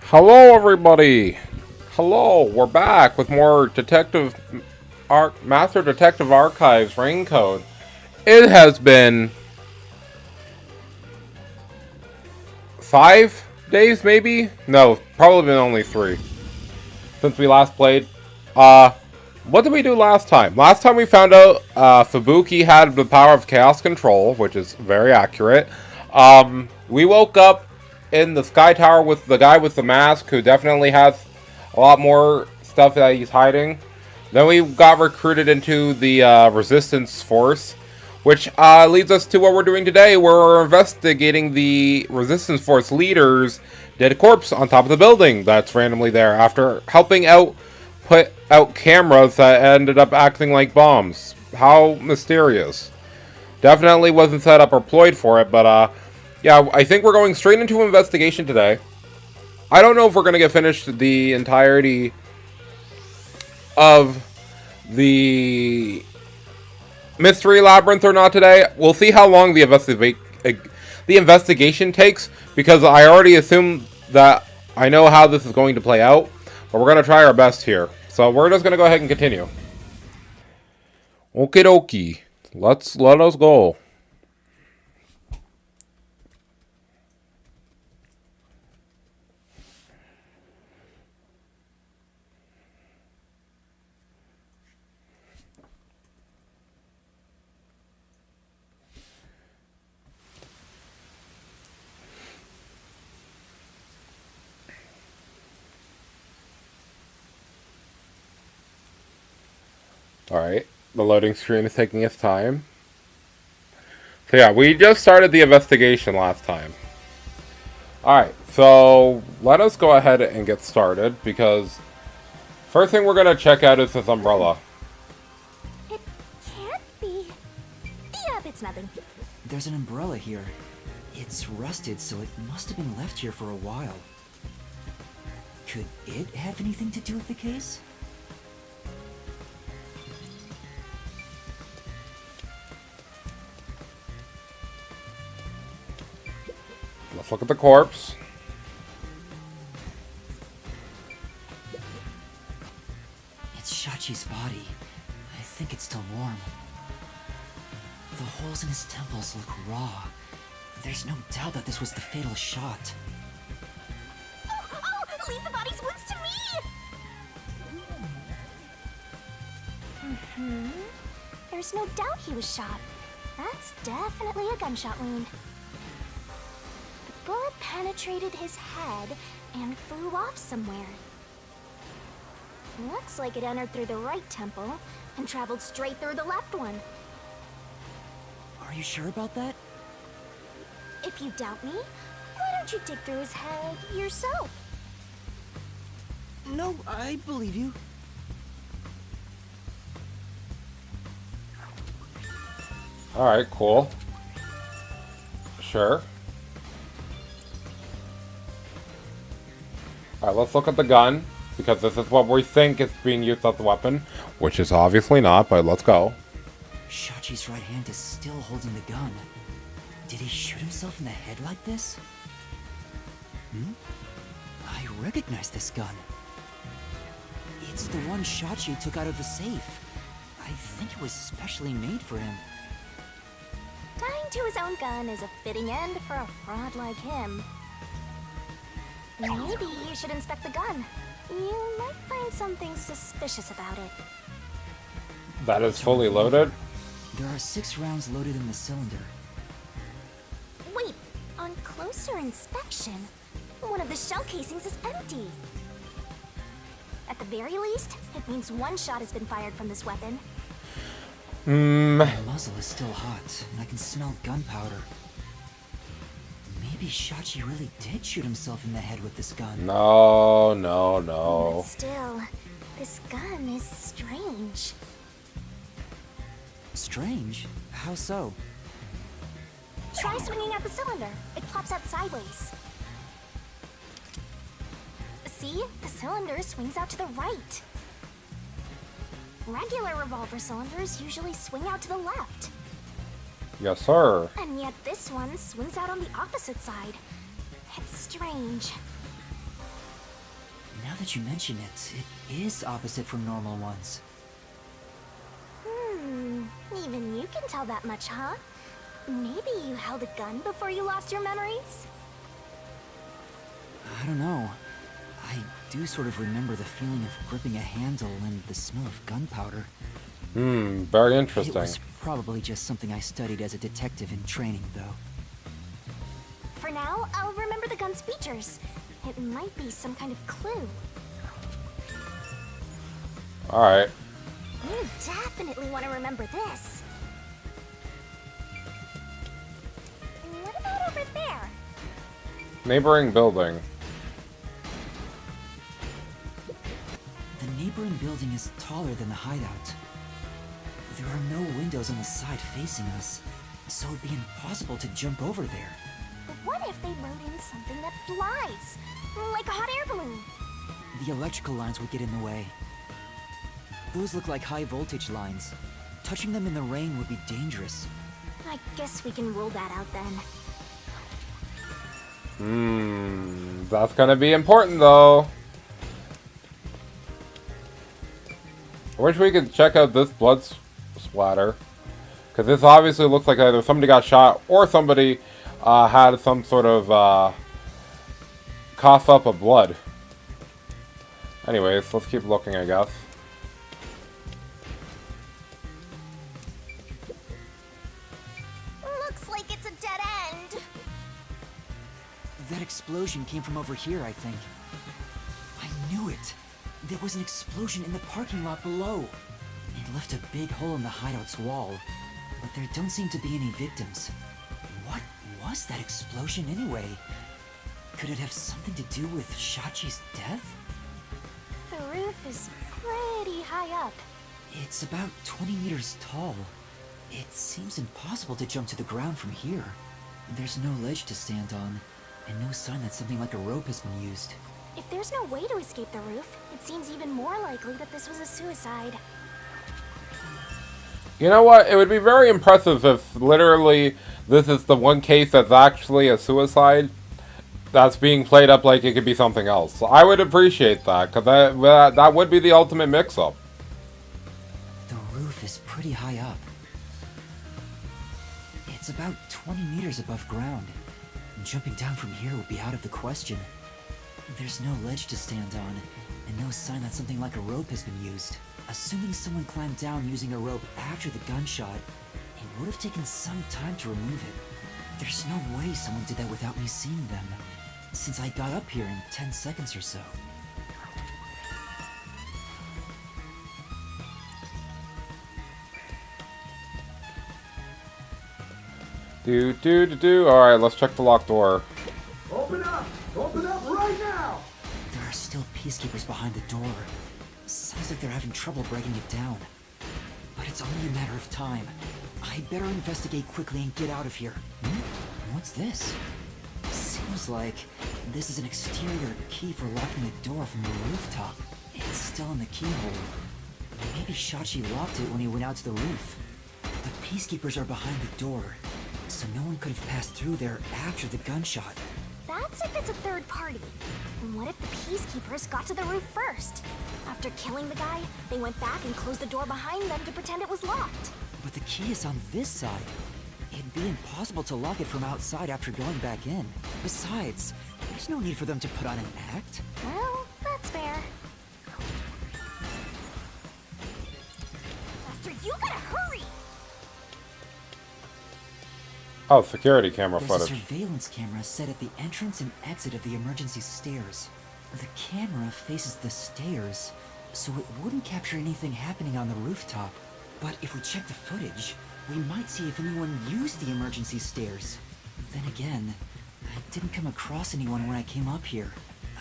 Hello, everybody. Hello, we're back with more Master Detective Archives Rain Code. It has been 5 days, maybe? No, probably been only 3 since we last played. What did we do last time? Last time we found out Fubuki had the power of chaos control, which is very accurate. We woke up in the Sky Tower with the guy with the mask, who definitely has a lot more stuff that he's hiding. Then we got recruited into the Resistance Force, which leads us to what we're doing today, where we're investigating the Resistance Force leader's dead corpse on top of the building that's randomly there, after helping put out cameras that ended up acting like bombs. How mysterious. Definitely wasn't set up or ployed for it, but yeah, I think we're going straight into investigation today. I don't know if we're going to get finished the entirety of the Mystery Labyrinth or not today. We'll see how long the investigation takes, because I already assume that I know how this is going to play out, but we're going to try our best here. So we're just going to go ahead and continue. Okie dokie. Let us go. Alright, the loading screen is taking its time. So yeah, we just started the investigation last time. Alright, so let us go ahead and get started, because first thing we're going to check out is this umbrella. It can't be. Yep, it's nothing. There's an umbrella here. It's rusted, so it must have been left here for a while. Could it have anything to do with the case? Let's look at the corpse. It's Shachi's body. I think it's still warm. The holes in his temples look raw. There's no doubt that this was the fatal shot. Oh, leave the body's wounds to me! There's no doubt he was shot. That's definitely a gunshot wound. The bullet penetrated his head and flew off somewhere. Looks like it entered through the right temple and traveled straight through the left one. Are you sure about that? If you doubt me, why don't you dig through his head yourself? No, I believe you. Alright, cool. Sure. Alright, let's look at the gun, because this is what we think is being used as the weapon, which is obviously not, but let's go. Shachi's right hand is still holding the gun. Did he shoot himself in the head like this? I recognize this gun. It's the one Shachi took out of the safe. I think it was specially made for him. Dying to his own gun is a fitting end for a fraud like him. Maybe you should inspect the gun. You might find something suspicious about it. That is fully loaded. There are 6 rounds loaded in the cylinder. Wait, on closer inspection, one of the shell casings is empty. At the very least, it means one shot has been fired from this weapon. The muzzle is still hot, and I can smell gunpowder. Maybe Shachi really did shoot himself in the head with this gun. No. But still, this gun is strange. Strange? How so? Try swinging at the cylinder. It pops out sideways. See? The cylinder swings out to the right. Regular revolver cylinders usually swing out to the left. Yes, sir. And yet this one swings out on the opposite side. It's strange. Now that you mention it, it is opposite from normal ones. Even you can tell that much, huh? Maybe you held a gun before you lost your memories? I don't know. I do sort of remember the feeling of gripping a handle and the smell of gunpowder. Very interesting. It was probably just something I studied as a detective in training, though. For now, I'll remember the gun's features. It might be some kind of clue. Alright. You definitely want to remember this. And what about over there? Neighboring building. The neighboring building is taller than the hideout. There are no windows on the side facing us, so it'd be impossible to jump over there. But what if they wrote in something that flies? Like a hot air balloon? The electrical lines would get in the way. Those look like high voltage lines. Touching them in the rain would be dangerous. I guess we can rule that out then. That's gonna be important though. I wish we could check out this blood splatter. Because this obviously looks like either somebody got shot or somebody had some sort of cough up of blood. Anyways, let's keep looking, I guess. Looks like it's a dead end. That explosion came from over here, I think. I knew it. There was an explosion in the parking lot below. It left a big hole in the hideout's wall, but there don't seem to be any victims. What was that explosion anyway? Could it have something to do with Shachi's death? The roof is pretty high up. It's about 20 meters tall. It seems impossible to jump to the ground from here. There's no ledge to stand on, and no sign that something like a rope has been used. If there's no way to escape the roof, it seems even more likely that this was a suicide. You know what? It would be very impressive if literally this is the one case that's actually a suicide that's being played up like it could be something else. I would appreciate that, because that would be the ultimate mix-up. The roof is pretty high up. It's about 20 meters above ground. Jumping down from here would be out of the question. There's no ledge to stand on, and no sign that something like a rope has been used. Assuming someone climbed down using a rope after the gunshot, it would have taken some time to remove it. There's no way someone did that without me seeing them, since I got up here in 10 seconds or so. Alright, let's check the locked door. Open up! Open up right now! There are still peacekeepers behind the door. Sounds like they're having trouble breaking it down. But it's only a matter of time. I better investigate quickly and get out of here. What's this? Seems like this is an exterior key for locking the door from the rooftop. It's still in the keyhole. Maybe Shachi locked it when he went out to the roof. The peacekeepers are behind the door, so no one could have passed through there after the gunshot. That's if it's a third party. And what if the peacekeepers got to the roof first? After killing the guy, they went back and closed the door behind them to pretend it was locked. But the key is on this side. It'd be impossible to lock it from outside after going back in. Besides, there's no need for them to put on an act. Well, that's fair. Buster, you gotta hurry! Oh, security camera There's a footage. surveillance camera set at the entrance and exit of the emergency stairs. The camera faces the stairs, so it wouldn't capture anything happening on the rooftop. But if we check the footage, we might see if anyone used the emergency stairs. Then again, I didn't come across anyone when I came up here.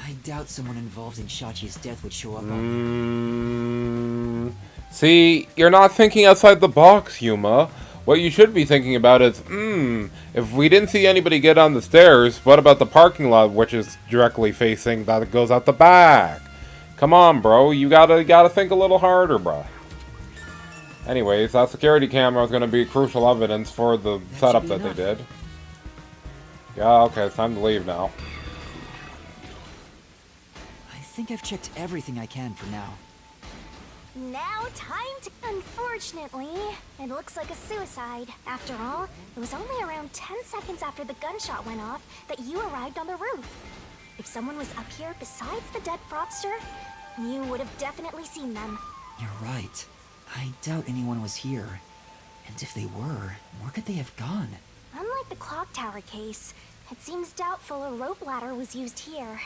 I doubt someone involved in Shachi's death would show up on me. See, you're not thinking outside the box, Yuma. What you should be thinking about is, if we didn't see anybody get on the stairs, what about the parking lot, which is directly facing that goes out the back? Come on, bro. You gotta think a little harder, bro. Anyways, that security camera is going to be crucial evidence for the setup that they did. Yeah, okay, it's time to leave now. I think I've checked everything I can for now. Now, time to... Unfortunately, it looks like a suicide. After all, it was only around 10 seconds after the gunshot went off that you arrived on the roof. If someone was up here besides the dead fraudster, you would have definitely seen them. You're right. I doubt anyone was here. And if they were, where could they have gone? Unlike the clock tower case, it seems doubtful a rope ladder was used here.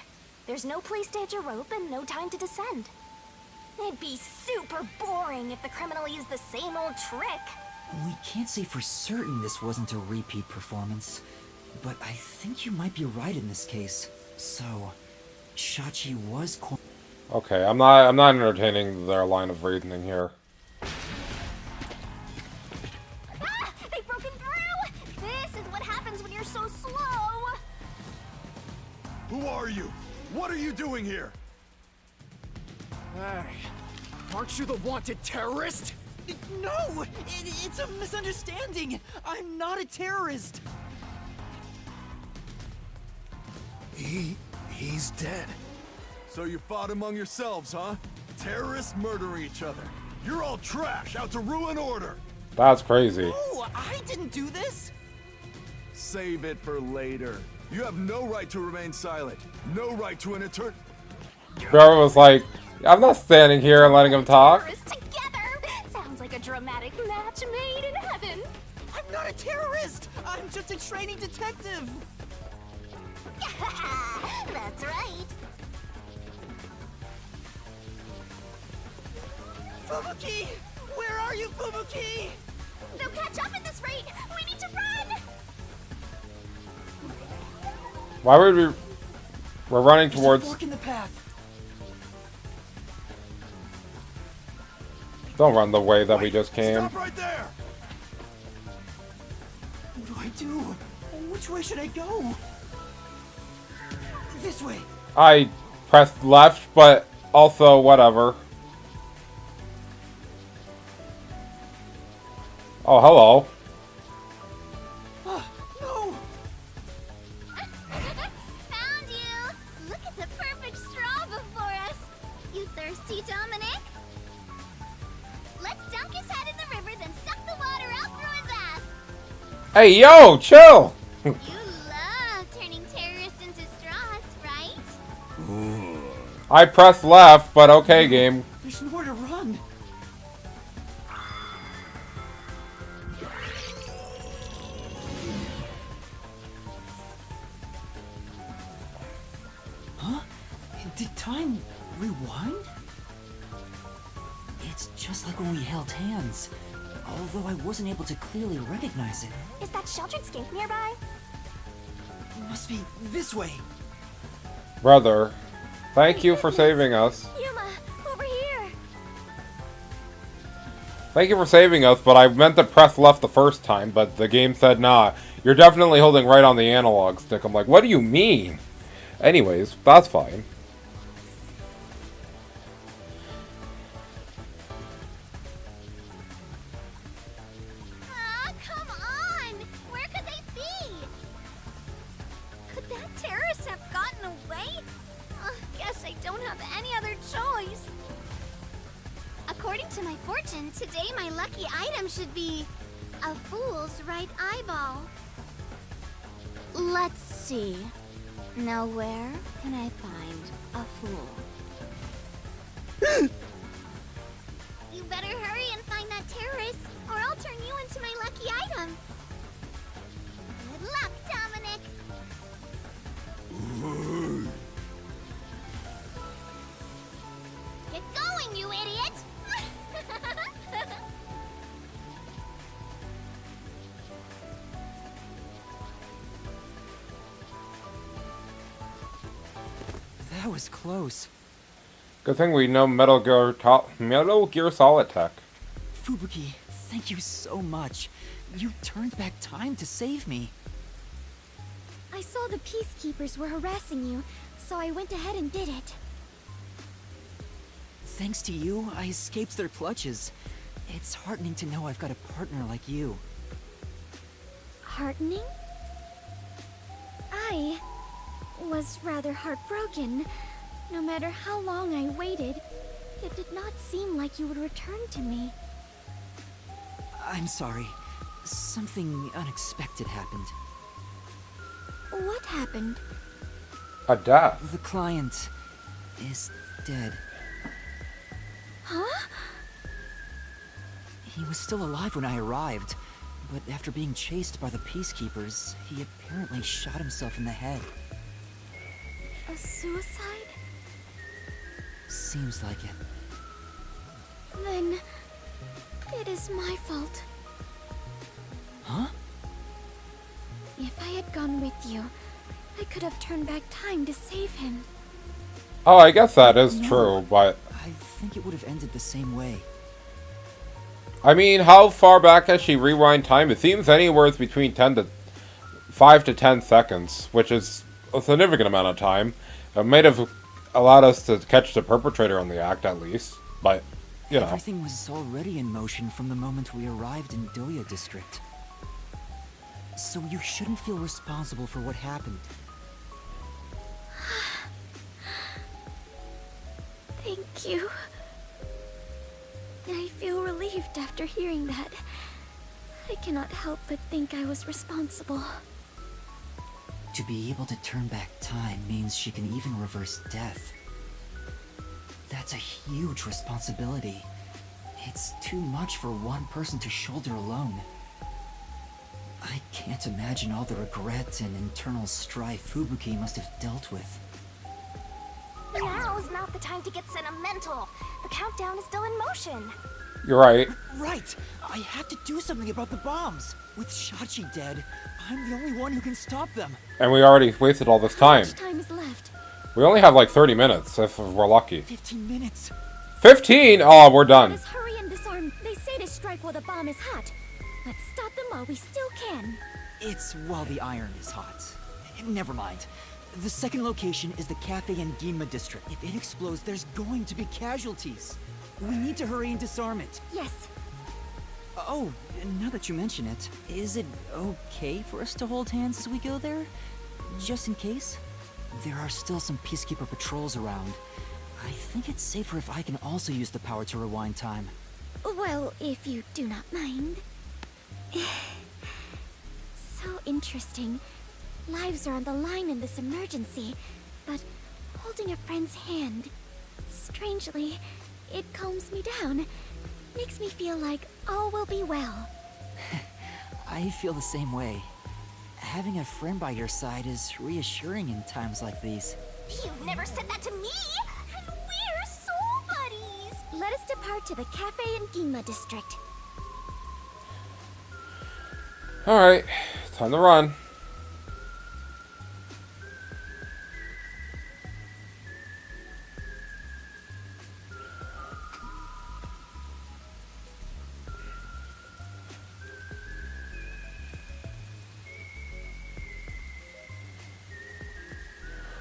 There's no place to hitch a rope and no time to descend. It'd be super boring if the criminal used the same old trick. We can't say for certain this wasn't a repeat performance, but I think you might be right in this case. So, Shachi was Okay, I'm not entertaining their line of reasoning here. Ah! They've broken through! This is what happens when you're so slow! Who are you? What are you doing here? Hey, aren't you the wanted terrorist? No! It's a misunderstanding! I'm not a terrorist! He's dead. So you fought among yourselves, huh? Terrorists murdering each other. You're all trash, out to ruin order. That's crazy. No, I didn't do this! Save it for later. You have no right to remain silent. No right to an eternal... Barrett was like, I'm not standing here and letting him talk. Terrorists together! Sounds like a dramatic match made in heaven! I'm not a terrorist! I'm just a training detective! That's right! Fubuki! Where are you, Fubuki? They'll catch up at this rate! We need to run! Why would we... We're running There's a towards... fork in the path. Don't run the way that we just came. Stop right there! What do I do? Which way should I go? This way. I pressed left, but also whatever. Oh, hello. No! Found you! Look at the perfect straw before us! You thirsty, Dominic? Let's dunk his head in the river, then suck the water out through his ass! Hey, yo, chill! You love turning terrorists into straws, right? I pressed left, but okay, game. There's nowhere to run. Huh? Did time rewind? It's just like when we held hands, although I wasn't able to clearly recognize it. Is that sheltered skink nearby? Must be this way. Brother, thank you for saving us. Yuma, over here! Thank you for saving us, but I meant to press left the first time, but the game said nah. You're definitely holding right on the analog stick. I'm like, what do you mean? Anyways, that's fine. Ah, come on! Where could they be? Could that terrorist have gotten away? Guess I don't have any other choice. According to my fortune, today my lucky item should be a fool's right eyeball. Let's see. Now where can I find a fool? You better hurry and find that terrorist, or I'll turn you into my lucky item. Good luck, Dominic. Get going, you idiot! That was close. Good thing we know Metal Gear Solid tech. Fubuki, thank you so much. You turned back time to save me. I saw the peacekeepers were harassing you, so I went ahead and did it. Thanks to you, I escaped their clutches. It's heartening to know I've got a partner like you. Heartening? I was rather heartbroken No matter how long I waited, it did not seem like you would return to me. I'm sorry. Something unexpected happened. What happened? A death. The client is dead. Huh? He was still alive when I arrived, but after being chased by the peacekeepers, he apparently shot himself in the head. A suicide? Seems like it. Then it is my fault. Huh? If I had gone with you, I could have turned back time to save him. Oh, I guess that is No. true, but I think it would have ended the same way. I mean, how far back has she rewind time? It seems anywhere between 5 to 10 seconds, which is a significant amount of time. It might have allowed us to catch the perpetrator on the act, at least. But, you know. Everything was already in motion from the moment we arrived in Doya District. So you shouldn't feel responsible for what happened. Thank you. I feel relieved after hearing that. I cannot help but think I was responsible. To be able to turn back time means she can even reverse death. That's a huge responsibility. It's too much for one person to shoulder alone. I can't imagine all the regret and internal strife Fubuki must have dealt with. Now's not the time to get sentimental. The countdown is still in motion. You're right. Right! I have to do something about the bombs! With Shachi dead, I'm the only one who can stop them. And we already wasted all this How time. much time is left? We only have like 30 minutes, if we're lucky. 15 minutes. 15? Oh, we're done. Let us hurry and disarm. They say to strike while the bomb is hot. Let's stop them while we still can. It's while the iron is hot. Never mind. The second location is the Cafe and Ginma district. If it explodes, there's going to be casualties. We need to hurry and disarm it. Yes. Oh, now that you mention it, is it okay for us to hold hands as we go there? Just in case? There are still some Peacekeeper patrols around. I think it's safer if I can also use the power to rewind time. Well, if you do not mind. So interesting. Lives are on the line in this emergency, but holding a friend's hand, strangely, it calms me down. Makes me feel like all will be well. I feel the same way. Having a friend by your side is reassuring in times like these. You've never said that to me! And we're soul buddies! Let us depart to the Cafe and Ginma district. Alright, time to run.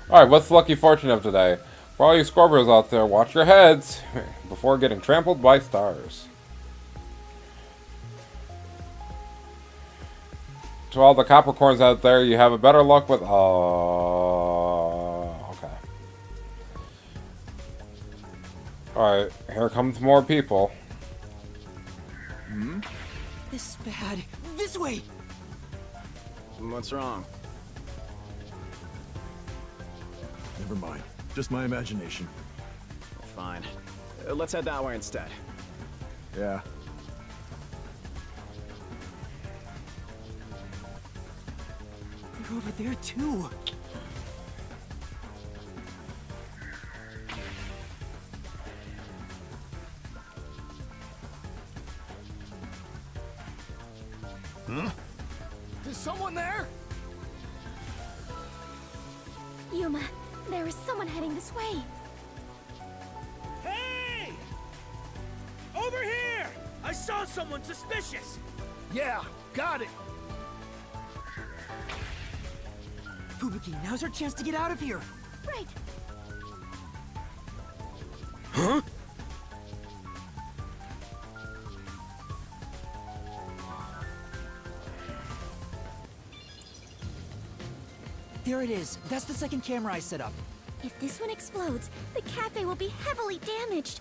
Alright, what's the lucky fortune of today? For all you Scorpios out there, watch your heads before getting trampled by stars. To all the Capricorns out there, you have a better luck with... okay. Alright, here comes more people. This is bad. This way! What's wrong? Never mind. Just my imagination. Fine. Let's head that way instead. Yeah. They're over there too. Is someone there? Yuma, there is someone heading this way. Hey! Over here! I saw someone suspicious! Yeah, got it. Fubuki, now's our chance to get out of here. Right. Huh? There it is. That's the second camera I set up. If this one explodes, the cafe will be heavily damaged.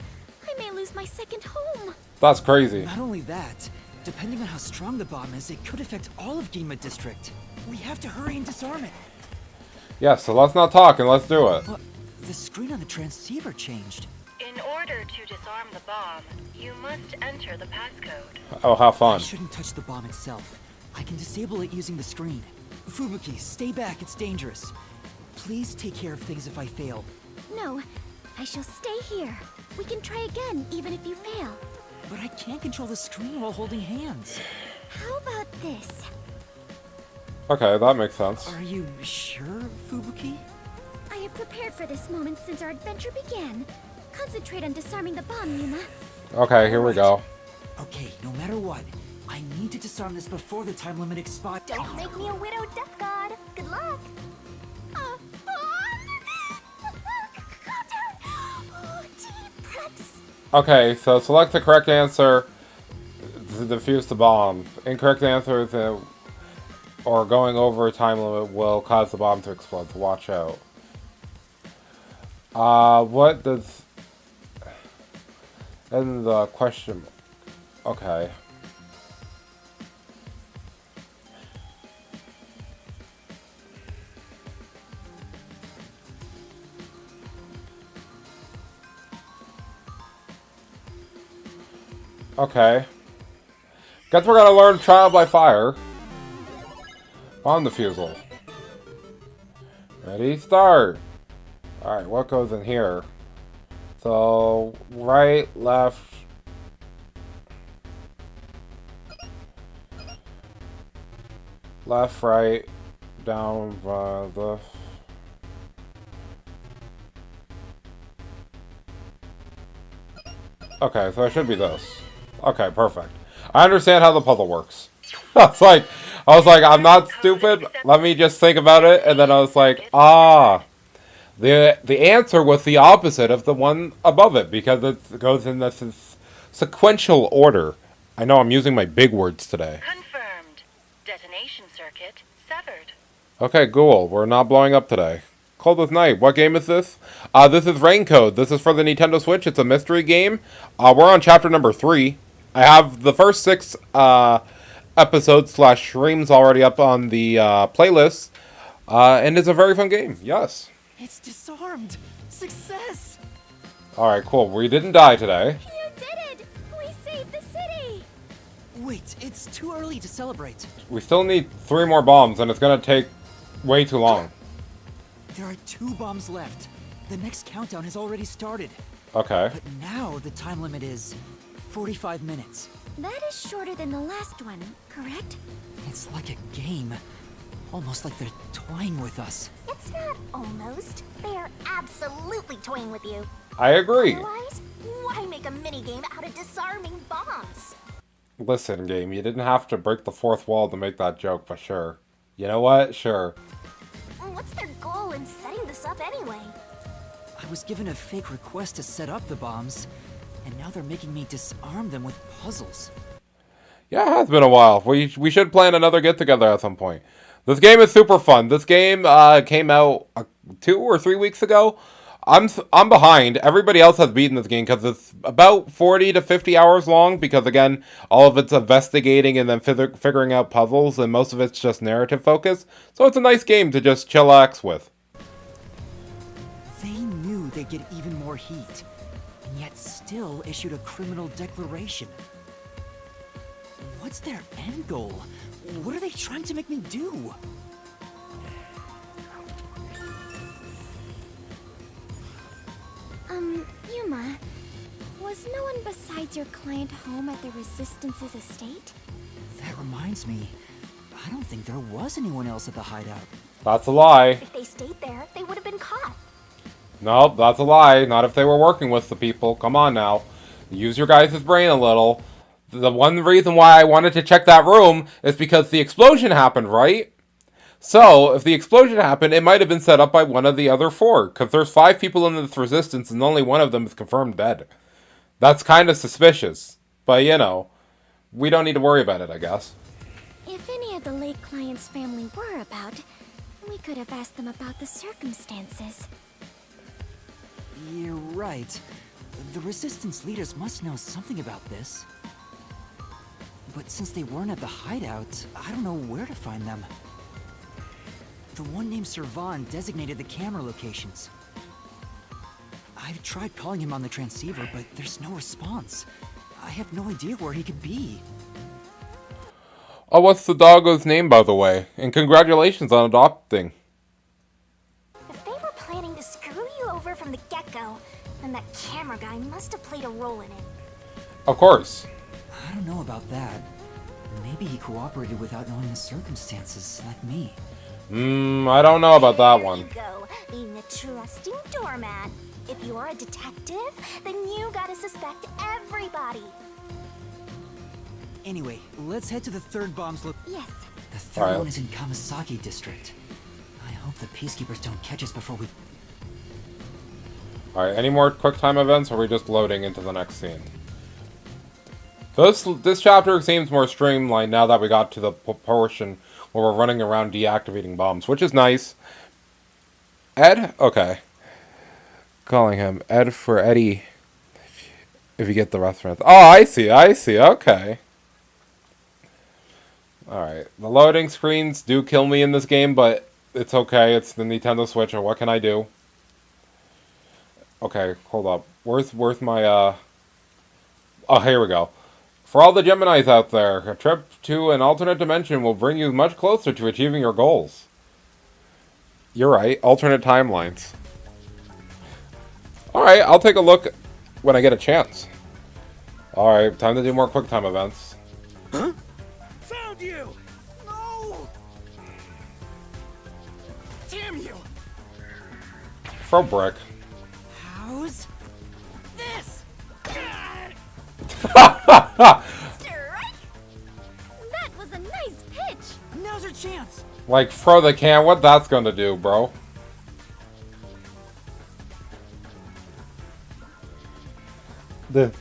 I may lose my second home. That's crazy. Not only that, depending on how strong the bomb is, it could affect all of Ginma District. We have to hurry and disarm it. Yeah, so let's not talk and let's do it. But the screen on the transceiver changed. In order to disarm the bomb, you must enter the passcode. Oh, how I fun. shouldn't touch the bomb itself. I can disable it using the screen. Fubuki, stay back, it's dangerous. Please take care of things if I fail. No, I shall stay here. We can try again, even if you fail. But I can't control the screen while holding hands. How about this? Okay, that makes sense. Are you sure, Fubuki? I have prepared for this moment since our adventure began. Concentrate on disarming the bomb, Yuma. Okay, here we go. Okay, no matter what, I need to disarm this before the time limit expires. Don't make me a widow death god. Good luck. Calm down. Oh, deep breaths. Okay, so select the correct answer to defuse the bomb. Incorrect answers or going over a time limit will cause the bomb to explode, so watch out. What does... And the question... Okay. Okay. Guess we're gonna learn Trial by Fire. Bomb defusal. Ready, start! Alright, what goes in here? So, right, left... Left, right, down, the... Okay, so it should be this. Okay, perfect. I understand how the puzzle works. I was like, I'm not stupid. Let me just think about it. And then I was like, ah. The answer was the opposite of the one above it, because it goes in this sequential order. I know I'm using my big words today. Confirmed. Detonation circuit severed. Okay, cool. We're not blowing up today. Cold as night. What game is this? This is Raincode. This is for the Nintendo Switch. It's a mystery game. We're on chapter number 3. I have the first 6 episodes / streams already up on the playlist. And it's a very fun game. Yes. It's disarmed! Success! Alright, cool. We didn't die today. You did it! We saved the city! Wait, it's too early to celebrate. We still need 3 more bombs, and it's gonna take way too long. There are 2 bombs left. The next countdown has already started. Okay. But now the time limit is 45 minutes. That is shorter than the last one, correct? It's like a game. Almost like they're toying with us. It's not almost. They are absolutely toying with you. I agree. Otherwise, why make a minigame out of disarming bombs? Listen, game, you didn't have to break the 4th wall to make that joke, but sure. You know what? Sure. What's their goal in setting this up anyway? I was given a fake request to set up the bombs, and now they're making me disarm them with puzzles. Yeah, it has been a while. We should plan another get-together at some point. This game is super fun. This game came out 2 or 3 weeks ago. I'm behind. Everybody else has beaten this game because it's about 40 to 50 hours long, because again, all of it's investigating and then figuring out puzzles, and most of it's just narrative focused. So it's a nice game to just chillax with. They knew they'd get even more heat, and yet still issued a criminal declaration. What's their end goal? What are they trying to make me do? Yuma, was no one besides your client home at the Resistance's estate? That reminds me, I don't think there was anyone else at the hideout. That's a lie. If they stayed there, they would have been caught. Nope, that's a lie. Not if they were working with the people. Come on now. Use your guys' brain a little. The one reason why I wanted to check that room is because the explosion happened, right? So, if the explosion happened, it might have been set up by one of the other 4, because there's 5 people in this resistance and only one of them is confirmed dead. That's kind of suspicious. But, you know, we don't need to worry about it, I guess. If any of the late client's family were about, we could have asked them about the circumstances. You're right. The Resistance leaders must know something about this. But since they weren't at the hideout, I don't know where to find them. The one named Servan designated the camera locations. I've tried calling him on the transceiver, but there's no response. I have no idea where he could be. Oh, what's the doggo's name, by the way? And congratulations on adopting. If they were planning to screw you over from the get-go, then that camera guy must have played a role in it. Of course. I don't know about that. Maybe he cooperated without knowing the circumstances, like me. I don't know about that one. There you go, being a trusting doormat. If you're a detective, then you gotta suspect everybody. Anyway, let's head to the third bomb's look. Yes. The third one is in Kamasaki District. I hope the peacekeepers don't catch us before we... Alright, any more quick time events, or are we just loading into the next scene? This chapter seems more streamlined now that we got to the portion where we're running around deactivating bombs, which is nice. Ed? Okay. Calling him Ed for Eddie. If you get the reference. Oh, I see, okay. Alright, the loading screens do kill me in this game, but it's okay, it's the Nintendo Switch, or what can I do? Okay, hold up. Where's my, Oh, here we go. For all the Geminis out there, a trip to an alternate dimension will bring you much closer to achieving your goals. You're right, alternate timelines. Alright, I'll take a look when I get a chance. Alright, time to do more quick time events. Huh? Found you! No! Damn you! Throw brick. How's this? Strike! That was a nice pitch! Now's our chance! Like, throw the can, what that's gonna do, bro? You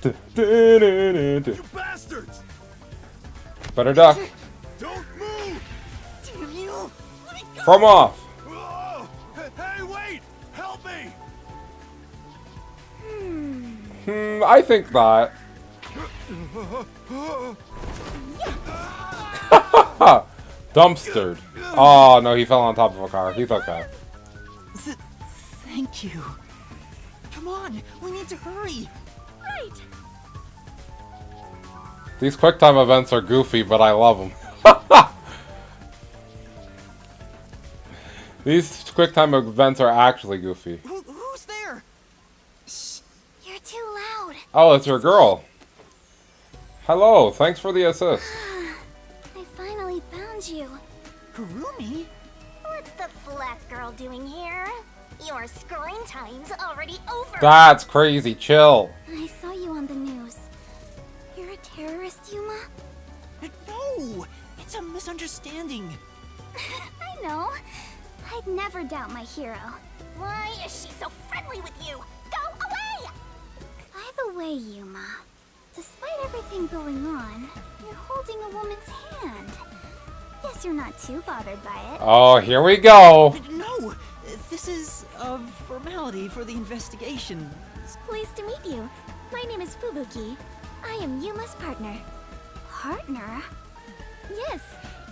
bastards! Better duck. Don't move! Damn you! Throw him off. Oh, hey, wait! Help me! I think not. Dumpstered. Oh, no, he fell on top of a car. He's okay. Thank you. Come on, we need to hurry. Right! These QuickTime events are goofy, but I love them. These QuickTime events are actually goofy. Who's there? You're too loud. Oh, it's your girl. Hello, thanks for the assist. I finally found you. Kurumi? What's the flat girl doing here? Your screen time's already over. That's crazy, chill. I saw you on the news. You're a terrorist, Yuma? No! It's a misunderstanding. I know. I'd never doubt my hero. Why is she so friendly with you? Go away! By the way, Yuma, despite everything going on, you're holding a woman's hand. Guess you're not too bothered by it. Oh, here we go. No! This is a formality for the investigation. Pleased to meet you. My name is Fubuki. I am Yuma's partner. Partner? Yes.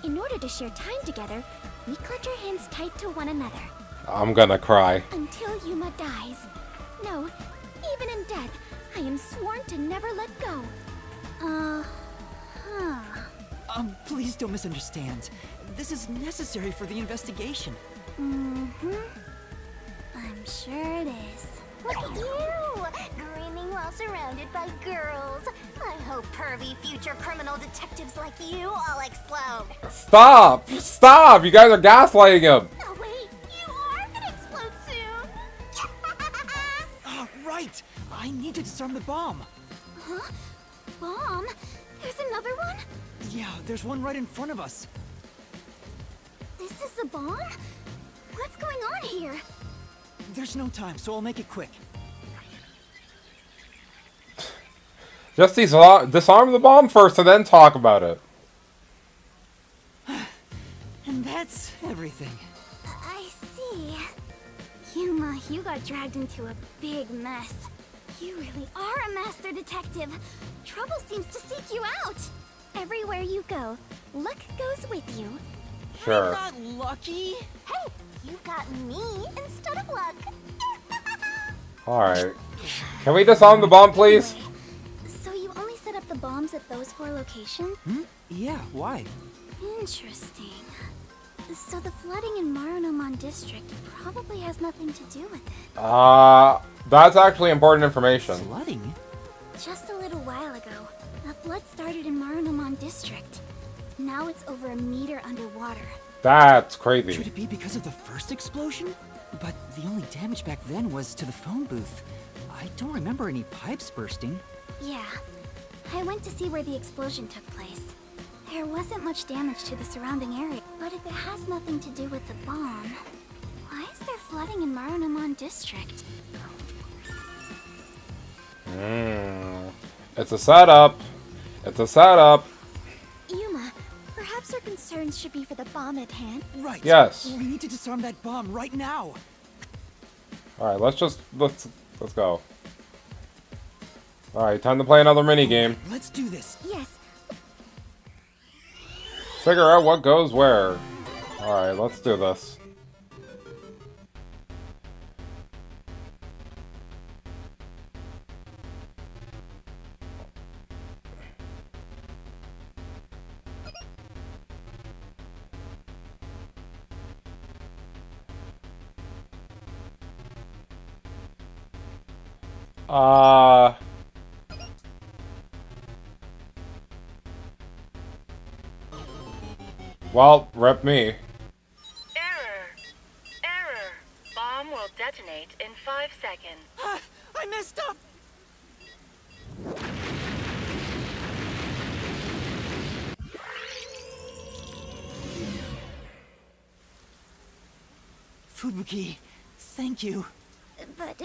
In order to share time together, we clutch our hands tight to one another. I'm gonna cry. Until Yuma dies. No, even in death, I am sworn to never let go. Please don't misunderstand. This is necessary for the investigation. Mm-hmm. I'm sure it is. Look at you! Grinning while surrounded by girls. I hope pervy future criminal detectives like you all explode. Stop! Stop! You guys are gaslighting him. Oh wait, you are gonna explode soon. Right! I need to disarm the bomb. Huh? Bomb? There's another one? Yeah, there's one right in front of us. This is the bomb? What's going on here? There's no time, so I'll make it quick. Just disarm the bomb first and then talk about it. And that's everything. I see. Yuma You got dragged into a big mess. You really are a master detective. Trouble seems to seek you out. Everywhere you go, luck goes with you. Sure. Not lucky. Hey, you've got me instead of luck. Alright. Can we disarm the bomb, please? So you only set up the bombs at those 4 locations? Hmm? Yeah, why? Interesting. So the flooding in Marunomon District probably has nothing to do with it. That's actually important information. Flooding? Just a little while ago, a flood started in Marunomon District. Now it's over a meter underwater. That's crazy. Could it be because of the first explosion? But the only damage back then was to the phone booth. I don't remember any pipes bursting. Yeah, I went to see where the explosion took place. There wasn't much damage to the surrounding area, but if it has nothing to do with the bomb, why is there flooding in Marunomon District? It's a setup. It's a setup. Yuma, perhaps our concerns should be for the bomb at hand. Right. Yes. We need to disarm that bomb right now. Alright, let's go. Alright, time to play another minigame. Let's do this. Yes, Figure out what goes where. Alright, let's do this. Well, rip me. Error. Error. Bomb will detonate in 5 seconds. I messed up. Fubuki, thank you. but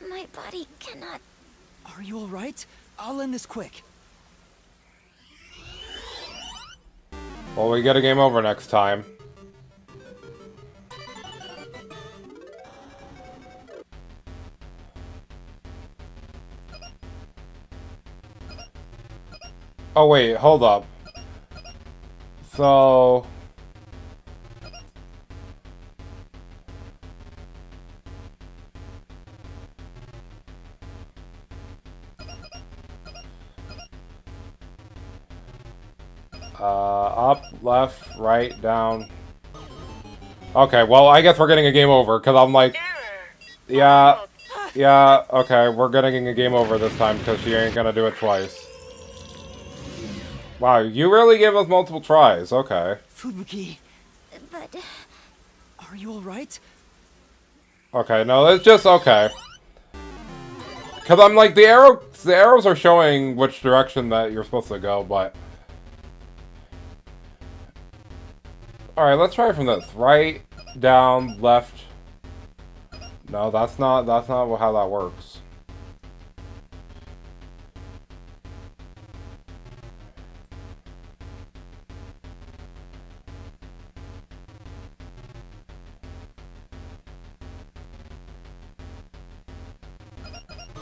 my body cannot. Are you alright? I'll end this quick. Well, we get a game over next time. Oh wait, hold up. So... up, left, right, down. Okay, well, I guess we're getting a game over, because I'm like... Yeah, okay, we're getting a game over this time, because she ain't gonna do it twice. Wow, you really gave us multiple tries, okay. Fubuki, But are you alright? Okay, no, it's just okay. Because I'm like, the arrows are showing which direction that you're supposed to go, but... Alright, let's try it from this. Right, down, left. No, that's not how that works.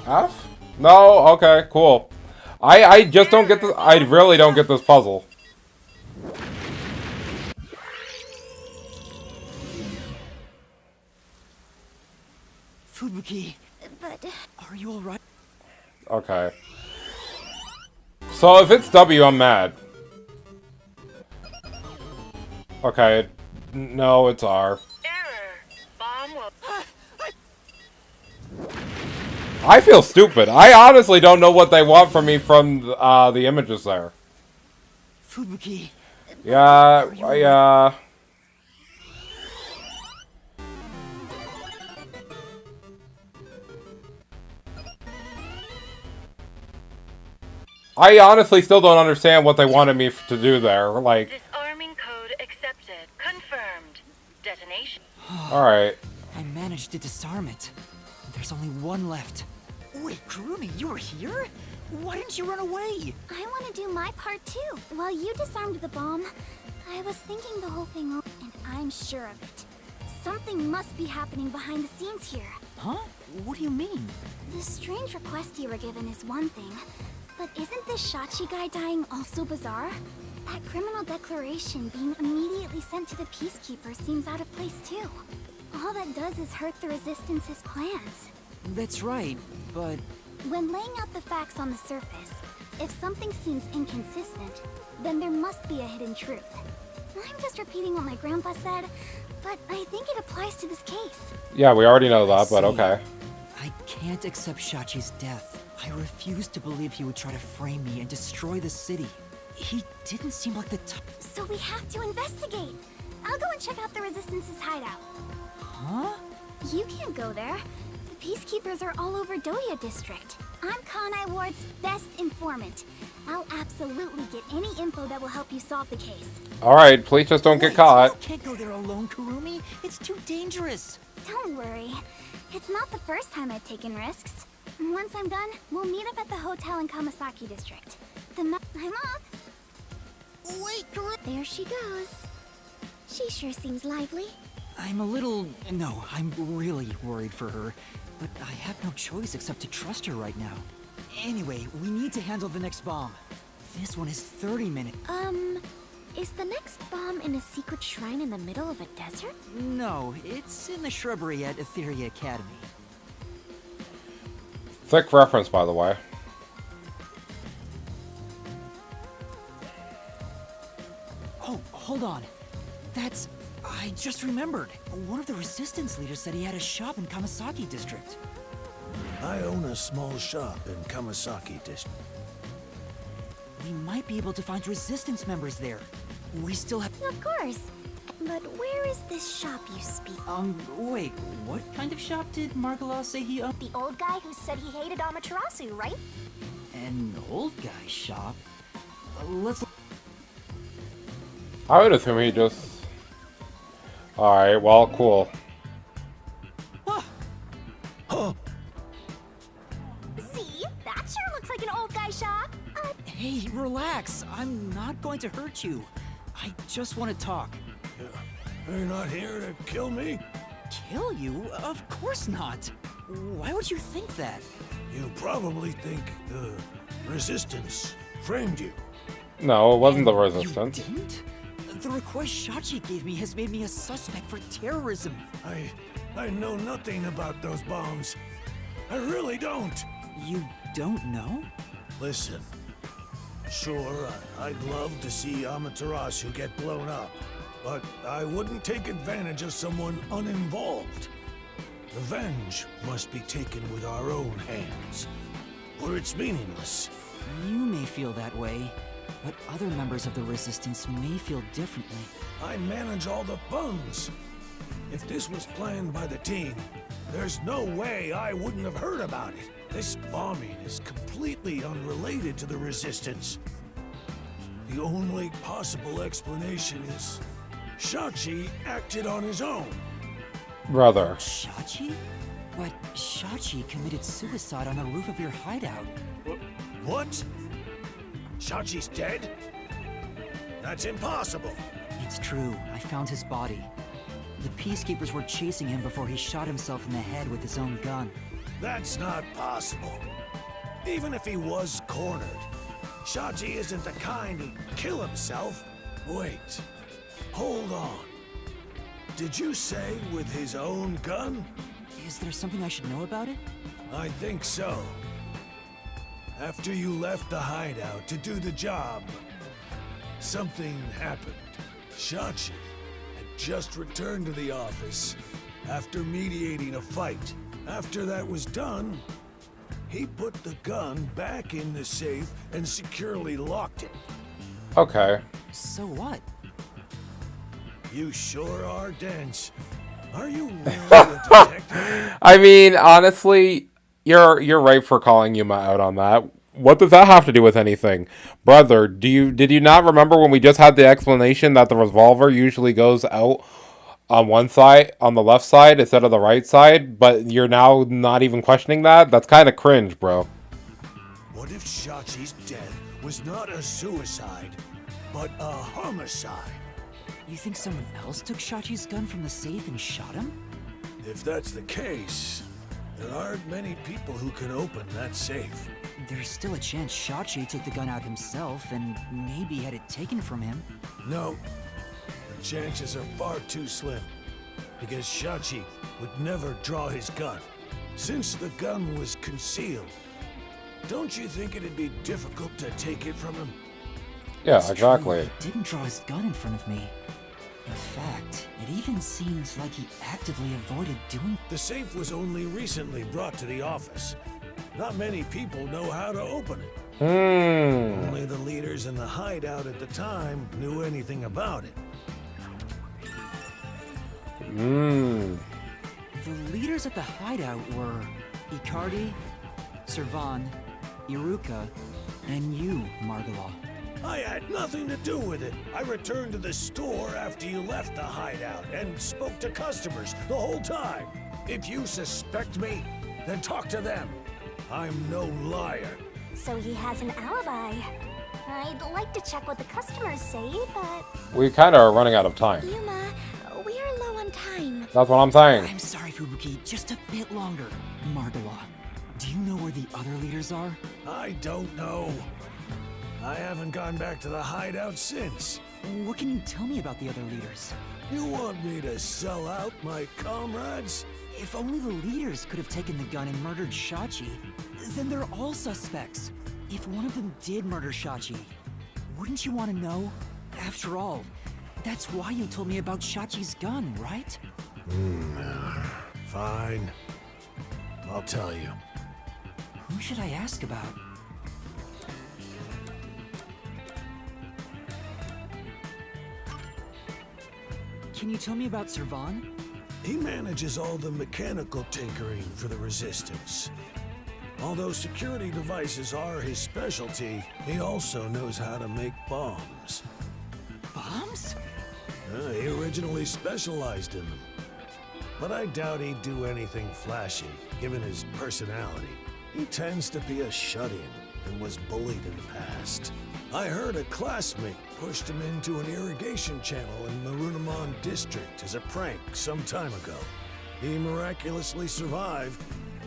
F? No? Okay, cool. I just don't get this. I really don't get this puzzle. Fubuki, but are you alright? Okay. So if it's W, I'm mad. Okay. No, it's R. Error. Bomb will... I feel stupid. I honestly don't know what they want from me from the images there. Fubuki, Yeah, yeah. I honestly still don't understand what they wanted me to do there. Like, Disarming code accepted. Confirmed. Detonation. alright. I managed to disarm it. There's only one left. Wait, Kurumi, you were here? Why didn't you run away? I want to do my part too. While you disarmed the bomb, I was thinking the whole thing over, and I'm sure of it. Something must be happening behind the scenes here. Huh? What do you mean? The strange request you were given is one thing, but isn't this Shachi guy dying also bizarre? That criminal declaration being immediately sent to the Peacekeeper seems out of place too. All that does is hurt the Resistance's plans. That's right, but... When laying out the facts on the surface, if something seems inconsistent, then there must be a hidden truth. I'm just repeating what my grandpa said, but I think it applies to this case. Yeah, we already know that, but okay. I can't accept Shachi's death. I refuse to believe he would try to frame me and destroy the city. He didn't seem like the type. So we have to investigate. I'll go and check out the Resistance's hideout. Huh? You can't go there. The Peacekeepers are all over Doya District. I'm Kanai Ward's best informant. I'll absolutely get any info that will help you solve the case. Alright, please just don't get caught. You can't go there alone, Kurumi. It's too dangerous. Don't worry. It's not the first time I've taken risks. Once I'm done, we'll meet up at the hotel in Kamasaki District. I'm up. Wait, Kurumi. There she goes. She sure seems lively. I'm a little... No, I'm really worried for her. But I have no choice except to trust her right now. Anyway, we need to handle the next bomb. This one is 30 minutes. Is the next bomb in a secret shrine in the middle of a desert? No, it's in the shrubbery at Etheria Academy. Thick reference, by the way. Oh, hold on. That's... I just remembered. One of the Resistance leaders said he had a shop in Kamasaki District. I own a small shop in Kamasaki District. We might be able to find Resistance members there. We still have... Of course. But where is this shop you speak? Wait, what kind of shop did Margala say he owned? The old guy who said he hated Amaterasu, right? An old guy shop? Let's... I would assume he just... Alright, well, cool. See? That sure looks like an old guy shop. Hey, relax. I'm not going to hurt you. I just want to talk. You're not here to kill me? Kill you? Of course not. Why would you think that? You probably think the Resistance framed you. No, it wasn't the You Resistance. didn't? The request Shachi gave me has made me a suspect for terrorism. I know nothing about those bombs. I really don't. You don't know? Listen, sure, I'd love to see Amaterasu get blown up, but I wouldn't take advantage of someone uninvolved. Revenge must be taken with our own hands, or it's meaningless. You may feel that way, but other members of the Resistance may feel differently. I manage all the funds. If this was planned by the team, there's no way I wouldn't have heard about it. This bombing is completely unrelated to the Resistance. The only possible explanation is Shachi acted on his own. Brother. Shachi? But Shachi committed suicide on the roof of your hideout. What? Shachi's dead? That's impossible. It's true. I found his body. The Peacekeepers were chasing him before he shot himself in the head with his own gun. That's not possible. Even if he was cornered, Shachi isn't the kind who'd kill himself. Wait. Hold on. Did you say with his own gun? Is there something I should know about it? I think so. After you left the hideout to do the job, something happened. Shachi had just returned to the office after mediating a fight. After that was done, he put the gun back in the safe and securely locked it. Okay. So what? You sure are dense. Are you really a detective? I mean, honestly, you're right for calling Yuma out on that. What does that have to do with anything? Brother, did you not remember when we just had the explanation that the revolver usually goes out on one side, on the left side, instead of the right side, but you're now not even questioning that? That's kind of cringe, bro. What if Shachi's death was not a suicide, but a homicide? You think someone else took Shachi's gun from the safe and shot him? If that's the case, there aren't many people who can open that safe. There's still a chance Shachi took the gun out himself and maybe had it taken from him. No, the chances are far too slim, because Shachi would never draw his gun. Since the gun was concealed, don't you think it'd be difficult to take it from him? Yeah, It's exactly. true, he didn't draw his gun in front of me. In fact, it even seems like he actively avoided doing. The safe was only recently brought to the office. Not many people know how to open it. Only the leaders in the hideout at the time knew anything about it. The leaders at the hideout were Icardi, Servan, Iruka, and you, Margala. I had nothing to do with it. I returned to the store after you left the hideout and spoke to customers the whole time. If you suspect me, then talk to them. I'm no liar. So he has an alibi. I'd like to check what the customers say, but... We kind of are running out of time. Yuma, we are low on time. That's what I'm saying. I'm sorry, Fubuki, just a bit longer. Margala, do you know where the other leaders are? I don't know. I haven't gone back to the hideout since. What can you tell me about the other leaders? You want me to sell out my comrades? If only the leaders could have taken the gun and murdered Shachi, then they're all suspects. If one of them did murder Shachi, wouldn't you want to know? After all, that's why you told me about Shachi's gun, right? Fine. I'll tell you. Who should I ask about? Can you tell me about Servan? He manages all the mechanical tinkering for the Resistance. Although security devices are his specialty, he also knows how to make bombs. Bombs? He originally specialized in them. But I doubt he'd do anything flashy, given his personality. He tends to be a shut-in and was bullied in the past. I heard a classmate pushed him into an irrigation channel in Marunamon district as a prank some time ago. He miraculously survived,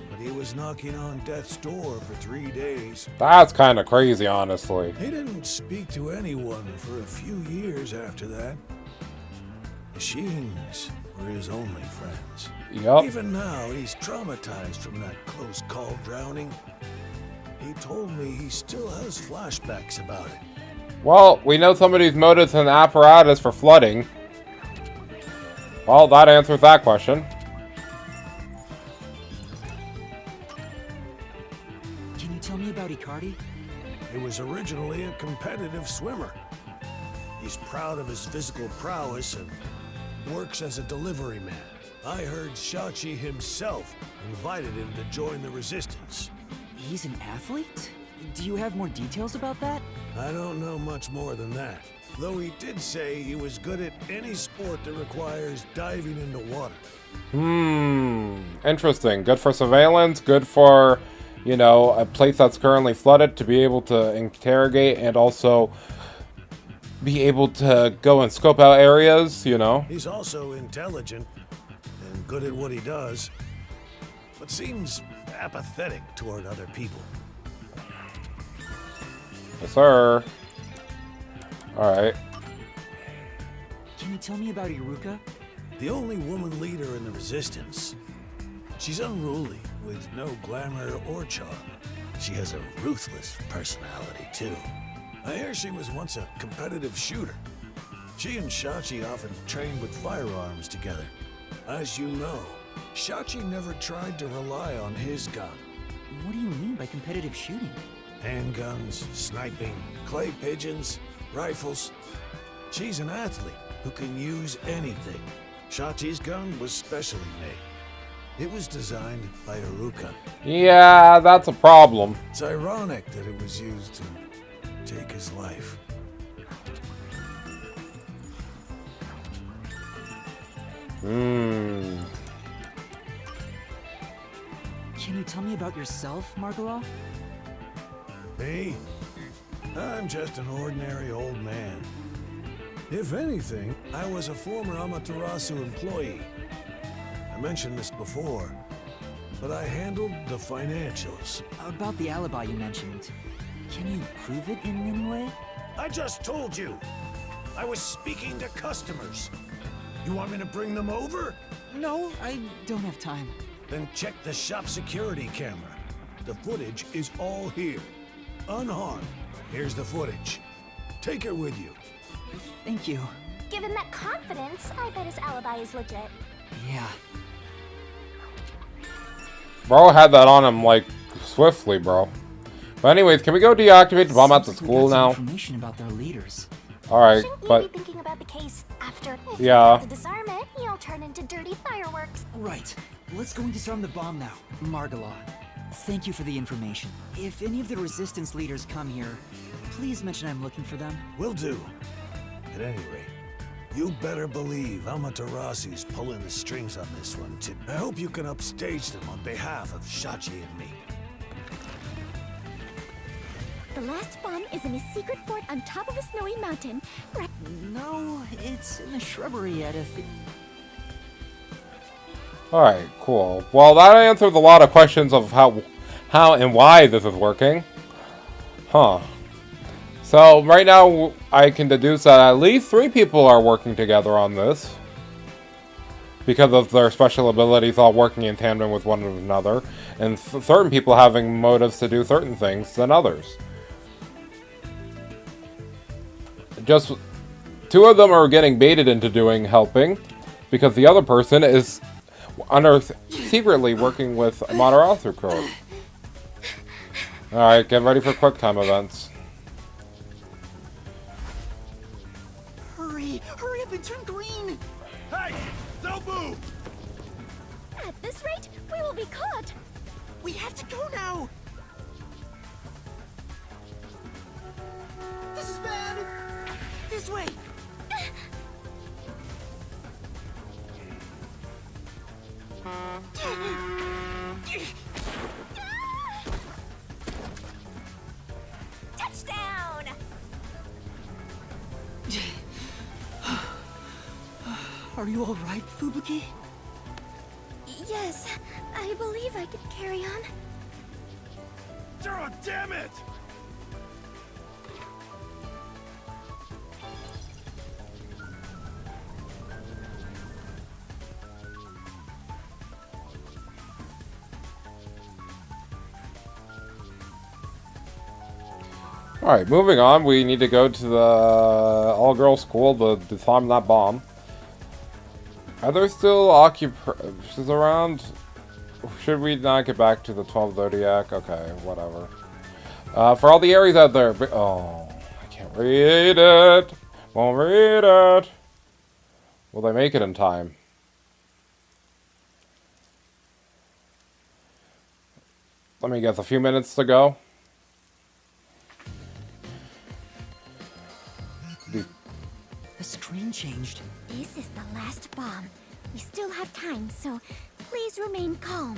but he was knocking on death's door for 3 days. That's kind of crazy, honestly. He didn't speak to anyone for a few years after that. Machines were his only friends. Yup. Even now, he's traumatized from that close call drowning. He told me he still has flashbacks about it. Well, we know somebody's motives and apparatus for flooding. Well, that answers that question. Can you tell me about Icardi? He was originally a competitive swimmer. He's proud of his physical prowess and works as a delivery man. I heard Shachi himself invited him to join the Resistance. He's an athlete? Do you have more details about that? I don't know much more than that. Though he did say he was good at any sport that requires diving into water. Interesting. Good for surveillance, good for, you know, a place that's currently flooded to be able to interrogate and also be able to go and scope out areas, you know. He's also intelligent and good at what he does, but seems apathetic toward other people. Yes, sir. Alright. Can you tell me about Iruka? The only woman leader in the Resistance. She's unruly, with no glamour or charm. She has a ruthless personality, too. I hear she was once a competitive shooter. She and Shachi often trained with firearms together. As you know, Shachi never tried to rely on his gun. What do you mean by competitive shooting? Handguns, sniping, clay pigeons, rifles. She's an athlete who can use anything. Shachi's gun was specially made. It was designed by Iruka. Yeah, that's a problem. It's ironic that it was used to take his life. Can you tell me about yourself, Margala? Me? I'm just an ordinary old man. If anything, I was a former Amaterasu employee. I mentioned this before, but I handled the financials. About the alibi you mentioned, can you prove it in any way? I just told you! I was speaking to customers. You want me to bring them over? No, I don't have time. Then check the shop security camera. The footage is all here. Unharmed. Here's the footage. Take it with you. Thank you. Given that confidence, I bet his alibi is legit. Yeah. Bro had that on him, like, swiftly, bro. But anyways, can we go deactivate the bomb at the Seems like we school got some now? information about their leaders. Alright, Shouldn't you but... be thinking about the case after? If Yeah. you fail to disarm it, you'll turn into dirty fireworks. Right. Let's go and disarm the bomb now. Margala, thank you for the information. If any of the Resistance leaders come here, please mention I'm looking for them. Will do. At any rate, you better believe Amaterasu's pulling the strings on this one, too. I hope you can upstage them on behalf of Shachi and me. The last bomb is in a secret fort on top of a snowy mountain. Right. No, it's in the shrubbery at a... Alright, cool. Well, that answers a lot of questions of how and why this is working. Huh. So, right now, I can deduce that at least 3 people are working together on this. Because of their special abilities all working in tandem with one another. And certain people having motives to do certain things than others. Just 2 of them are getting baited into helping. Because the other person is secretly working with Amaterasu crew. Alright, get ready for quick time events. Hurry up and turn green! Hey! Don't move! At this rate, we will be caught. We have to go now! This is bad! This way! Touchdown! Are you all right, Fubuki? Yes, I believe I could carry on. Oh, damn it! Alright, moving on. We need to go to the all-girls school to disarm that bomb. Are there still occupations around? Should we not get back to the 12 Zodiac? Okay, whatever. For all the areas out there... Oh, I can't read it. Won't read it. Will they make it in time? Let me guess, a few minutes to go. The screen changed. This is the last bomb. We still have time, so please remain calm.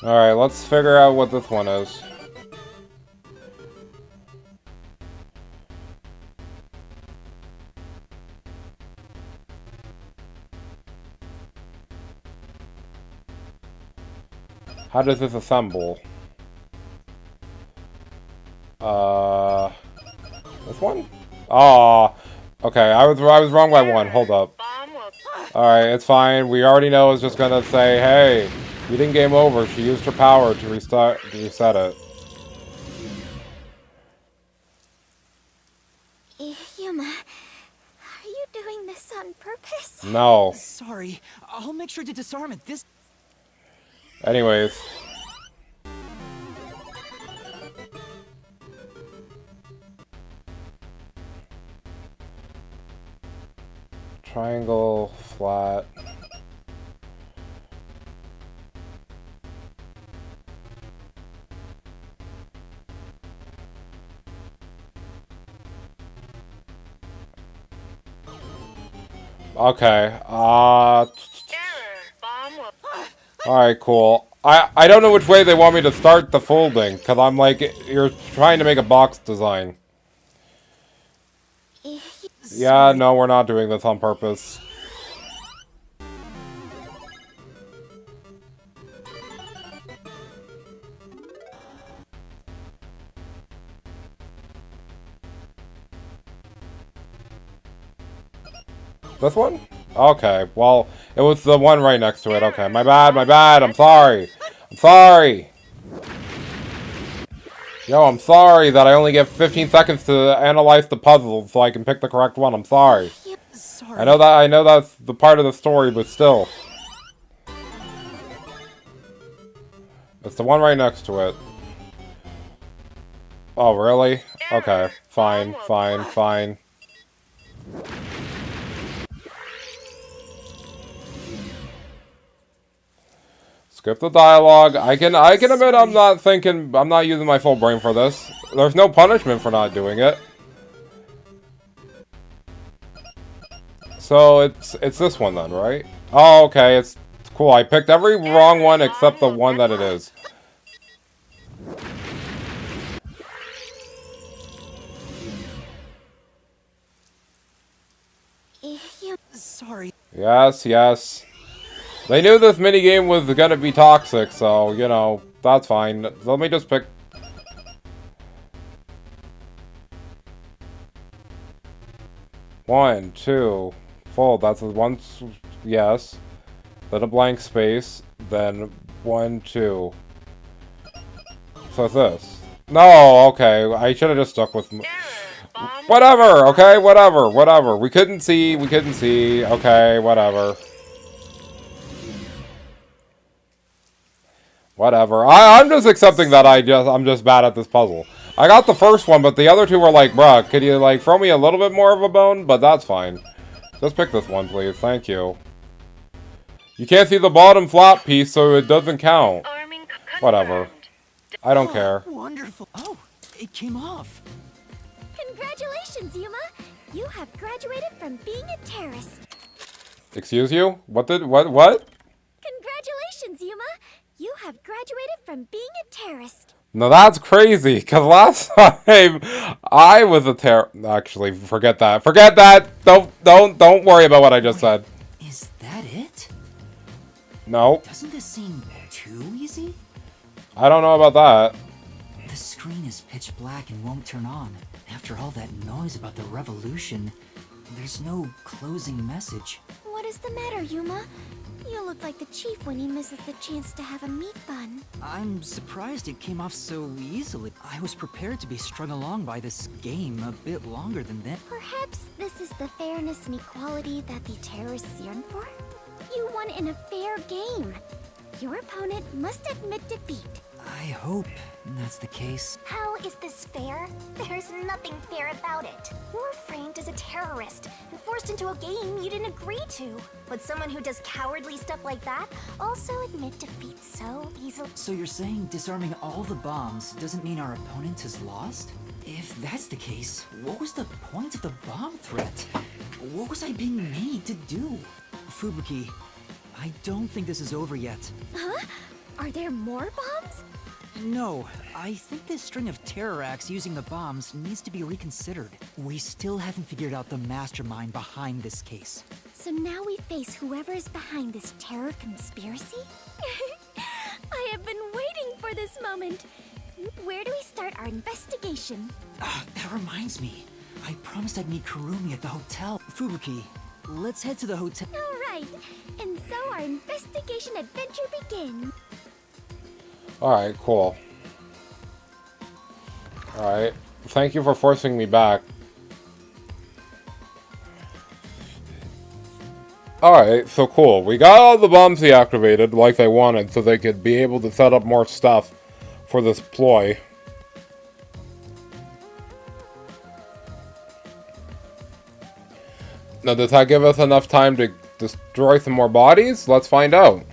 Alright, let's figure out what this one is. How does this assemble? This one? Oh, okay. I was wrong by one. Hold up. Alright, it's fine. We already know it's just gonna say, hey, you didn't game over. She used her power to reset it. Yuma, are you doing this on purpose? No. Sorry, I'll make sure to disarm it this... Anyways. Triangle, flat. Okay. Alright, cool. I don't know which way they want me to start the folding, because I'm like, you're trying to make a box design. Yeah, no, we're not doing this on purpose. This one? Okay, well, it was the one right next to it. Okay, my bad, I'm sorry. I'm sorry. Yo, I'm sorry that I only get 15 seconds to analyze the puzzle so I can pick the correct one. I'm sorry. Sorry. I know that's the part of the story, but still. It's the one right next to it. Oh, really? Okay, fine. Skip the dialogue. I can admit I'm not using my full brain for this. There's no punishment for not doing it. So it's this one then, right? Oh, okay, it's cool. I picked every wrong one except the one that it is. Sorry. Yes. They knew this minigame was gonna be toxic, so, you know, that's fine. Let me just pick... One, two, full. That's one, yes. Then a blank space. Then 1, 2. So it's this. No, okay. I should have just stuck with... Whatever, okay? Whatever. We couldn't see. Okay, whatever. Whatever. I'm just accepting that I'm just bad at this puzzle. I got the first one, but the other two were like, bruh, could you, like, throw me a little bit more of a bone? But that's fine. Just pick this one, please. Thank you. You can't see the bottom flap piece, so it doesn't count. Whatever. I don't care. Wonderful. Oh, it came off. Congratulations, Yuma! You have graduated from being a terrorist. Excuse you? What? Congratulations, Yuma! You have graduated from being a terrorist. No, that's crazy, because last time I was a Actually, forget that. Forget that! Don't worry about what I just said. Is that it? No. Doesn't this seem too easy? I don't know about that. The screen is pitch black and won't turn on. After all that noise about the revolution, there's no closing message. What is the matter, Yuma? You look like the chief when he misses the chance to have a meat bun. I'm surprised it came off so easily. I was prepared to be strung along by this game a bit longer than that. Perhaps this is the fairness and equality that the terrorists yearn for? You won in a fair game. Your opponent must admit defeat. I hope that's the case. How is this fair? There's nothing fair about it. You're framed as a terrorist and forced into a game you didn't agree to. Would someone who does cowardly stuff like that also admit defeat so easily? So you're saying disarming all the bombs doesn't mean our opponent has lost? If that's the case, what was the point of the bomb threat? What was I being made to do? Fubuki, I don't think this is over yet. Huh? Are there more bombs? No, I think this string of terror acts using the bombs needs to be reconsidered. We still haven't figured out the mastermind behind this case. So now we face whoever is behind this terror conspiracy? I have been waiting for this moment. Where do we start our investigation? That reminds me. I promised I'd meet Kurumi at the hotel. Fubuki, let's head to the hotel. All right, and so our investigation adventure begins. Alright, cool. Alright. Thank you for forcing me back. Alright, so cool. We got all the bombs deactivated like they wanted so they could be able to set up more stuff for this ploy. Now, does that give us enough time to destroy some more bodies? Let's find out.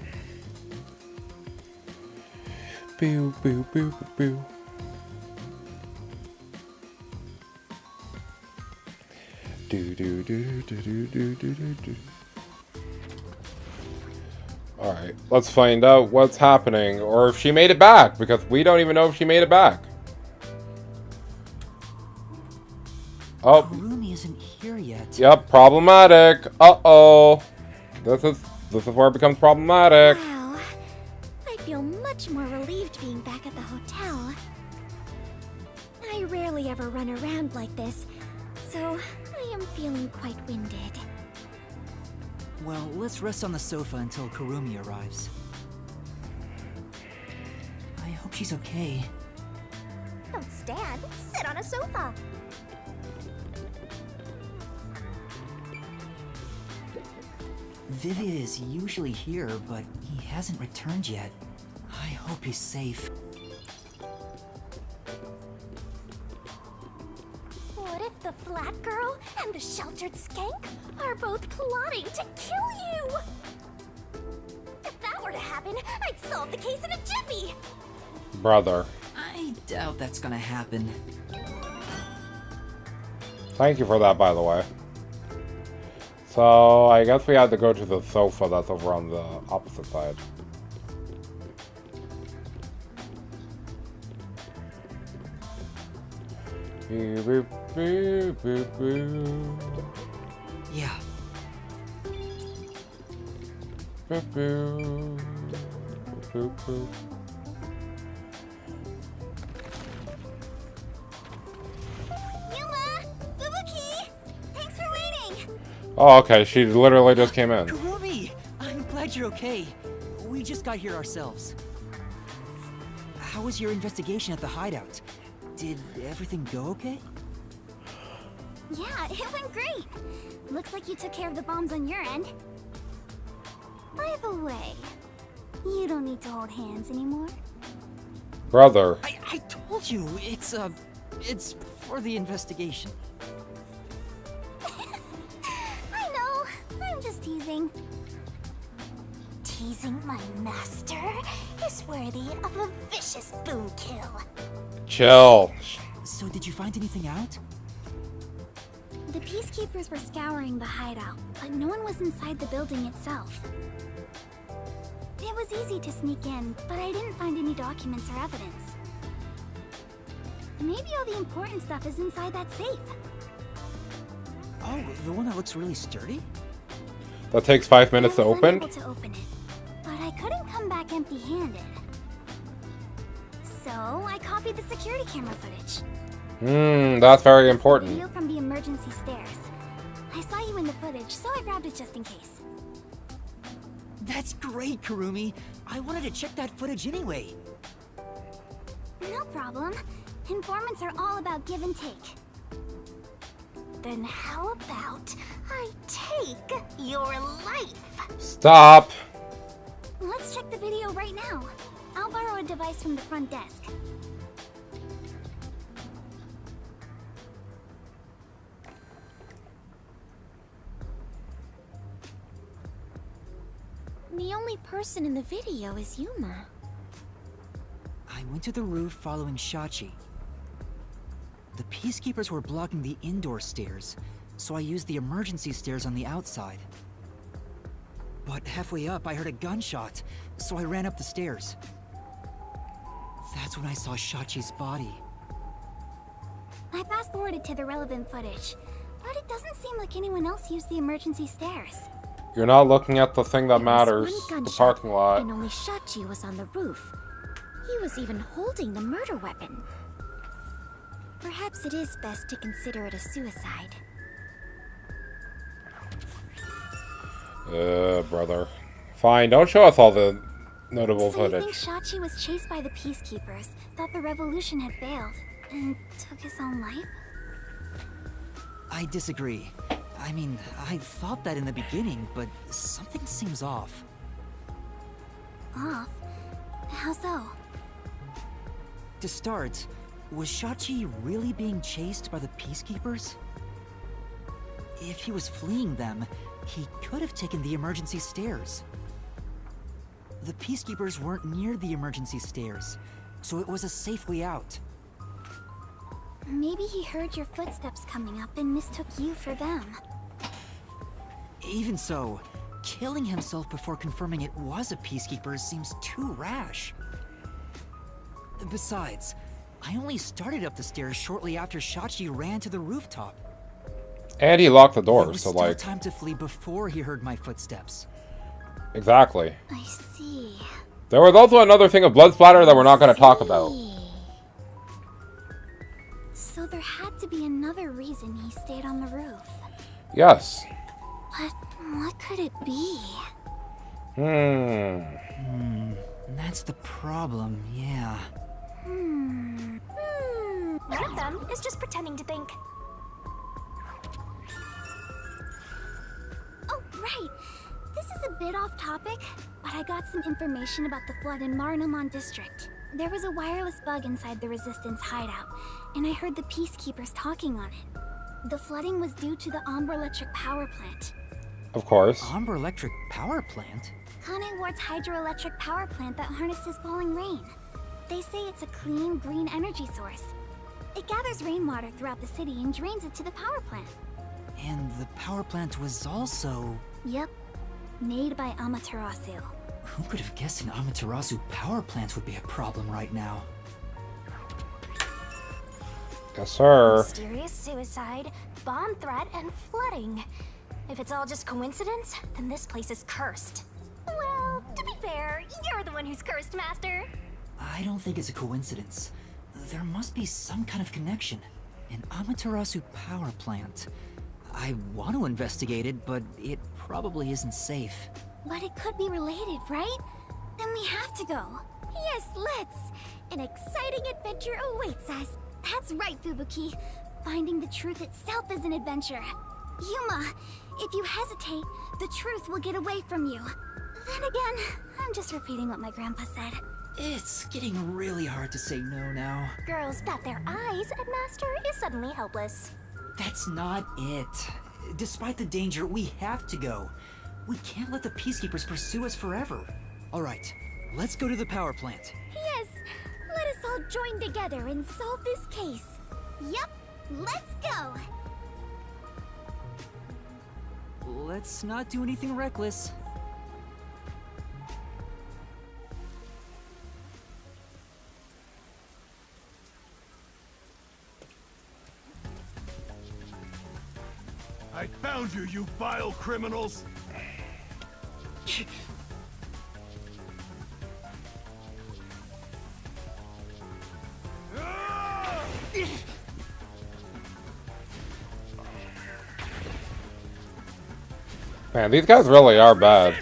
Boo, boo, boo, boo, boo. Do, do, do, do, do, do, do, do. Alright, let's find out what's happening, or if she made it back, because we don't even know if she made it back. Oh. Kurumi isn't here yet. Yep, problematic. Uh-oh. This is where it becomes problematic. Wow. I feel much more relieved being back at the hotel. I rarely ever run around like this, so I am feeling quite winded. Well, let's rest on the sofa until Kurumi arrives. I hope she's okay. Don't stand, sit on a sofa. Vivia is usually here, but he hasn't returned yet. I hope he's safe. What if the flat girl and the sheltered skank are both plotting to kill you? If that were to happen, I'd solve the case in a jiffy. Brother. I doubt that's gonna happen. Thank you for that, by the way. So, I guess we had to go to the sofa that's over on the opposite side. Yeah. Yuma! Fubuki! Thanks for waiting! Oh, okay. She literally just came in. Kurumi! I'm glad you're okay. We just got here ourselves. How was your investigation at the hideout? Did everything go okay? Yeah, it went great. Looks like you took care of the bombs on your end. By the way, you don't need to hold hands anymore. Brother. I told you, it's for the investigation. I know, I'm just teasing. Teasing my master is worthy of a vicious boom kill. Chill. So did you find anything out? The peacekeepers were scouring the hideout, but no one was inside the building itself. It was easy to sneak in, but I didn't find any documents or evidence. Maybe all the important stuff is inside that safe. Oh, the one that looks really sturdy? That takes 5 minutes to I was open? unable to open it, but I couldn't come back empty-handed. So I copied the security camera footage. That's very Video important. from the emergency stairs. I saw you in the footage, so I grabbed it just in case. That's great, Kurumi. I wanted to check that footage anyway. No problem. Informants are all about give and take. Then how about I take your life? Stop. Let's check the video right now. I'll borrow a device from the front desk. The only person in the video is Yuma. I went to the roof following Shachi. The peacekeepers were blocking the indoor stairs, so I used the emergency stairs on the outside. But halfway up, I heard a gunshot, so I ran up the stairs. That's when I saw Shachi's body. I fast-forwarded to the relevant footage, but it doesn't seem like anyone else used the emergency stairs. You're not looking at the thing that matters. There was one The gunshot, parking lot. and only Shachi was on the roof. He was even holding the murder weapon. Perhaps it is best to consider it a suicide. Brother. Fine, don't show us all the notable So you footage. think Shachi was chased by the peacekeepers, thought the revolution had failed, and took his own life? I disagree. I mean, I thought that in the beginning, but something seems off. Off? How so? To start, was Shachi really being chased by the peacekeepers? If he was fleeing them, he could have taken the emergency stairs. The peacekeepers weren't near the emergency stairs, so it was a safe way out. Maybe he heard your footsteps coming up and mistook you for them. Even so, killing himself before confirming it was a peacekeeper seems too rash. Besides, I only started up the stairs shortly after Shachi ran to the rooftop. And he locked the There door, was so still like... time to flee before he heard my footsteps. Exactly. I see. There was also another thing of blood splatter that we're not going to talk about. So there had to be another reason he stayed on the roof. Yes. But what could it be? That's the problem, yeah. One of them is just pretending to think. Oh, right. This is a bit off topic, but I got some information about the flood in Marnamon District. There was a wireless bug inside the Resistance hideout, and I heard the Peacekeepers talking on it. The flooding was due to the Ombre Electric Power Plant. Of course. Ombre Electric Power Plant? Kane Ward's hydroelectric power plant that harnesses falling rain. They say it's a clean, green energy source. It gathers rainwater throughout the city and drains it to the power plant. And the power plant was also... Yep, made by Amaterasu. Who could have guessed an Amaterasu power plant would be a problem right now? Yes, sir. Mysterious suicide, bomb threat, and flooding. If it's all just coincidence, then this place is cursed. Well, to be fair, you're the one who's cursed, Master. I don't think it's a coincidence. There must be some kind of connection. An Amaterasu power plant. I want to investigate it, but it probably isn't safe. But it could be related, right? Then we have to go. Yes, let's. An exciting adventure awaits us. That's right, Fubuki. Finding the truth itself is an adventure. Yuma, if you hesitate, the truth will get away from you. Then again, I'm just repeating what my grandpa said. It's getting really hard to say no now. Girls bat their eyes, and Master is suddenly helpless. That's not it. Despite the danger, we have to go. We can't let the Peacekeepers pursue us forever. Alright, let's go to the power plant. Yes, let us all join together and solve this case. Yup, let's go. Let's not do anything reckless. I found you, you vile criminals! Man, these guys really are bad.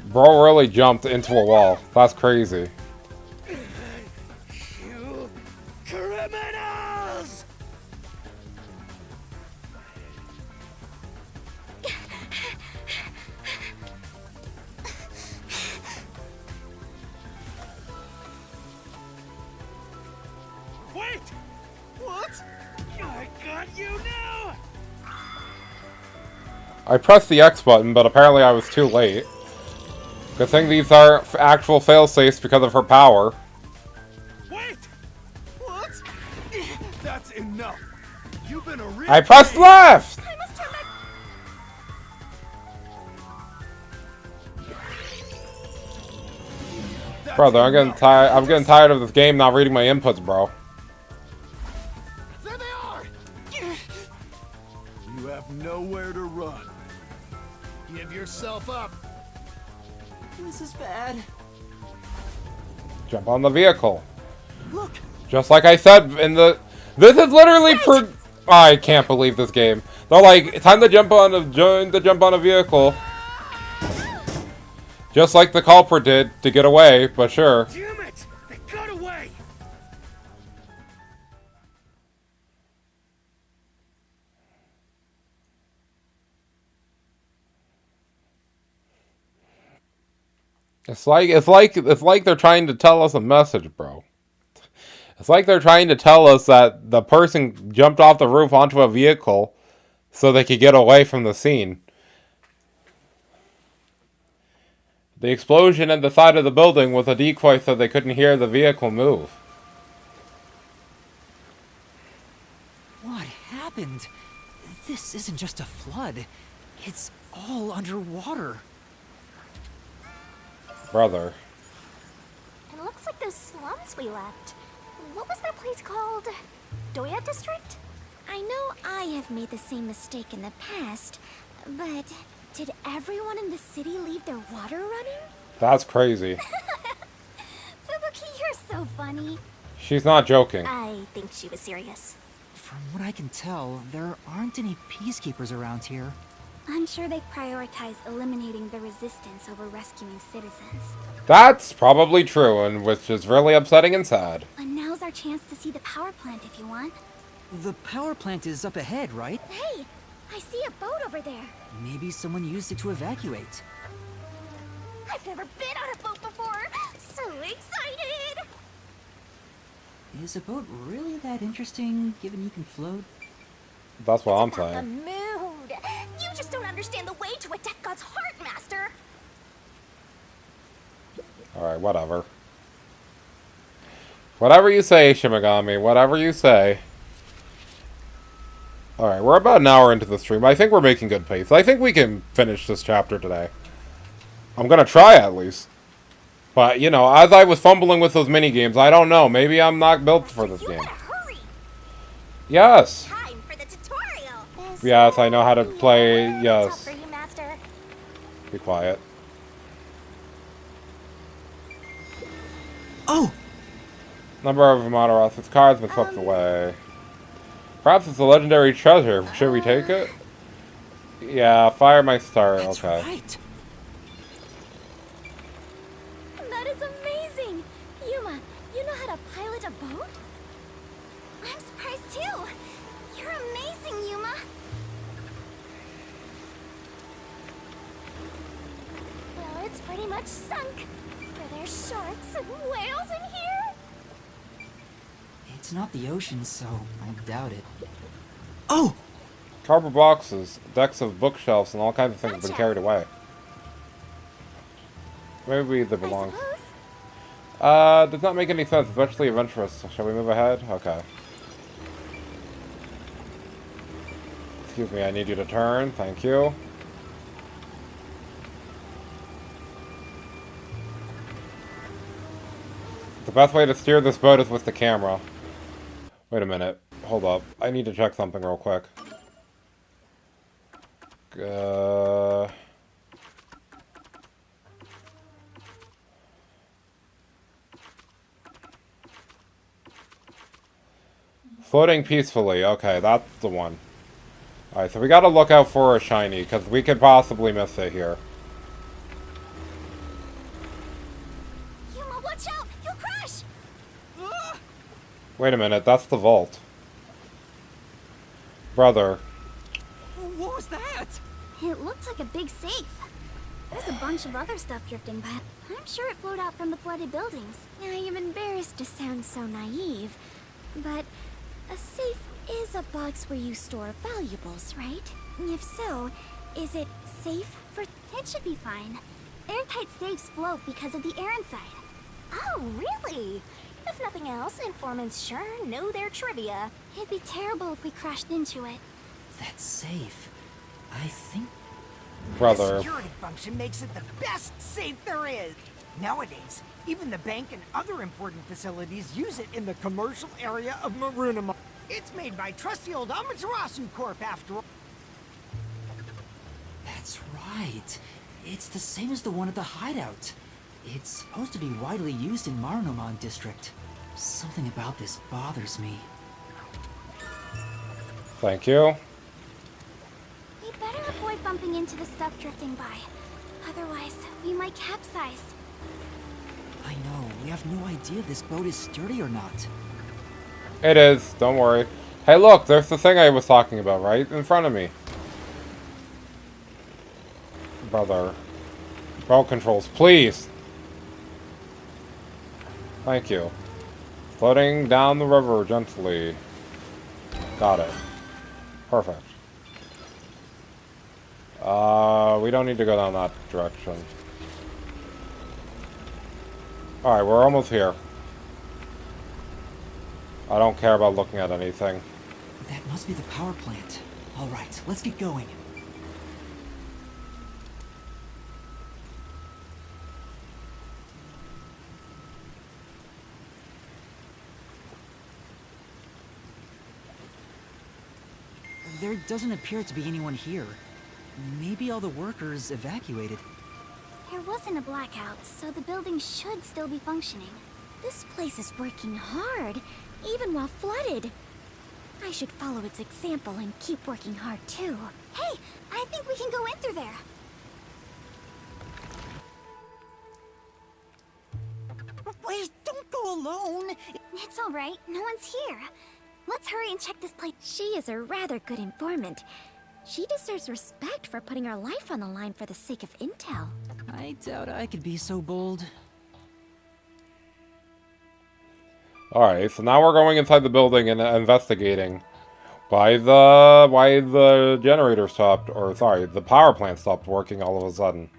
Bro really jumped into a wall. That's crazy. You criminals! Wait! What? I got you now! I pressed the X button, but apparently I was too late. Good thing these are actual failsafes because of her power. Wait! What? That's enough! You've been a real I pressed left! I must turn back. That's Brother, I'm getting enough. tired. I'm getting tired of this game not reading my inputs, bro. There they are! You have nowhere to run. Give yourself up. This is bad. Jump on the vehicle. Look! Just like I said in the... This is literally I can't believe this game. They're like, time to jump on a vehicle. Just like the culprit did to get away, but sure. Damn it! They got away! It's like they're trying to tell us a message, bro. It's like they're trying to tell us that the person jumped off the roof onto a vehicle so they could get away from the scene. The explosion at the side of the building was a decoy so they couldn't hear the vehicle move. What happened? This isn't just a flood. It's all underwater. Brother. It looks like those slums we left. What was that place called? Doya District? I know I have made the same mistake in the past, but did everyone in the city leave their water running? That's crazy. Fubuki, you're so funny. She's not joking. I think she was serious. From what I can tell, there aren't any peacekeepers around here. I'm sure they prioritize eliminating the resistance over rescuing citizens. That's probably true, and which is really upsetting and sad. And now's our chance to see the power plant if you want. The power plant is up ahead, right? Hey, I see a boat over there. Maybe someone used it to evacuate. I've never been on a boat before. So excited! Is a boat really that interesting, given you can float? That's what I'm About the saying. mood. You just don't understand the way to a death god's heart, Master. Alright, whatever. Whatever you say, Shimigami. Whatever you say. Alright, we're about an hour into the stream. I think we're making good pace. I think we can finish this chapter today. I'm gonna try at least. But, you know, as I was fumbling with those mini-games, I don't know. Maybe I'm not built for this game. Hurry. Yes! Time for the tutorial. Yes, I know how to play. Yes. For you, Master. Be quiet. Oh! Number of Amaterasu's cards been swept away. Perhaps it's a legendary treasure. Should we take it? Yeah, fire my star. That's Okay. right. That is amazing! Yuma, you know how to pilot a boat? I'm surprised too! You're amazing, Yuma! Well, it's pretty much sunk. Are there sharks and whales in here? It's not the ocean, so I doubt it. Oh! Cardboard boxes, decks of bookshelves, and all kinds of things have been carried away. Maybe they belong. Does not make any sense, especially adventurous. Shall we move ahead? Okay. Excuse me, I need you to turn. Thank you. The best way to steer this boat is with the camera. Wait a minute. Hold up. I need to check something real quick. Floating peacefully. Okay, that's the one. Alright, so we gotta look out for a shiny, because we could possibly miss it here. Yuma, watch out! You'll crash! Wait a minute, that's the vault. Brother. What was that? It looked like a big safe. There's a bunch of other stuff drifting by. I'm sure it flowed out from the flooded buildings. I am embarrassed to sound so naive, but a safe is a box where you store valuables, right? If so, is it safe for... It should be fine. Airtight safes float because of the air inside. Oh, really? If nothing else, informants sure know their trivia. It'd be terrible if we crashed into it. That's safe. I think... Brother. The security function makes it the best safe there is. Nowadays, even the bank and other important facilities use it in the commercial area of Marunima. It's made by trusty old Amaterasu Corp after all. That's right. It's the same as the one at the hideout. It's supposed to be widely used in Marunouman district. Something about this bothers me. Thank you. We better avoid bumping into the stuff drifting by. Otherwise, we might capsize. I know, we have no idea if this boat is sturdy or not. It is, don't worry. Hey look, there's the thing I was talking about right in front of me. Brother. Boat controls, please! Thank you. Floating down the river gently. Got it. Perfect. We don't need to go down that direction. Alright, we're almost here. I don't care about looking at anything. That must be the power plant. Alright, let's get going. There doesn't appear to be anyone here. Maybe all the workers evacuated. There wasn't a blackout, so the building should still be functioning. This place is working hard, even while flooded. I should follow its example and keep working hard too. Hey, I think we can go in through there. Wait, don't go alone. It's all right, no one's here. Let's hurry and check this place. She is a rather good informant. She deserves respect for putting her life on the line for the sake of intel. I doubt I could be so bold. Alright, so now we're going inside the building and investigating why the generator stopped, or sorry, the power plant stopped working all of a sudden.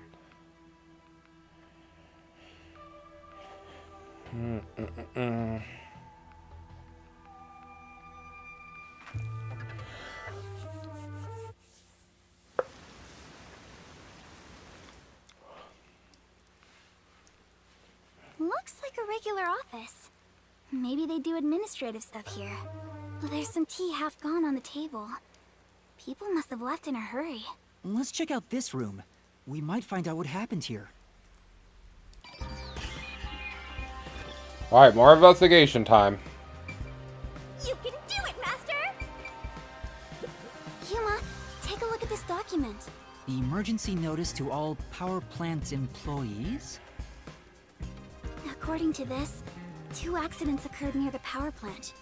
Looks like a regular office. Maybe they do administrative stuff here. Well, there's some tea half gone on the table. People must have left in a hurry. Let's check out this room. We might find out what happened here. Alright, more investigation time. You can do it, Master! Yuma, take a look at this document. Emergency notice to all power plant employees? According to this, 2 accidents occurred near the power plant.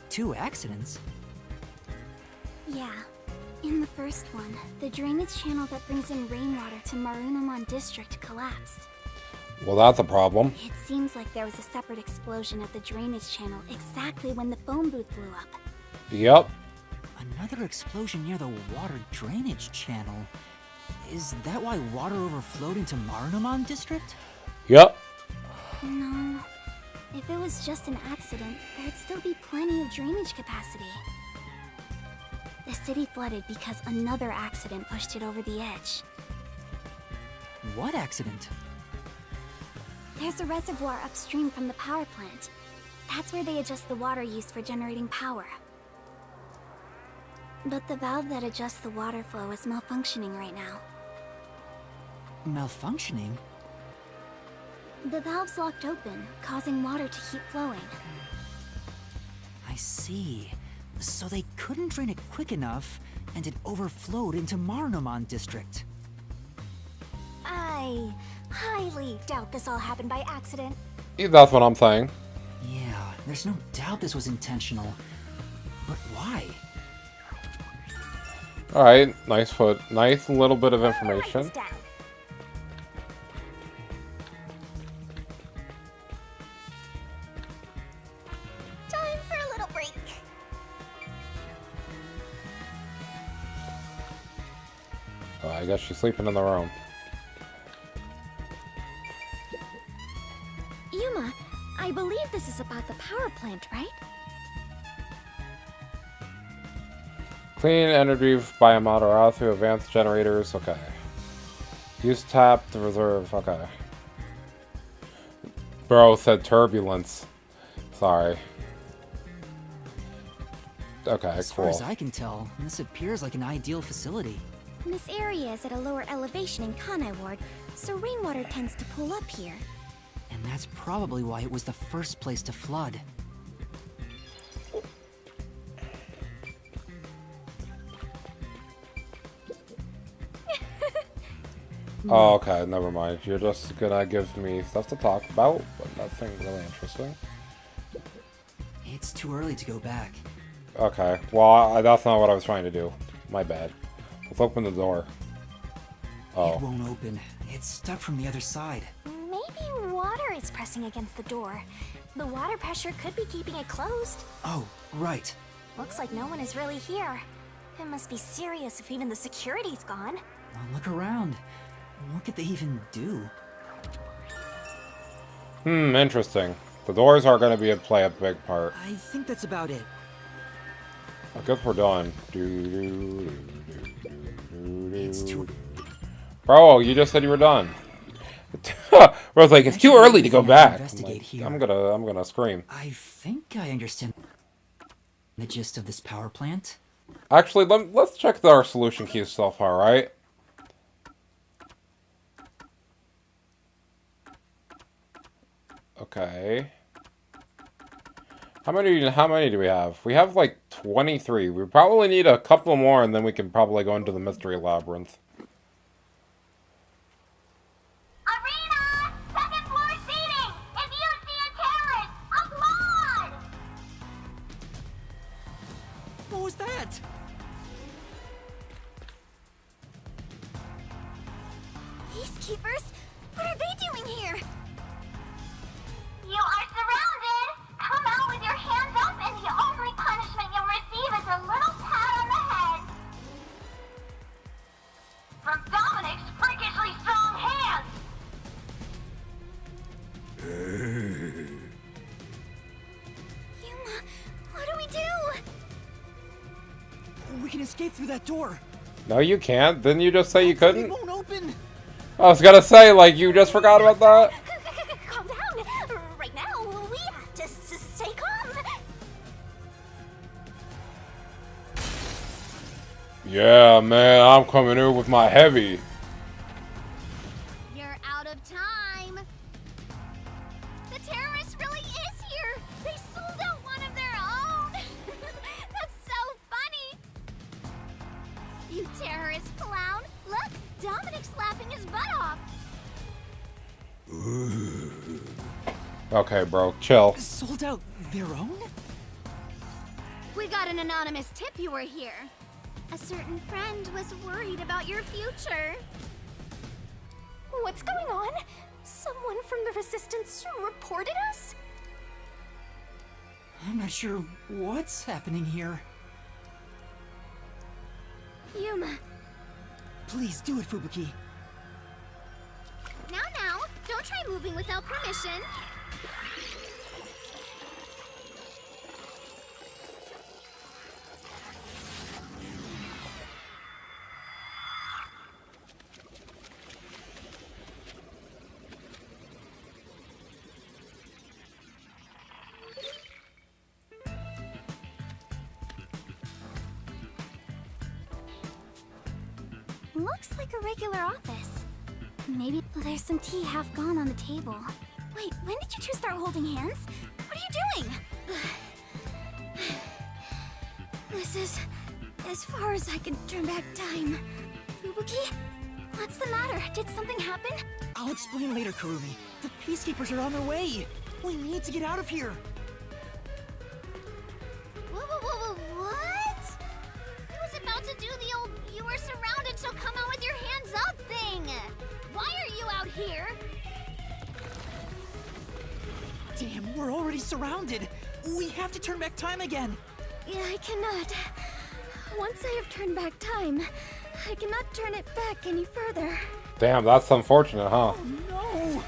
2 accidents? Yeah. In the first one, the drainage channel that brings in rainwater to Marunouman District collapsed. Well, that's a problem. It seems like there was a separate explosion at the drainage channel exactly when the phone booth blew up. Yep. Another explosion near the water drainage channel. Is that why water overflowed into Marunouman District? Yep. No. If it was just an accident, there'd still be plenty of drainage capacity. The city flooded because another accident pushed it over the edge. What accident? There's a reservoir upstream from the power plant. That's where they adjust the water used for generating power. But the valve that adjusts the water flow is malfunctioning right now. Malfunctioning? The valve's locked open, causing water to keep flowing. I see. So they couldn't drain it quick enough, and it overflowed into Marunouman District. I highly doubt this all happened by accident. That's what I'm saying. Yeah, there's no doubt this was intentional. But why? Alright, nice little bit of information. Time for a little break. Oh, I guess she's sleeping in the room. Yuma, I believe this is about the power plant, right? Clean energy by Amaterasu, advanced generators, okay. Use tap to reserve, okay. Bro said turbulence. Sorry. Okay, As cool. far as I can tell, this appears like an ideal facility. This area is at a lower elevation in Kanai Ward, so rainwater tends to pool up here. And that's probably why it was the first place to flood. Oh, okay, never mind. You're just gonna give me stuff to talk about, but nothing really interesting. It's too early to go back. Okay, well, that's not what I was trying to do. My bad. Let's open the door. It Oh. won't open. It's stuck from the other side. Maybe water is pressing against the door. The water pressure could be keeping it closed. Oh, right. Looks like no one is really here. It must be serious if even the security's gone. Well, look around. What could they even do? Interesting. The doors are gonna play a big part. I think that's about it. I guess we're done. It's too... Bro, you just said you were done. I was like, it's too early to go back. Investigate here. I'm gonna scream. I think I understand the gist of this power plant. Actually, let's check our solution keys so far, right? Okay. How many do we have? We have like 23. We probably need a couple more and then we can probably go into the mystery labyrinth. Arena! Second floor seating! If you see a terrorist, applaud! What was that? Peacekeepers? What are they doing here? You are surrounded! Come out with your hands up and the only punishment you'll receive is a little pat on the head! From Dominic's freakishly strong hands! Yuma, what do we do? We can escape through that door. No, you can't. Didn't you just say you couldn't? It won't open. I was gonna say, like, you just forgot about that? Calm down! Right now, we have to stay calm! Yeah, man, I'm coming in with my heavy. You're out of time! The terrorist really is here! They sold out one of their own! That's so funny! You terrorist clown! Look! Dominic's laughing his butt off! Okay, bro, chill. Sold out their own? We got an anonymous tip you were here. A certain friend was worried about your future. What's going on? Someone from the Resistance reported us? I'm not sure what's happening here. Yuma. Please do it, Fubuki. Now, don't try moving without permission. Looks like a regular office. Maybe there's some tea half gone on the table. Wait, when did you two start holding hands? What are you doing? This is as far as I can turn back time. Fubuki? What's the matter? Did something happen? I'll explain later, Kurumi. The Peacekeepers are on their way. We need to get out of here. What? I was about to do the old "you are surrounded, so come out with your hands up" thing. Why are you out here? Damn, we're already surrounded. We have to turn back time again. Yeah, I cannot. Once I have turned back time, I cannot turn it back any further. Damn, that's unfortunate, huh? Oh, no!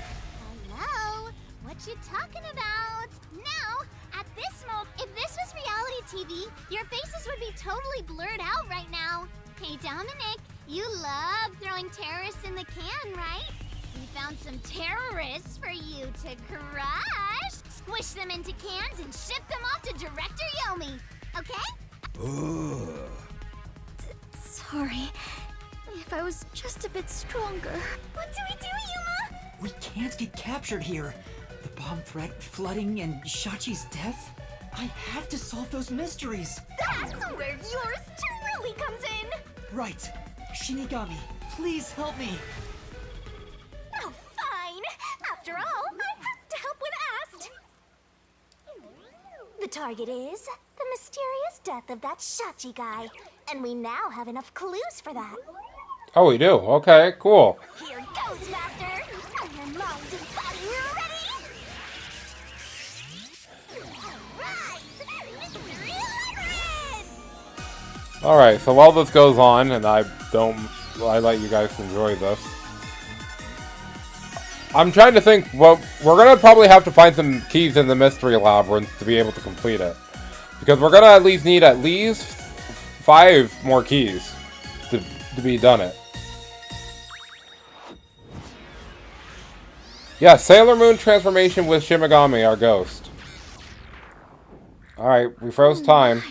Hello? What you talking about? Now, at this moment, if this was reality TV, your faces would be totally blurred out right now. Hey, Dominic, you love throwing terrorists in the can, right? We found some terrorists for you to crush. Squish them into cans and ship them off to Director Yomi. Okay? Sorry. If I was just a bit stronger. What do we do, Yuma? We can't get captured here. The bomb threat, flooding, and Shachi's death? I have to solve those mysteries. That's where yours truly comes in. Right. Shinigami, please help me. Oh, fine. After all, I have to help when asked. The target is the mysterious death of that Shachi guy. And we now have enough clues for that. Oh, we do? Okay, cool. Here goes, Master. Are your mind and body ready? Right! Mystery Labyrinth! Alright, so while this goes on, and I let you guys enjoy this. I'm trying to think, well, we're gonna probably have to find some keys in the mystery labyrinth to be able to complete it. Because we're gonna at least need 5 more keys to be done it. Yeah, Sailor Moon transformation with Shimigami, our ghost. Alright, we froze time.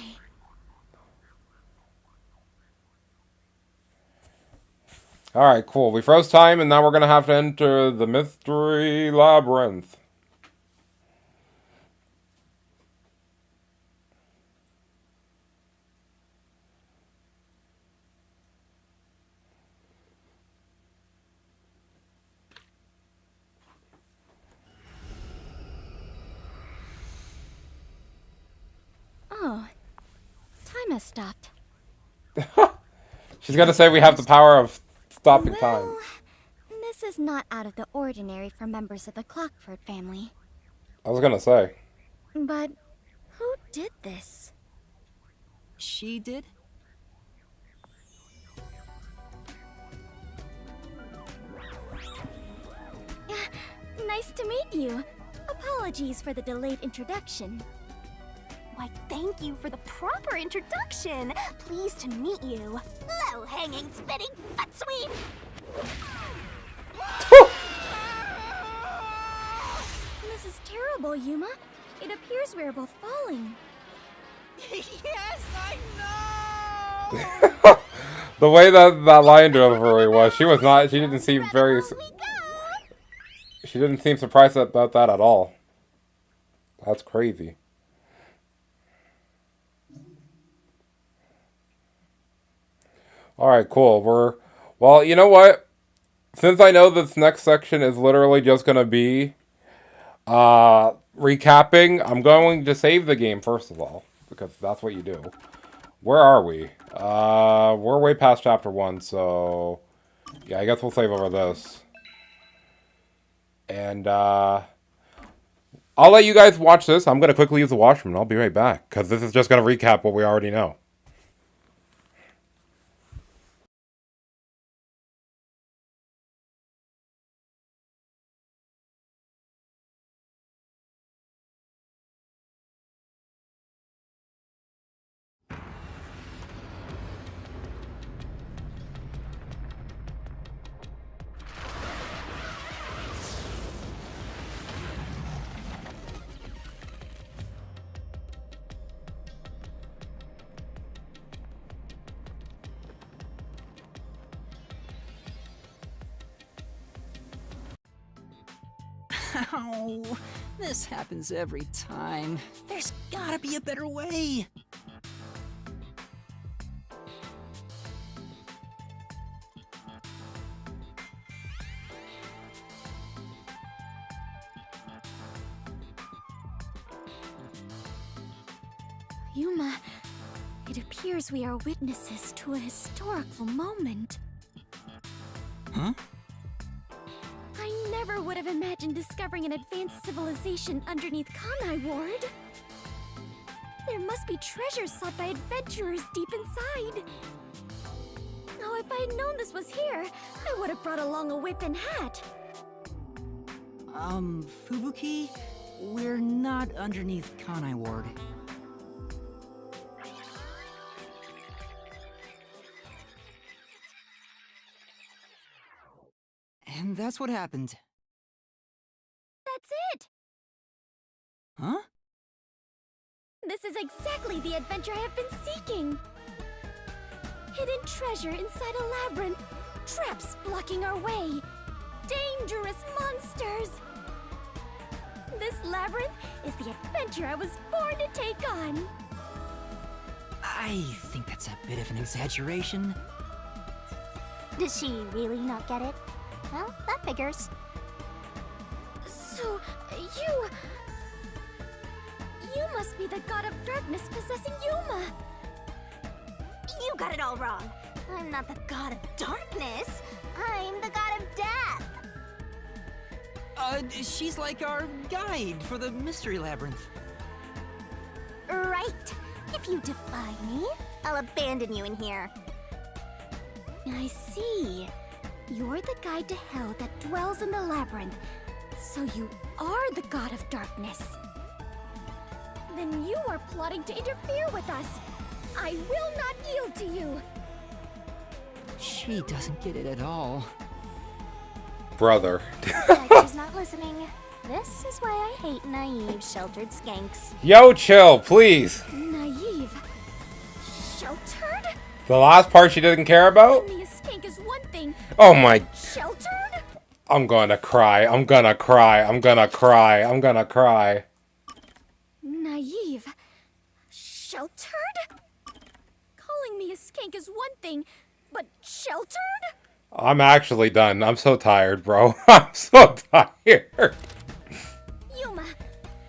Alright, cool. We froze time, and now we're gonna have to enter the mystery labyrinth. Oh, time has stopped. She's gonna say we have the power of stopping time. This is not out of the ordinary for members of the Clockford family. I was gonna say. But who did this? She did? Nice to meet you. Apologies for the delayed introduction. Why, thank you for the proper introduction. Pleased to meet you. Low-hanging, spitting butt sweep. This is terrible, Yuma. It appears we are both falling. Yes, I know! The way that line delivery was, she didn't seem very... She didn't seem surprised about that at all. That's crazy. Alright, cool. Well, you know what? Since I know this next section is literally just going to be recapping, I'm going to save the game first of all, because that's what you do. Where are we? We're way past chapter 1, so yeah, I guess we'll save over this. And I'll let you guys watch this. I'm going to quickly use the washroom and I'll be right back, because this is just going to recap what we already know. Ow! This happens every time. There's gotta be a better way. Yuma, it appears we are witnesses to a historical moment. Huh? I never would have imagined discovering an advanced civilization underneath Kanai Ward. There must be treasures sought by adventurers deep inside. Oh, if I had known this was here, I would have brought along a whip and hat. Fubuki? We're not underneath Kanai Ward. And that's what happened. That's it! Huh? This is exactly the adventure I have been seeking! Hidden treasure inside a labyrinth, traps blocking our way, dangerous monsters! This labyrinth is the adventure I was born to take on! I think that's a bit of an exaggeration. Does she really not get it? Well, that figures. So, you must be the god of darkness possessing Yuma! You got it all wrong! I'm not the god of darkness! I'm the god of death! She's like our guide for the mystery labyrinth. Right! If you defy me, I'll abandon you in here. I see. You're the guide to hell that dwells in the labyrinth, so you are the god of darkness. Then you are plotting to interfere with us. I will not yield to you. She doesn't get it at all. Brother. She's not listening. This is why I hate naive, sheltered skanks. Yo, chill, please. Naive? Sheltered? The last part she didn't care about? Being a skank is one thing, Oh my... Sheltered? I'm gonna cry. I'm gonna cry. I'm gonna cry. I'm gonna cry. Naive. Sheltered? Calling me a skank is one thing, but sheltered? I'm actually done. I'm so tired, bro. I'm so tired. Yuma,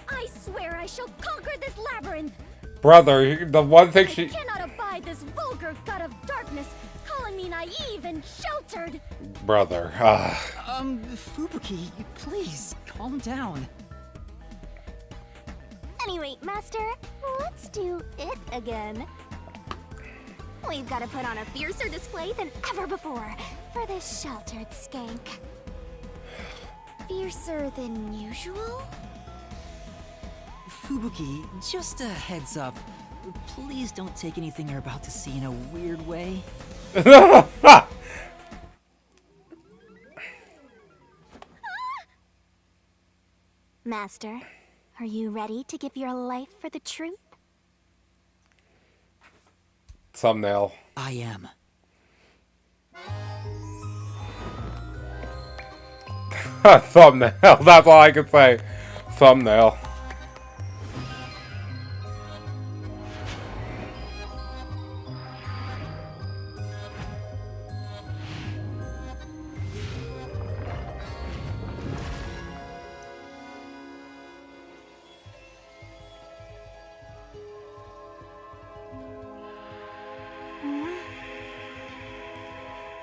I swear I shall conquer this labyrinth. Brother, the one thing I she... cannot abide this vulgar god of darkness calling me naive and sheltered. Brother, Fubuki, please, calm down. Anyway, Master, let's do it again. We've got to put on a fiercer display than ever before for this sheltered skank. Fiercer than usual? Fubuki, just a heads up. Please don't take anything you're about to see in a weird way. Master, are you ready to give your life for the truth? thumbnail. I am. Thumbnail. That's all I can say. Thumbnail.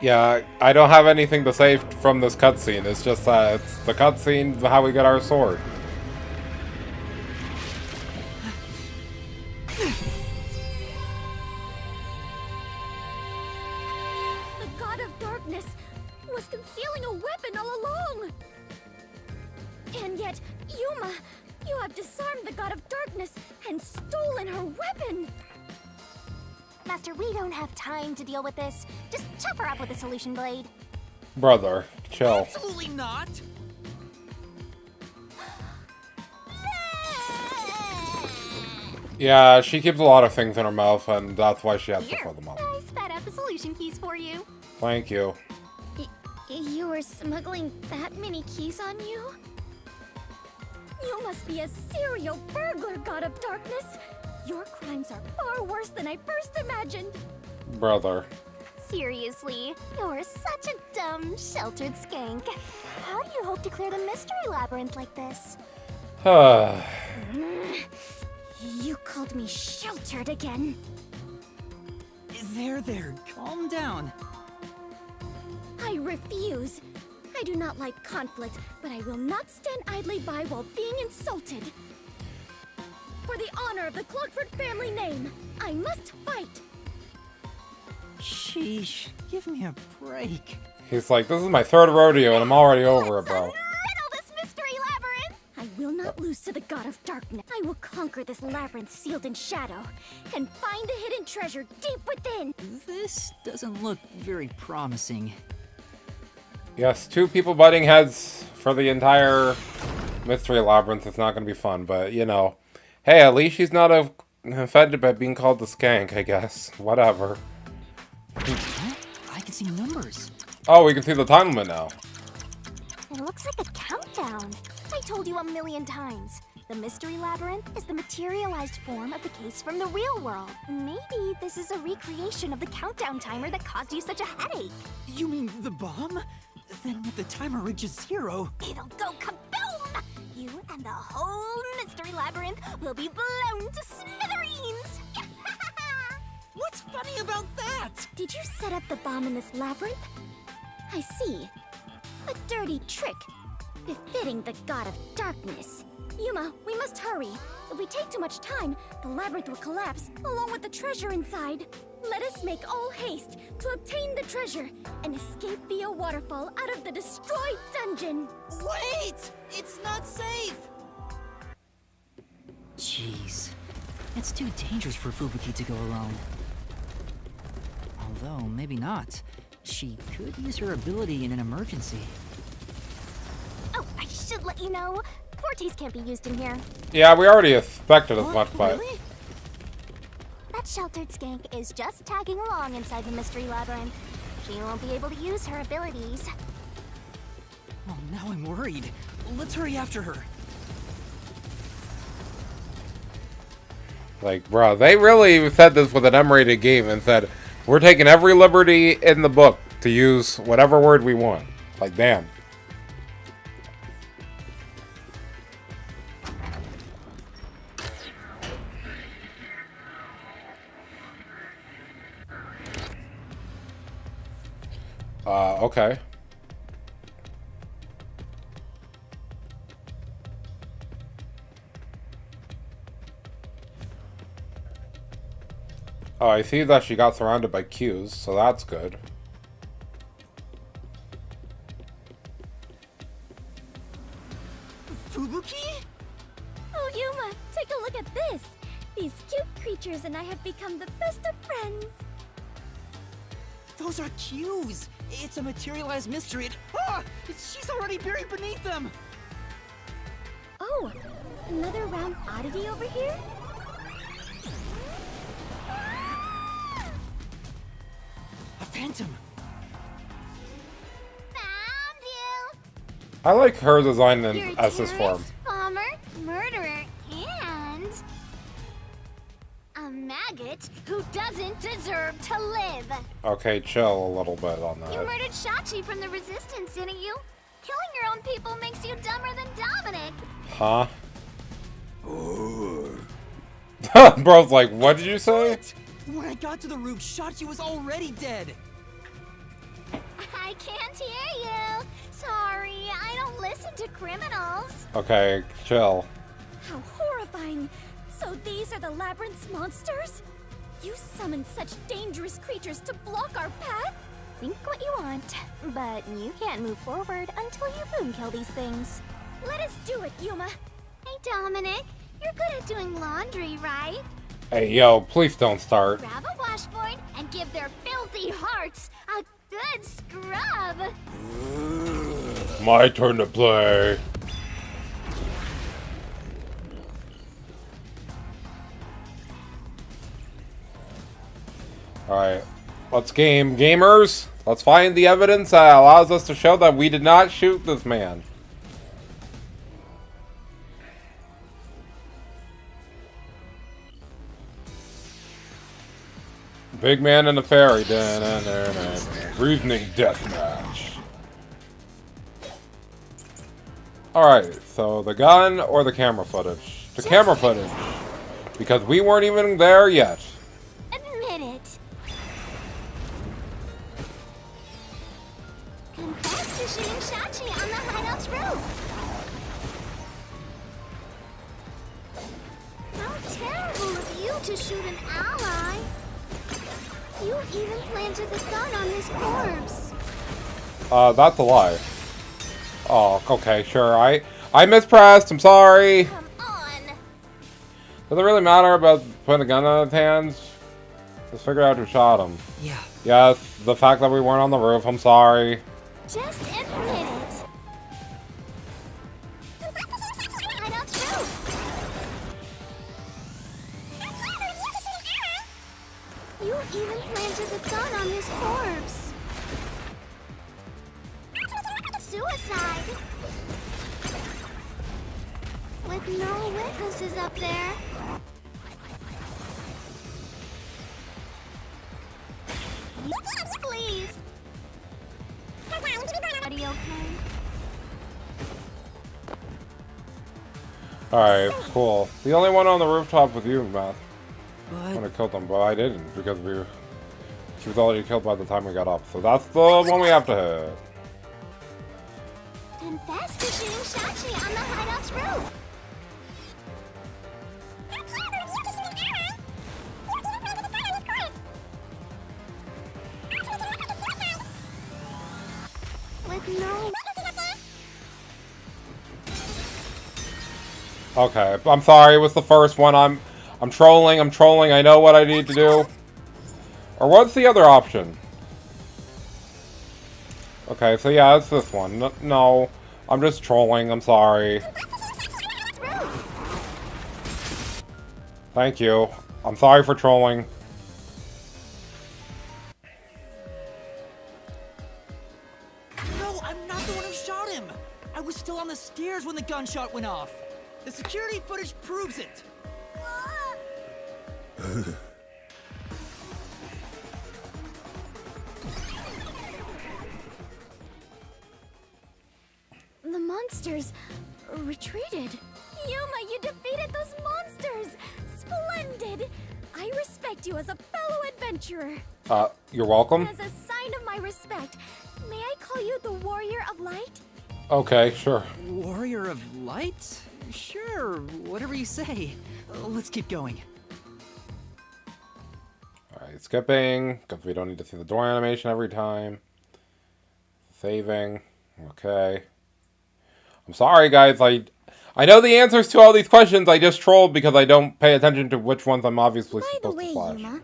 Yeah, I don't have anything to say from this cutscene. It's just that it's the cutscene how we get our sword. The god of darkness was concealing a weapon all along. And yet, Yuma, you have disarmed the god of darkness and stolen her weapon. Master, we don't have time to deal with this. Just chop her up with a solution blade. Brother, chill. Absolutely not. Yeah, she keeps a lot of things in her mouth, and that's why she has to throw them out. I spat out the solution keys for you. Thank you. You were smuggling that many keys on you? You must be a serial burglar, god of darkness. Your crimes are far worse than I first imagined. Brother. Seriously, you're such a dumb, sheltered skank. How do you hope to clear the mystery labyrinth like this? You called me sheltered again. There, calm down. I refuse. I do not like conflict, but I will not stand idly by while being insulted. For the honor of the Clockford family name, I must fight. Sheesh, give me a break. He's like, this is my third rodeo, and I'm already over it, bro. Riddle this mystery labyrinth! I will not lose to the god of darkness. I will conquer this labyrinth sealed in shadow and find the hidden treasure deep within. This doesn't look very promising. Yes, two people butting heads for the entire mystery labyrinth. It's not going to be fun, but, you know. Hey, at least she's not offended by being called the skank, I guess. Whatever. Huh? I can see numbers. Oh, we can see the time limit now. It looks like a countdown. I told you 1,000,000 times. The mystery labyrinth is the materialized form of the case from the real world. Maybe this is a recreation of the countdown timer that caused you such a headache. You mean the bomb? Then when the timer reaches 0... It'll go kaboom! You and the whole mystery labyrinth will be blown to smithereens! What's funny about that? Did you set up the bomb in this labyrinth? I see. A dirty trick. Befitting the god of darkness. Yuma, we must hurry. If we take too much time, the labyrinth will collapse, along with the treasure inside. Let us make all haste to obtain the treasure and escape via waterfall out of the destroyed dungeon. Wait! It's not safe! Jeez. It's too dangerous for Fubuki to go alone. Although, maybe not. She could use her ability in an emergency. Oh, I should let you know. Fortes can't be used in here. Yeah, we already expected as much, but... Really? That sheltered skank is just tagging along inside the mystery labyrinth. She won't be able to use her abilities. Oh, now I'm worried. Let's hurry after her. Like, bro, they really said this with an M-rated game and said, we're taking every liberty in the book to use whatever word we want. Like, damn. Okay. Oh, I see that she got surrounded by cues, so that's good. Fubuki? Oh, Yuma, take a look at this. These cute creatures and I have become the best of friends. Those are cues. It's a materialized mystery. She's already buried beneath them. Oh, another round oddity over here? A phantom. Found you! I like her design in You're SS form. bomber, murderer, and a maggot who doesn't deserve to live. Okay, chill a little bit on You that. murdered Shachi from the Resistance, didn't you? Killing your own people makes you dumber than Dominic. Huh? Bro's like, what did you say? When I got to the roof, Shachi was already dead. I can't hear you. Sorry, I don't listen to criminals. Okay, chill. How horrifying! So these are the Labyrinth's monsters? You summoned such dangerous creatures to block our path? Think what you want, but you can't move forward until you boom kill these things. Let us do it, Yuma. Hey, Dominic, you're good at doing laundry, right? Hey, yo, please don't start. Grab a washboard and give their filthy hearts a good scrub. My turn to play. Alright, let's game. Gamers, let's find the evidence that allows us to show that we did not shoot this man. Big man and the fairy. Reasoning deathmatch. Alright, so the gun or the camera footage? The camera footage. Because we weren't even there yet. Admit it. Confess to shooting Shachi on the hideout's roof. How terrible of you to shoot an ally. You even planted the gun on his corpse. That's a lie. Oh, okay, sure. I mispressed. I'm sorry. Come on. Does it really matter about putting a gun in his hands? Just figure out who shot him. Yeah. Yes, the fact that we weren't on the roof. I'm sorry. Just admit it. Hideout's roof. You even planted the gun on his corpse. Suicide. With no witnesses up there. Please. Are you okay? Alright, cool. The only one on the rooftop with you, Matt. I But would have killed him, but I didn't because she was already killed by the time we got up. So that's the one we have to hit. Confess to shooting Shachi on the hideout's roof. With no. Okay, I'm sorry. It was the first one. I'm trolling. I know what I need to do. Or what's the other option? Okay, so yeah, it's this one. No, I'm just trolling. I'm sorry. Thank you. I'm sorry for trolling. on the stairs when the gunshot went off. The security footage proves it. The monsters retreated. Yuma, you defeated those monsters! Splendid! I respect you as a fellow adventurer. You're welcome. As a sign of my respect, may I call you the Warrior of Light? Okay, sure. Warrior of Light? Sure, whatever you say. Let's keep going. Alright, skipping, because we don't need to see the door animation every time. Saving. Okay. I'm sorry, guys. I know the answers to all these questions. I just trolled because I don't pay attention to which ones I'm obviously supposed to flash. Yuma,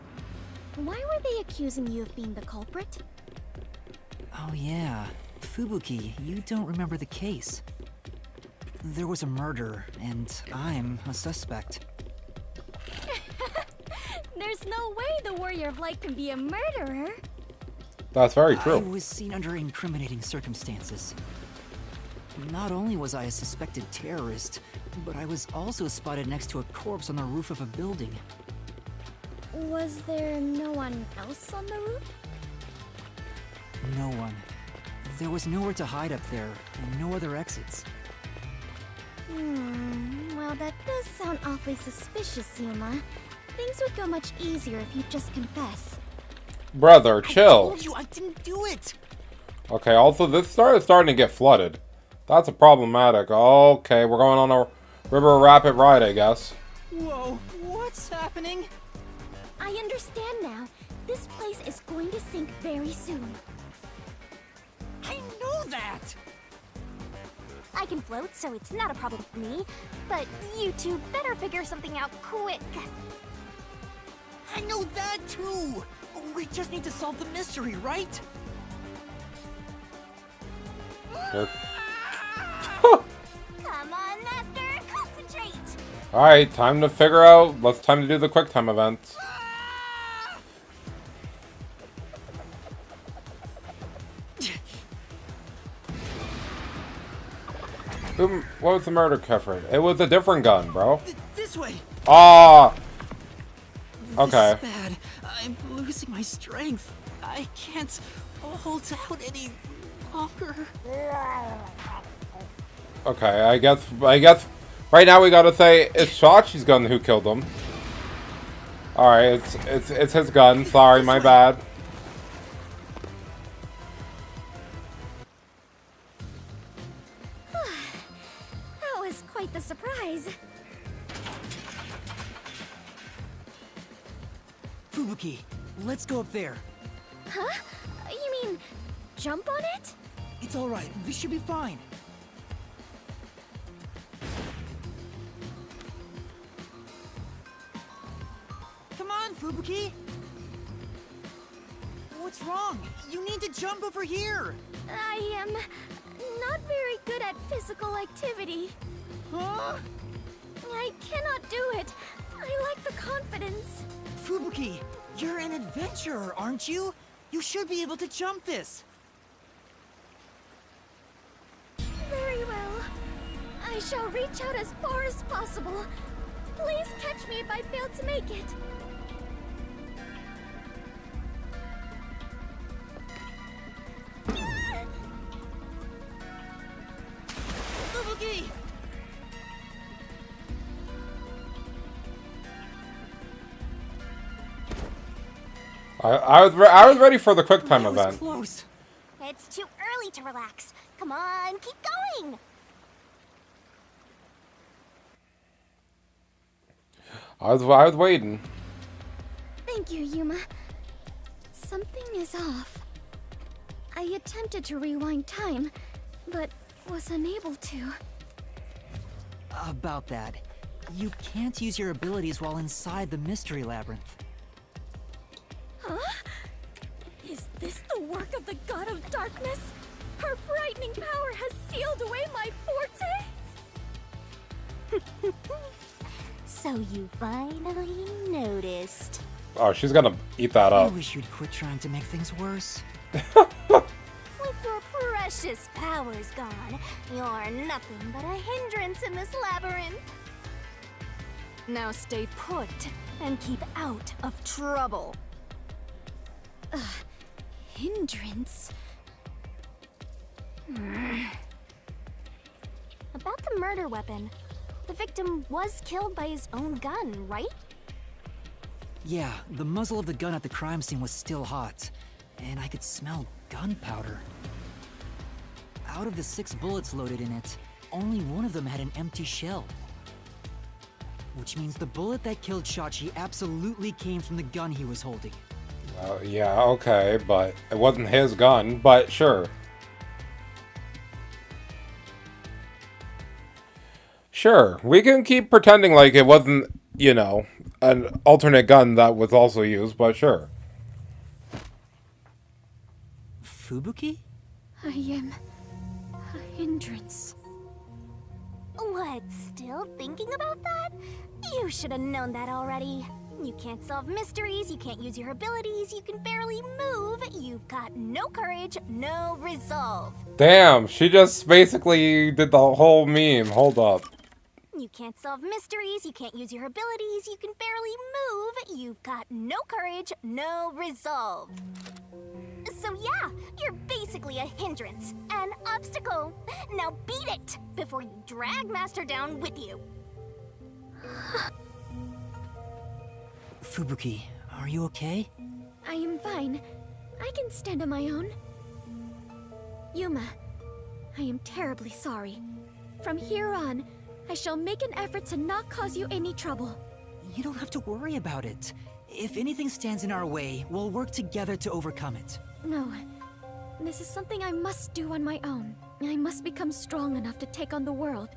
why were they accusing you of being the culprit? Oh yeah, Fubuki, you don't remember the case. There was a murder, and I'm a suspect. There's no way the Warrior of Light can be a murderer. That's very true. I was seen under incriminating circumstances. Not only was I a suspected terrorist, but I was also spotted next to a corpse on the roof of a building. Was there no one else on the roof? No one. There was nowhere to hide up there, and no other exits. Well, that does sound awfully suspicious, Yuma. Things would go much easier if you'd just confess. Brother, chill. I told you I didn't do it! Okay, also this started starting to get flooded. That's a problematic. Okay, we're going on a river rapid ride, I guess. Whoa, what's happening? I understand now. This place is going to sink very soon. I know that! I can float, so it's not a problem for me. But you two better figure something out quick. I know that too! We just need to solve the mystery, right? Here. Come on, Master, concentrate! Alright, time to figure out. Time to do the quick time events. What was the murder cover? It was a different gun, bro. This way! Ah! Okay. This is bad. I'm losing my strength. I can't hold out any longer. Okay, I guess right now we gotta say it's Shachi's gun who killed him. Alright, it's his gun. Sorry, my bad. That was quite the surprise. Fubuki, let's go up there. Huh? You mean jump on it? It's alright, this should be fine. Come on, Fubuki! What's wrong? You need to jump over here! I am not very good at physical activity. Huh? I cannot do it. I lack the confidence. Fubuki, you're an adventurer, aren't you? You should be able to jump this. Very well. I shall reach out as far as possible. Please catch me if I fail to make it. Fubuki! I was ready for the quick time event. Close. It's too early to relax. Come on, keep going! I was waiting. Thank you, Yuma. Something is off. I attempted to rewind time, but was unable to. About that, you can't use your abilities while inside the mystery labyrinth. Huh? Is this the work of the God of Darkness? Her frightening power has sealed away my forte? So you finally noticed. Oh, she's gonna eat that I up. wish you'd quit trying to make things worse. With your precious precious power's gone, you're nothing but a hindrance in this labyrinth. Now stay put and keep out of trouble. Hindrance? About the murder weapon. The victim was killed by his own gun, right? Yeah, the muzzle of the gun at the crime scene was still hot, and I could smell gunpowder. Out of the 6 bullets loaded in it, only one of them had an empty shell. Which means the bullet that killed Shachi absolutely came from the gun he was holding. Yeah, okay, but it wasn't his gun, but sure. Sure, we can keep pretending like it wasn't, you know, an alternate gun that was also used, but sure. Fubuki? I am a hindrance. What, still thinking about that? You should have known that already. You can't solve mysteries, you can't use your abilities, you can barely move, you've got no courage, no resolve. Damn, she just basically did the whole meme. Hold up. You can't solve mysteries, you can't use your abilities, you can barely move, you've got no courage, no resolve. So yeah, you're basically a hindrance, an obstacle. Now beat it before you drag Master down with you. Fubuki, are you okay? I am fine. I can stand on my own. Yuma, I am terribly sorry. From here on, I shall make an effort to not cause you any trouble. You don't have to worry about it. If anything stands in our way, we'll work together to overcome it. No, this is something I must do on my own. I must become strong enough to take on the world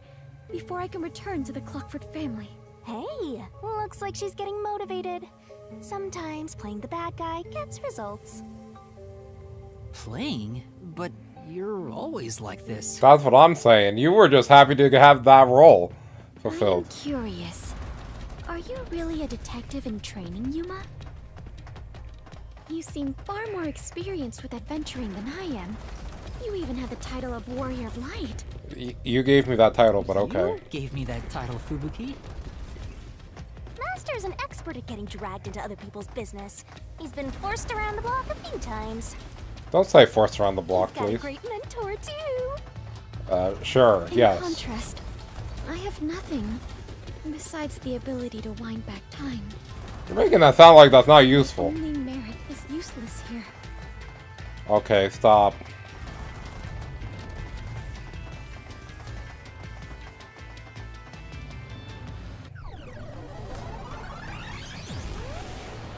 before I can return to the Clockford family. Hey, looks like she's getting motivated. Sometimes playing the bad guy gets results. Playing? But you're always like this. That's what I'm saying. You were just happy to have that role fulfilled. I'm curious. Are you really a detective in training, Yuma? You seem far more experienced with adventuring than I am. You even have the title of Warrior of Light. You gave me that title, but okay. You gave me that title, Fubuki. Master's an expert at getting dragged into other people's business. He's been forced around the block a few times. Don't say forced around the block, He's got please. a great mentor, too. Sure, yes. In contrast, I have nothing besides the ability to wind back time. You're making that sound like that's not useful. Only merit is useless here. Okay, stop.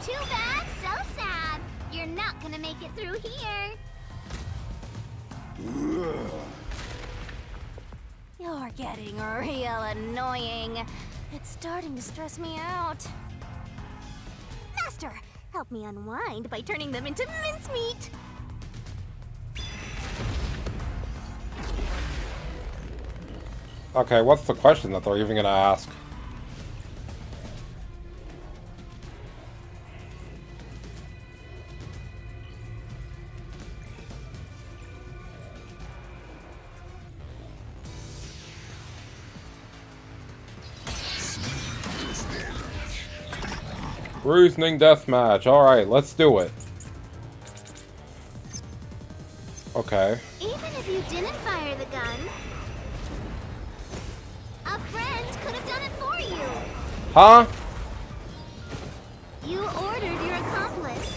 Too bad, so sad. You're not gonna make it through here. You're getting real annoying. It's starting to stress me out. Master, help me unwind by turning them into mincemeat. Okay, what's the question that they're even gonna ask? Reasoning deathmatch. Alright, let's do it. Okay. Even if you didn't fire the gun, a friend could have done it for you. Huh? You ordered your accomplice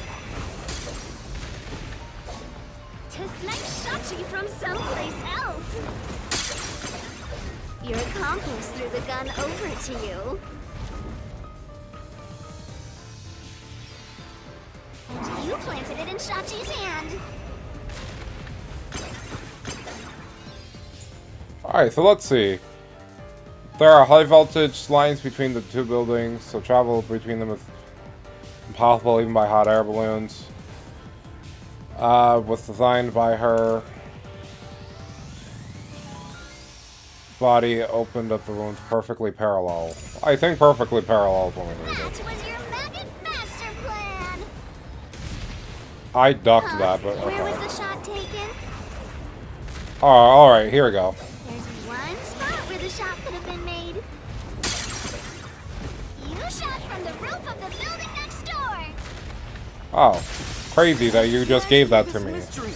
to snipe Shachi from someplace else. Your accomplice threw the gun over to you. And you planted it in Shachi's hand. Alright, so let's see. There are high voltage lines between the two buildings, so travel between them is impossible even by hot air balloons. Was designed by her. Body opened up the wounds perfectly parallel. I think perfectly parallel is what we needed. That was your maggot master plan. I ducked that, but Where okay. was the shot taken? Oh, alright, here we go. There's one spot where the shot could have been made. You shot from the roof of the building next door. Oh, crazy that you just gave that to me. Mystery.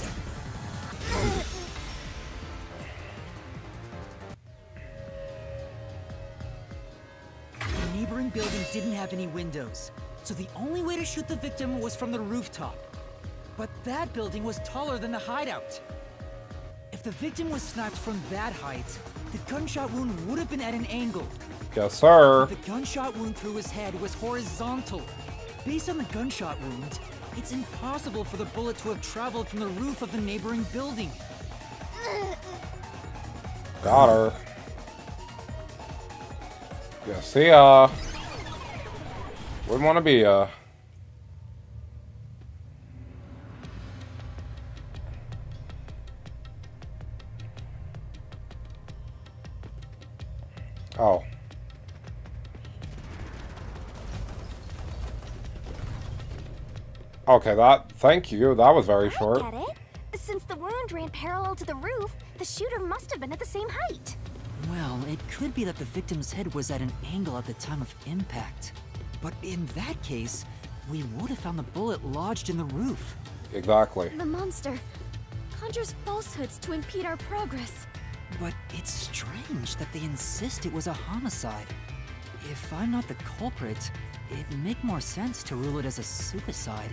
The neighboring building didn't have any windows, so the only way to shoot the victim was from the rooftop. But that building was taller than the hideout. If the victim was sniped from that height, the gunshot wound would have been at an angle. Yes, sir. The gunshot wound through his head was horizontal. Based on the gunshot wound, it's impossible for the bullet to have traveled from the roof of the neighboring building. Got her. Yeah, see wouldn't want to be Oh. Okay, thank you. That was very short. I get it. Since the wound ran parallel to the roof, the shooter must have been at the same height. Well, it could be that the victim's head was at an angle at the time of impact. But in that case, we would have found the bullet lodged in the roof. Exactly. The monster conjures falsehoods to impede our progress. But it's strange that they insist it was a homicide. If I'm not the culprit, it'd make more sense to rule it as a suicide.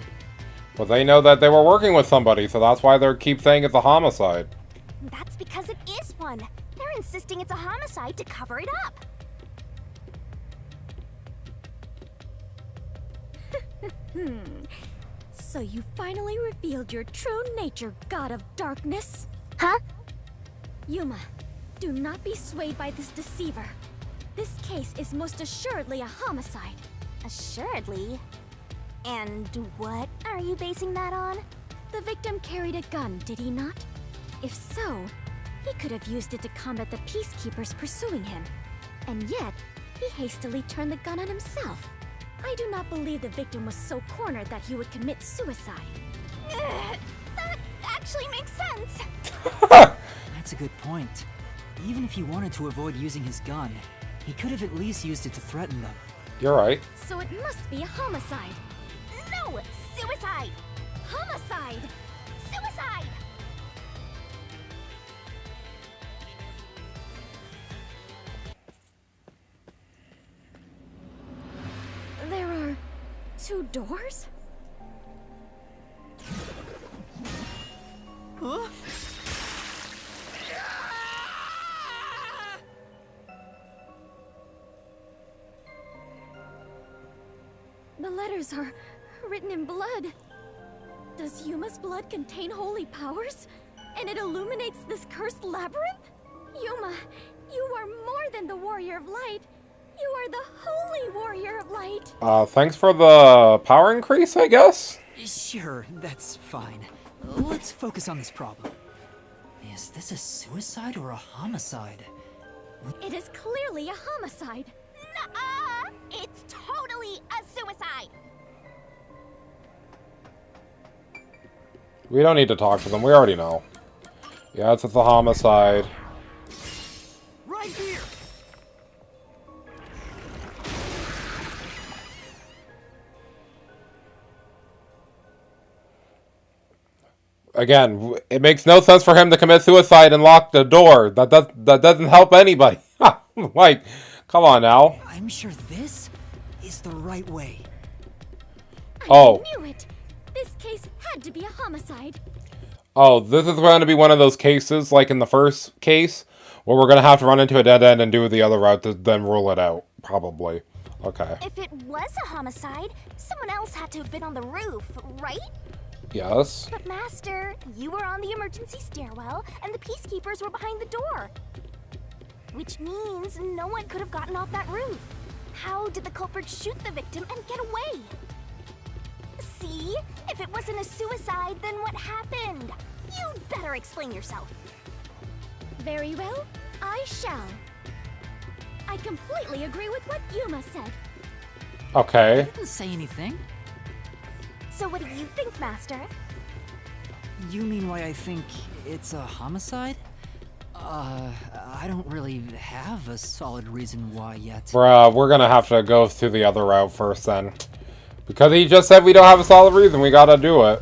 Well, they know that they were working with somebody, so that's why they keep saying it's a homicide. That's because it is one. They're insisting it's a homicide to cover it up. So you finally revealed your true nature, God of Darkness? Huh? Yuma, do not be swayed by this deceiver. This case is most assuredly a homicide. Assuredly. And what are you basing that on? The victim carried a gun, did he not? If so, he could have used it to combat the peacekeepers pursuing him. And yet, he hastily turned the gun on himself. I do not believe the victim was so cornered that he would commit suicide. That actually makes sense. That's a good point. Even if he wanted to avoid using his gun, he could have at least used it to threaten them. You're right. So it must be a homicide. No! Suicide! Homicide! Suicide! There are 2 doors? Huh? The letters are written in blood. Does Yuma's blood contain holy powers? And it illuminates this cursed labyrinth? Yuma, you are more than the warrior of light. You are the holy warrior of light. Thanks for the power increase, I guess? Sure, that's fine. Let's focus on this problem. Is this a suicide or a homicide? It is clearly a homicide. Nuh-uh! It's totally a suicide! We don't need to talk to them. We already know. Yeah, it's a homicide. Right here! Again, it makes no sense for him to commit suicide and lock the door. That doesn't help anybody. Like, come on now. I'm sure this is the right way. Oh. I knew it. This case had to be a homicide. Oh, this is going to be one of those cases, like in the first case, where we're going to have to run into a dead end and do the other route to then rule it out. Probably. Okay. If it was a homicide, someone else had to have been on the roof, right? Yes. But Master, you were on the emergency stairwell, and the peacekeepers were behind the door. Which means no one could have gotten off that roof. How did the culprit shoot the victim and get away? See? If it wasn't a suicide, then what happened? You'd better explain yourself. Very well, I shall. I completely agree with what Yuma said. Okay. I didn't say anything. So what do you think, Master? You mean why I think it's a homicide? I don't really have a solid reason why yet. Bruh, we're gonna have to go through the other route first then. Because he just said we don't have a solid reason, we gotta do it.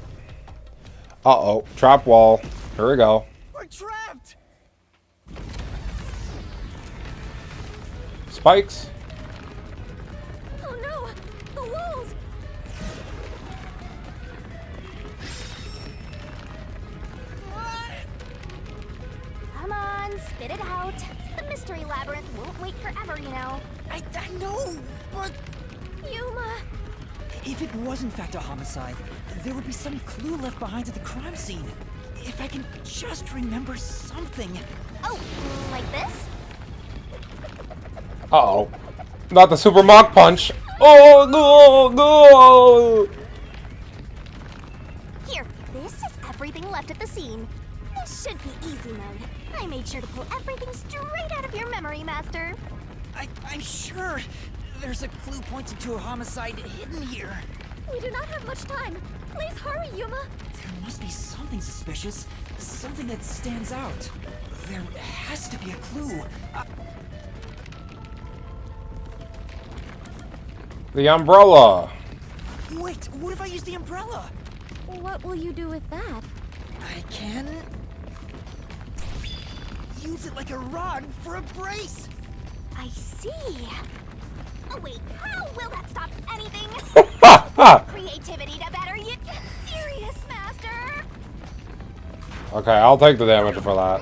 Uh-oh, trap wall. Here we go. We're trapped! Spikes. Oh no! The walls! Come on, spit it out. The mystery labyrinth won't wait forever, you know. I know, but Yuma! if it was in fact a homicide, there would be some clue left behind at the crime scene. If I can just remember something. Oh, like this? Uh-oh. Not the super mock punch. Oh, no, no. Here, this is everything left at the scene. This should be easy mode. I made sure to pull everything straight out of your memory, Master. I'm sure there's a clue pointing to a homicide hidden here. We do not have much time. Please hurry, Yuma! There must be something suspicious, something that stands out. There has to be a clue. The umbrella. Wait, what if I use the umbrella? What will you do with that? I can use it like a rod for a brace. I see. Oh wait, how will that stop anything? Creativity to better you. Get serious, Master. Okay, I'll take the damage for that.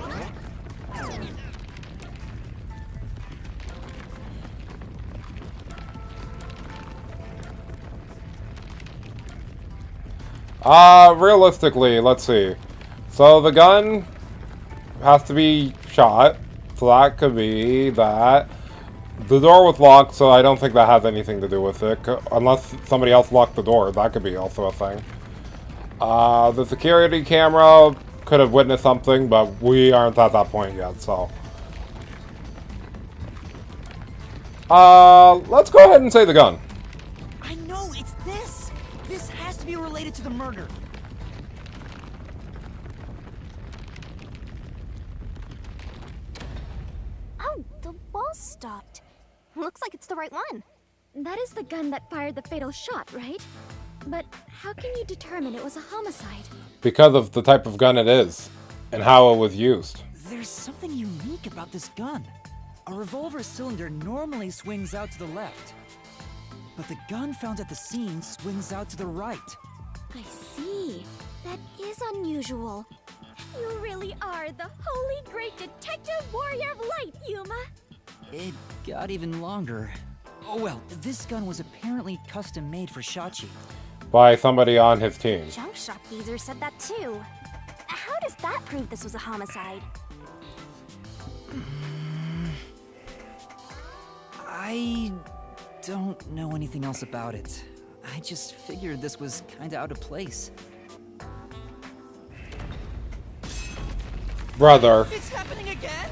Realistically, let's see. So the gun has to be shot. So that could be that. The door was locked, so I don't think that has anything to do with it. Unless somebody else locked the door, that could be also a thing. The security camera could have witnessed something, but we aren't at that point yet, so. Let's go ahead and say the gun. I know, it's this! This has to be related to the murder. Oh, the wall stopped. Looks like it's the right one. That is the gun that fired the fatal shot, right? But how can you determine it was a homicide? Because of the type of gun it is, and how it was used. There's something unique about this gun. A revolver cylinder normally swings out to the left, but the gun found at the scene swings out to the right. I see. That is unusual. You really are the holy great detective warrior of light, Yuma! It got even longer. Oh well, this gun was apparently custom made for Shachi. By somebody on his team. Junk shop geezer said that too. How does that prove this was a homicide? I don't know anything else about it. I just figured this was kinda out of place. Brother. It's happening again?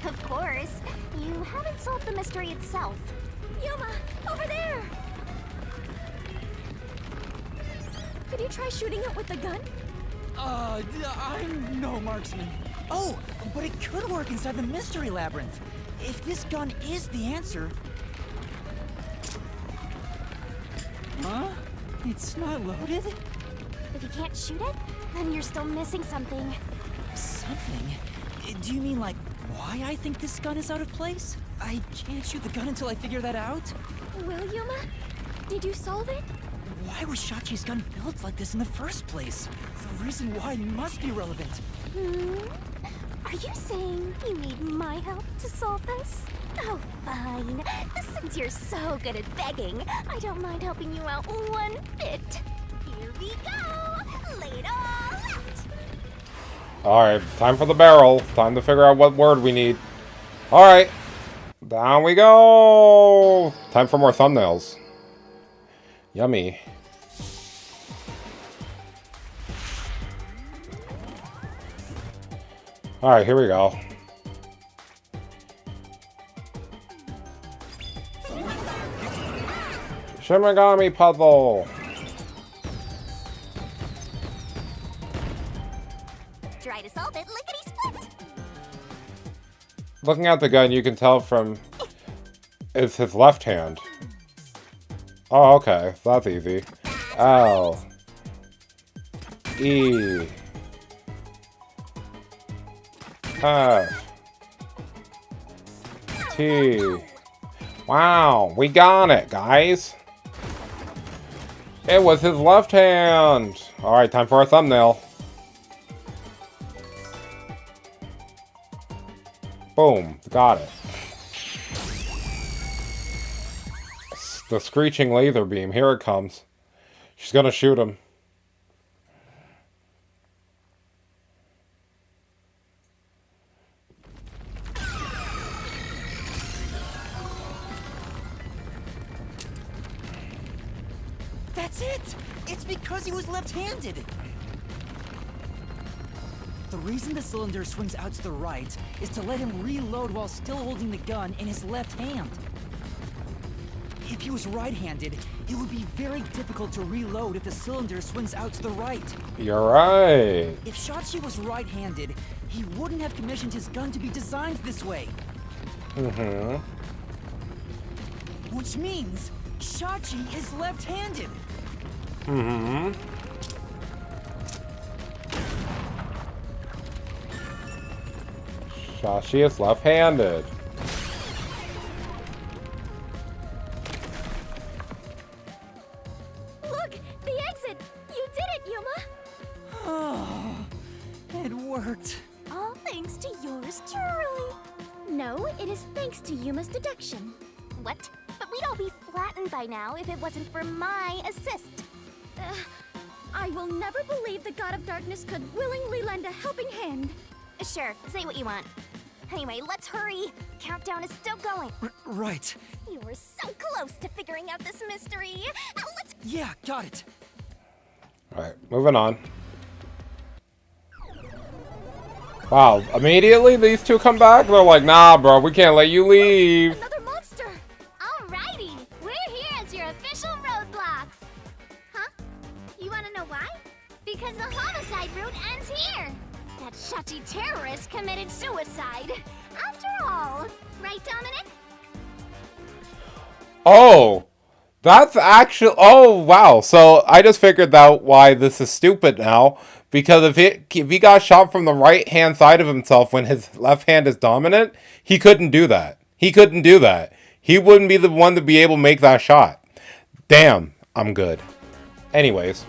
Of course. You haven't solved the mystery itself. Yuma! Over there! Could you try shooting it with the gun? I'm no marksman. Oh, but it could work inside the mystery labyrinth. If this gun is the answer... Huh? It's not loaded? If you can't shoot it, then you're still missing something. Something? Do you mean like why I think this gun is out of place? I can't shoot the gun until I figure that out. Well, Yuma? Did you solve it? Why was Shachi's gun built like this in the first place? The reason why must be relevant. Are you saying you need my help to solve this? Oh, fine. Since you're so good at begging, I don't mind helping you out one bit. Here we go! Lay it all out! Alright, time for the barrel. Time to figure out what word we need. Alright. Down we go! Time for more thumbnails. Yummy. Alright, here we go. Shimigami puzzle. Try to solve it lickety-split! Looking at the gun, you can tell from it's his left hand. Oh, okay. So that's easy. L. E. F. T. Wow, we got it, guys. It was his left hand. Alright, time for a thumbnail. Boom, got it. The screeching laser beam, here it comes. She's gonna shoot him. That's it! It's because he was left-handed! The reason the cylinder swings out to the right is to let him reload while still holding the gun in his left hand. If he was right-handed, it would be very difficult to reload if the cylinder swings out to the right. You're right. If Shachi was right-handed, he wouldn't have commissioned his gun to be designed this way. Mm-hmm. Which means Shachi is left-handed. Mm-hmm. Shachi is left-handed. Look! The exit! You did it, Yuma! Oh, it worked. All thanks to yours truly. No, it is thanks to Yuma's deduction. What? But we'd all be flattened by now if it wasn't for my assist. I will never believe the God of Darkness could willingly lend a helping hand. Sure, say what you want. Anyway, let's hurry. Countdown is still going. Right. You were so close to figuring out this mystery. Let's... Yeah, got it. Alright, moving on. Wow, immediately these two come back? They're like, nah, bro, we can't let you leave. Another monster! Alrighty, we're here as your official roadblock. Huh? You wanna know why? Because the homicide route ends here. That Shachi terrorist committed suicide. After all. Right, Dominic? Oh, that's actually... Oh, wow. So I just figured out why this is stupid now. Because if he got shot from the right-hand side of himself when his left hand is dominant, he couldn't do that. He couldn't do that. He wouldn't be the one to be able to make that shot. Damn, I'm good. Anyways.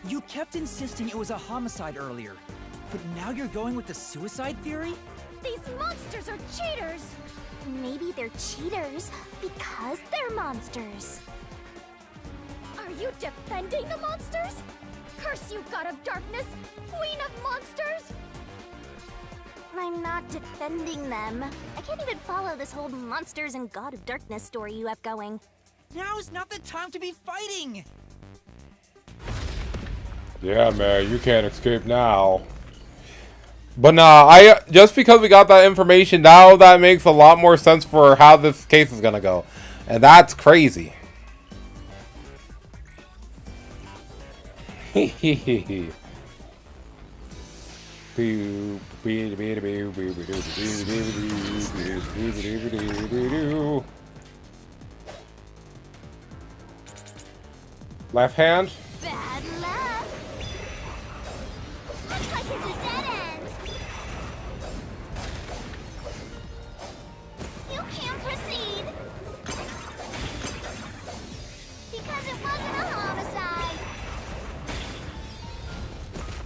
You kept insisting it was a homicide earlier, but now you're going with the suicide theory? These monsters are cheaters! Maybe they're cheaters because they're monsters. Are you defending the monsters? Curse you, God of Darkness! Queen of Monsters! I'm not defending them. I can't even follow this whole monsters and God of Darkness story you have going. Now's not the time to be fighting! Yeah, man, you can't escape now. But nah, just because we got that information now, that makes a lot more sense for how this case is gonna go. And that's crazy. Left hand. Bad luck. Looks like it's a dead end. You can't proceed. Because it wasn't a homicide.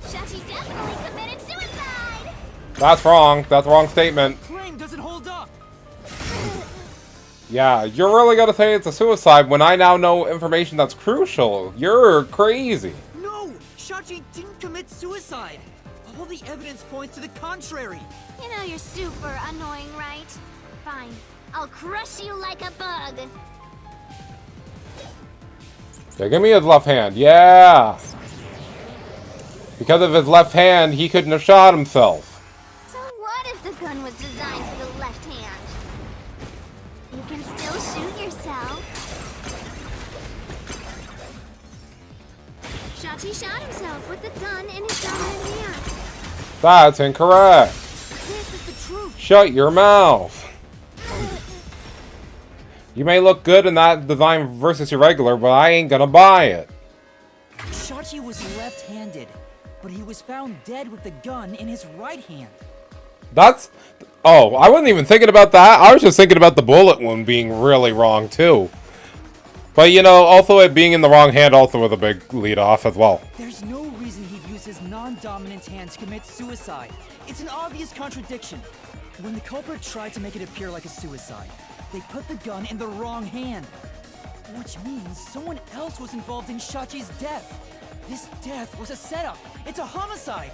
Shachi definitely committed suicide. That's wrong. That's a wrong statement. Claim doesn't hold up! Yeah, you're really gonna say it's a suicide when I now know information that's crucial. You're crazy. No! Shachi didn't commit suicide! All the evidence points to the contrary! You know you're super annoying, right? Fine. I'll crush you like a bug. Yeah, give me his left hand. Yeah! Because of his left hand, he couldn't have shot himself. So what if the gun was designed for the left hand? You can still shoot yourself. Shachi shot himself with the gun in his dominant hand. That's incorrect. This is the truth! Shut your mouth. You may look good in that design versus your regular, but I ain't gonna buy it. Shachi was left-handed, but he was found dead with the gun in his right hand. That's... Oh, I wasn't even thinking about that. I was just thinking about the bullet wound being really wrong, too. But, you know, also it being in the wrong hand also was a big lead-off as well. There's no reason he'd use his non-dominant hand to commit suicide. It's an obvious contradiction. When the culprit tried to make it appear like a suicide, they put the gun in the wrong hand. Which means someone else was involved in Shachi's death. This death was a setup. It's a homicide.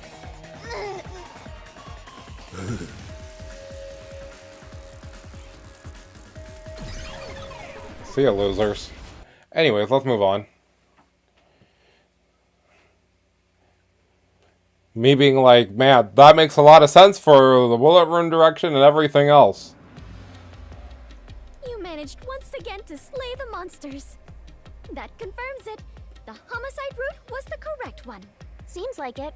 See ya, losers. Anyways, let's move on. Me being like, man, that makes a lot of sense for the bullet wound direction and everything else. You managed once again to slay the monsters. That confirms it. The homicide route was the correct one. Seems like it.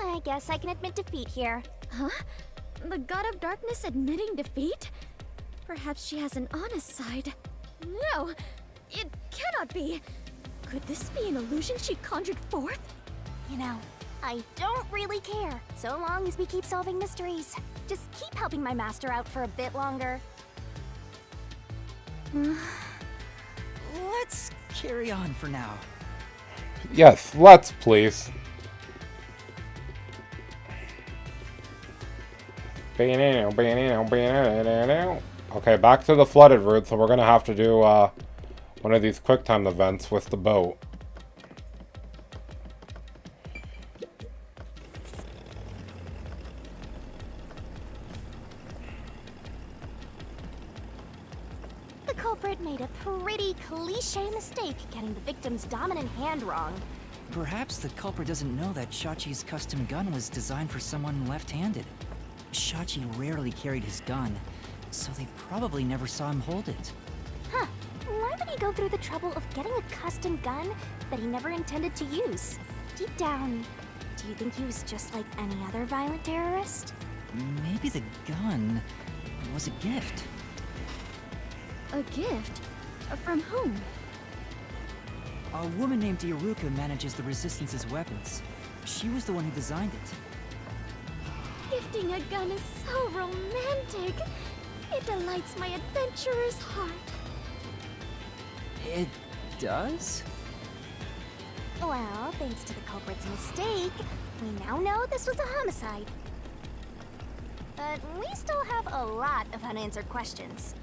I guess I can admit defeat here. Huh? The God of Darkness admitting defeat? Perhaps she has an honest side. No! It cannot be! Could this be an illusion she conjured forth? You know, I don't really care, so long as we keep solving mysteries. Just keep helping my master out for a bit longer. Let's carry on for now. Yes, let's please. Okay, back to the flooded route, so we're gonna have to do one of these quick time events with the boat. The culprit made a pretty cliche mistake getting the victim's dominant hand wrong. Perhaps the culprit doesn't know that Shachi's custom gun was designed for someone left-handed. Shachi rarely carried his gun, so they probably never saw him hold it. Huh. Why would he go through the trouble of getting a custom gun that he never intended to use? Deep down, do you think he was just like any other violent terrorist? Maybe the gun was a gift. A gift? From whom? A woman named Iruka manages the Resistance's weapons. She was the one who designed it. Gifting a gun is so romantic. It delights my adventurer's heart. It does? Well, thanks to the culprit's mistake, we now know this was a homicide. But we still have a lot of unanswered questions.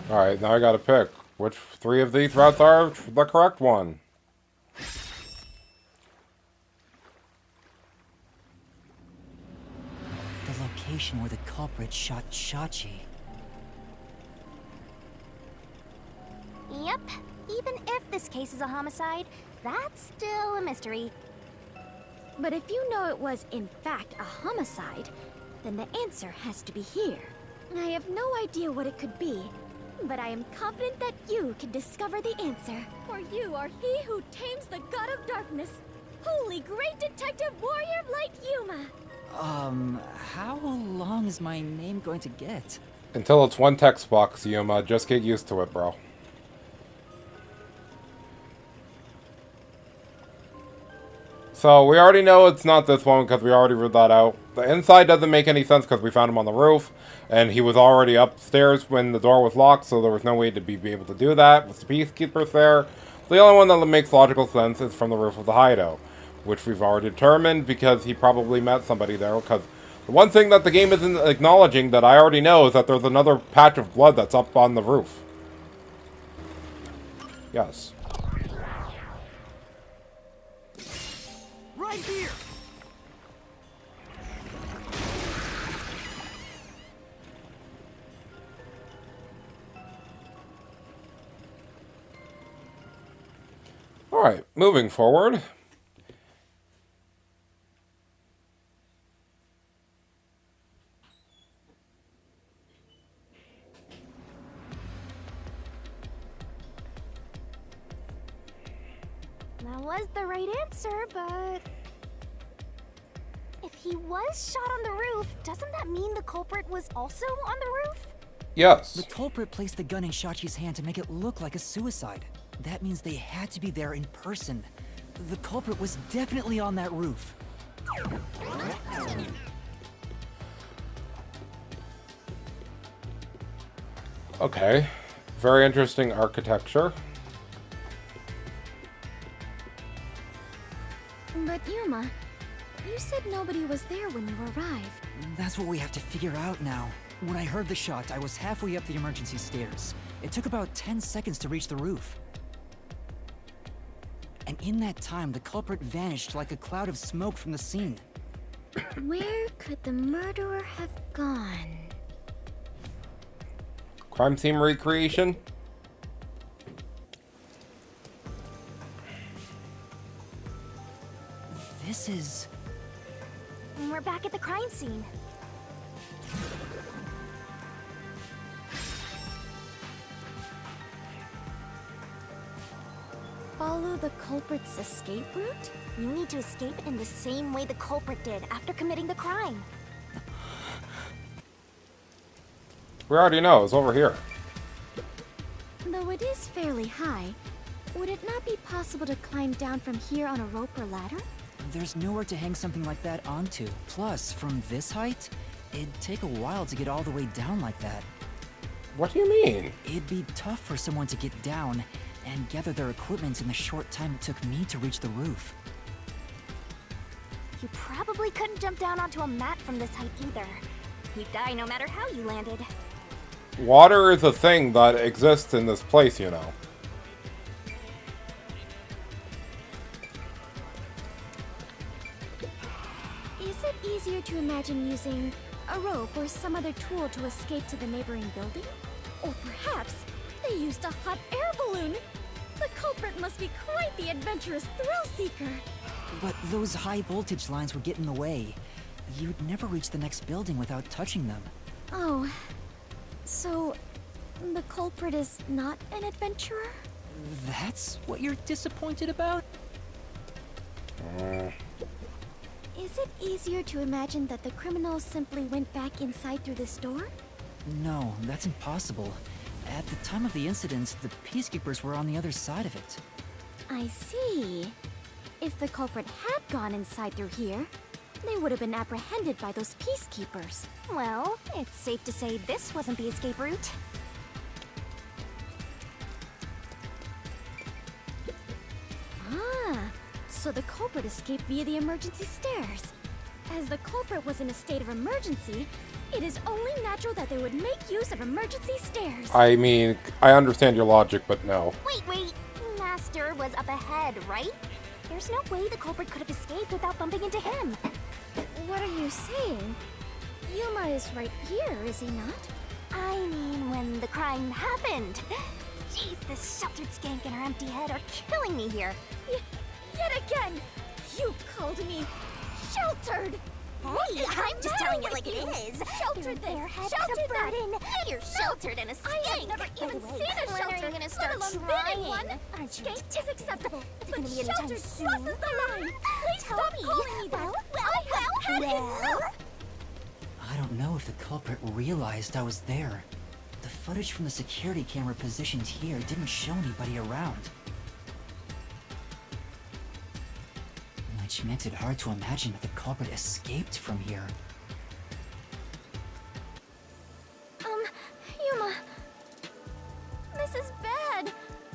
Alright, now I gotta pick. Which three of these routes are the correct one? The location where the culprit shot Shachi. Yep. Even if this case is a homicide, that's still a mystery. But if you know it was, in fact, a homicide, then the answer has to be here. I have no idea what it could be, but I am confident that you can discover the answer. For you are he who tames the God of Darkness, holy great detective warrior of light Yuma. How long is my name going to get? Until it's one text box, Yuma. Just get used to it, bro. So, we already know it's not this one because we already ruled that out. The inside doesn't make any sense because we found him on the roof. And he was already upstairs when the door was locked, so there was no way to be able to do that with the peacekeepers there. The only one that makes logical sense is from the roof of the hideout, which we've already determined because he probably met somebody there. Because the one thing that the game isn't acknowledging that I already know is that there's another patch of blood that's up on the roof. Yes. Right here! Alright, moving forward. That was the right answer, but... If he was shot on the roof, doesn't that mean the culprit was also on the roof? Yes. The culprit placed the gun in Shachi's hand to make it look like a suicide. That means they had to be there in person. The culprit was definitely on that roof. Okay. Very interesting architecture. But Yuma, you said nobody was there when you arrived. That's what we have to figure out now. When I heard the shot, I was halfway up the emergency stairs. It took about 10 seconds to reach the roof. And in that time, the culprit vanished like a cloud of smoke from the scene. Where could the murderer have gone? Crime scene recreation? This is... We're back at the crime scene. Follow the culprit's escape route? You need to escape in the same way the culprit did after committing the crime. We already know, it's over here. Though it is fairly high, would it not be possible to climb down from here on a rope or ladder? There's nowhere to hang something like that onto. Plus, from this height, it'd take a while to get all the way down like that. What do you mean? It'd be tough for someone to get down and gather their equipment in the short time it took me to reach the roof. You probably couldn't jump down onto a mat from this height either. You'd die no matter how you landed. Water is a thing that exists in this place, you know. Is it easier to imagine using a rope or some other tool to escape to the neighboring building? Or perhaps they used a hot air balloon? The culprit must be quite the adventurous thrill-seeker. But those high-voltage lines would get in the way. You'd never reach the next building without touching them. Oh, so the culprit is not an adventurer? That's what you're disappointed about? Is it easier to imagine that the criminal simply went back inside through this door? No, that's impossible. At the time of the incident, the peacekeepers were on the other side of it. I see. If the culprit had gone inside through here, they would have been apprehended by those peacekeepers. Well, it's safe to say this wasn't the escape route. Ah, so the culprit escaped via the emergency stairs. As the culprit was in a state of emergency, it is only natural that they would make use of emergency stairs. I mean, I understand your logic, but no. Wait. Master was up ahead, right? There's no way the culprit could have escaped without bumping into him. What are you saying? Yuma is right here, is he not? I mean, when the crime happened. Jeez, this sheltered skank and her empty head are killing me here. Yet again, you called me sheltered. Hey, I'm just telling it like it is. Sheltered this, Head sheltered and a that. burden. You're sheltered in a skank. I have never even By the way, seen a when shelter, are you gonna start let alone trying? been in one. Aren't you? Skank is acceptable, Is it but gonna be anytime sheltered soon? crosses the line. Please Tell stop me. calling me that. I have had enough. I don't know if the culprit realized I was there. The footage from the security camera positioned here didn't show anybody around. Which makes it hard to imagine that the culprit escaped from here. Yuma, this is bad.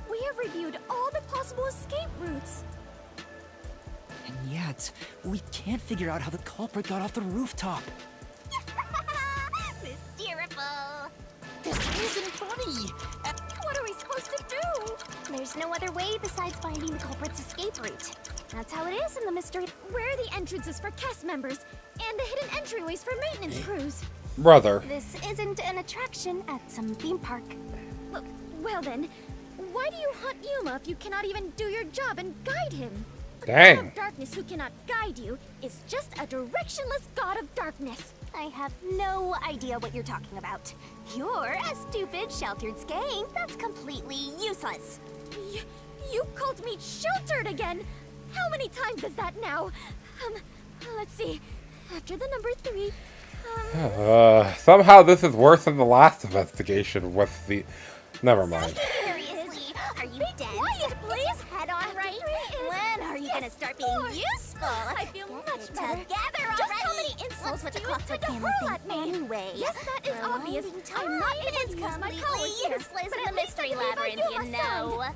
We have reviewed all the possible escape routes. And yet, we can't figure out how the culprit got off the rooftop. Mysterious. This isn't funny! What are we supposed to do? There's no other way besides finding the culprit's escape route. That's how it is in the mystery. Where are the entrances for cast members and the hidden entryways for maintenance crews? Brother. This isn't an attraction at some theme park. Well then, Why do you hunt Yuma if you cannot even do your job and guide him? A Dang. god of darkness who cannot guide you is just a directionless god of darkness. I have no idea what you're talking about. You're a stupid, sheltered skank that's completely useless. You called me sheltered again? How many times is that now? Let's see. After the number 3 comes... Somehow this is worse than the last investigation with the... Never mind. Seriously, are you dead? Quiet, please. Head on right? When are you gonna start being useful? I feel much Get better. together already. Just how many insults What's do with you the clockwork intend to hammer hurl thing at me? anyway? Yes, that is obvious. I'm not able to use my powers completely here, useless but in at the least I mystery can leave my labyrinth, you Yuma know. side.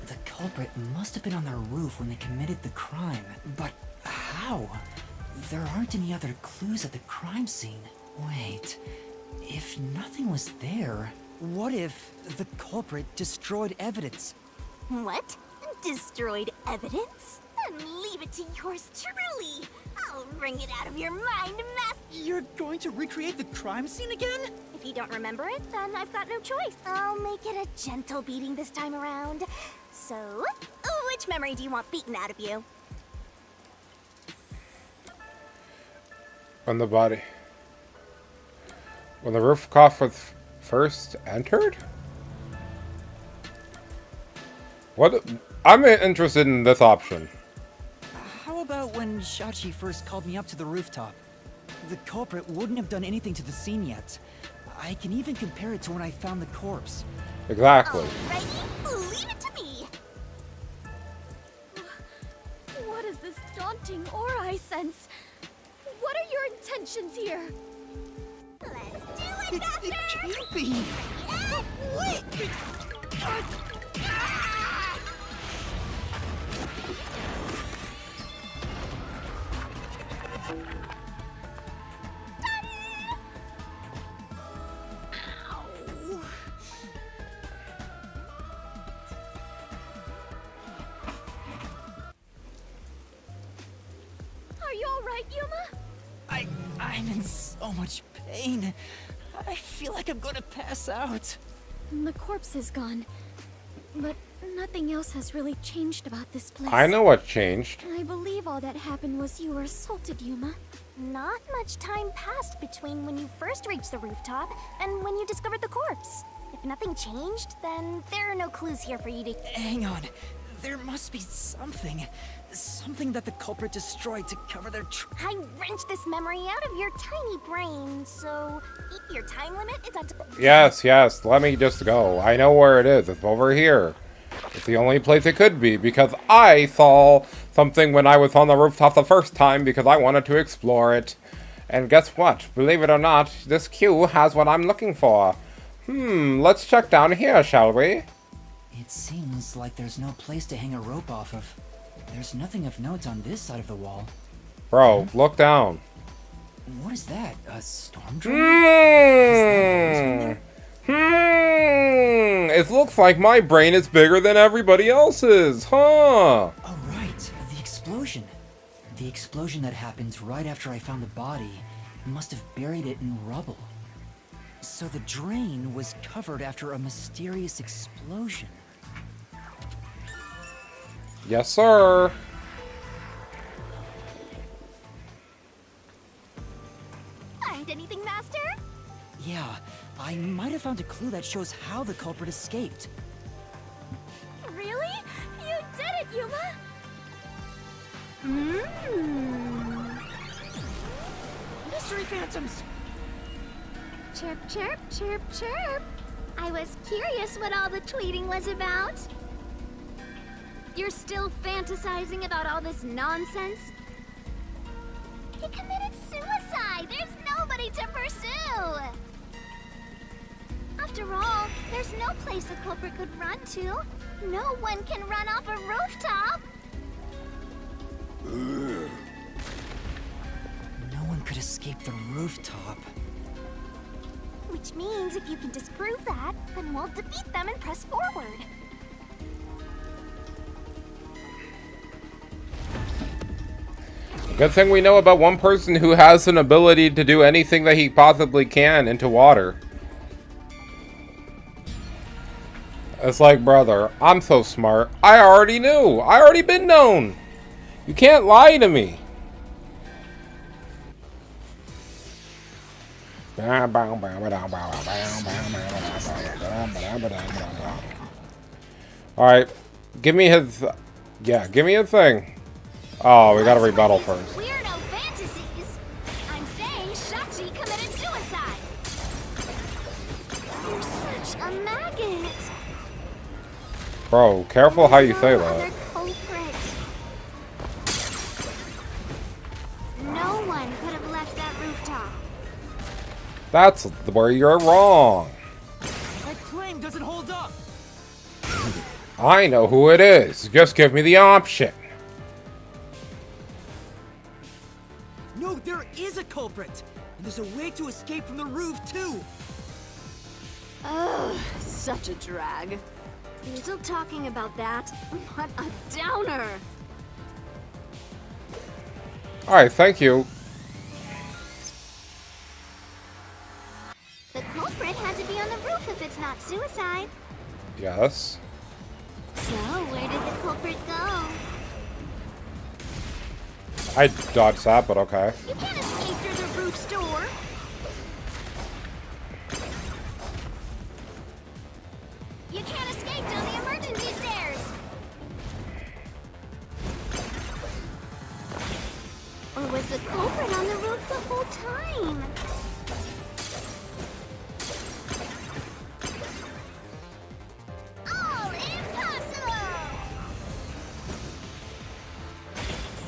The culprit must have been on their roof when they committed the crime. But how? There aren't any other clues at the crime scene. Wait, if nothing was there, what if the culprit destroyed evidence? What? Destroyed evidence? Then leave it to yours truly. I'll wring it out of your mind, Master. You're going to recreate the crime scene again? If you don't remember it, then I've got no choice. I'll make it a gentle beating this time around. So, which memory do you want beaten out of you? On the body. When the rooftop was first entered? What? I'm interested in this option. How about when Shachi first called me up to the rooftop? The culprit wouldn't have done anything to the scene yet. I can even compare it to when I found the corpse. Exactly. Alrighty, leave it to me. What is this daunting aura I sense? What are your intentions here? Let's do it, Master! It can't be! Wait! Are you alright, Yuma? I'm in so much pain. I feel like I'm gonna pass out. The corpse is gone, but nothing else has really changed about this place. I know what changed. I believe all that happened was you were assaulted, Yuma. Not much time passed between when you first reached the rooftop and when you discovered the corpse. If nothing changed, then there are no clues here for you to... Hang on. There must be something. Something that the culprit destroyed to cover their I wrenched this memory out of your tiny brain, so your time limit is up to... Yes, let me just go. I know where it is. It's over here. It's the only place it could be, because I saw something when I was on the rooftop the first time because I wanted to explore it. And guess what? Believe it or not, this queue has what I'm looking for. Let's check down here, shall we? It seems like there's no place to hang a rope off of. There's nothing of note on this side of the wall. Bro, look down. What is that? A storm drain? It looks like my brain is bigger than everybody else's, huh? Oh, right. The explosion. The explosion that happened right after I found the body must have buried it in rubble. So the drain was covered after a mysterious explosion. Yes, sir. Find anything, Master? Yeah, I might have found a clue that shows how the culprit escaped. Really? You did it, Yuma! Mystery phantoms! Chirp, chirp, chirp, chirp. I was curious what all the tweeting was about. You're still fantasizing about all this nonsense? He committed suicide! There's nobody to pursue! After all, there's no place a culprit could run to. No one can run off a rooftop! No one could escape the rooftop. Which means if you can disprove that, then we'll defeat them and press forward. Good thing we know about one person who has an ability to do anything that he possibly can into water. It's like, brother, I'm so smart. I already knew. I already been known. You can't lie to me. Alright. Give me his... Yeah, give me a thing. Oh, we gotta rebuttal first. Weirdo fantasies. I'm saying Shachi committed suicide. You're such a maggot. Bro, careful how you say No that. other culprit. No one could have left that rooftop. That's where you're wrong. That claim doesn't hold up. I know who it is. Just give me the option. No, there is a culprit. And there's a way to escape from the roof, too. Ugh, such a drag. You're still talking about that? What a downer! Alright, thank you. The culprit had to be on the roof if it's not suicide. Yes. So, where did the culprit go? I dodged that, but okay. You can't escape through the roof's door. You can't escape down the emergency stairs. Or was the culprit on the roof the whole time? All impossible!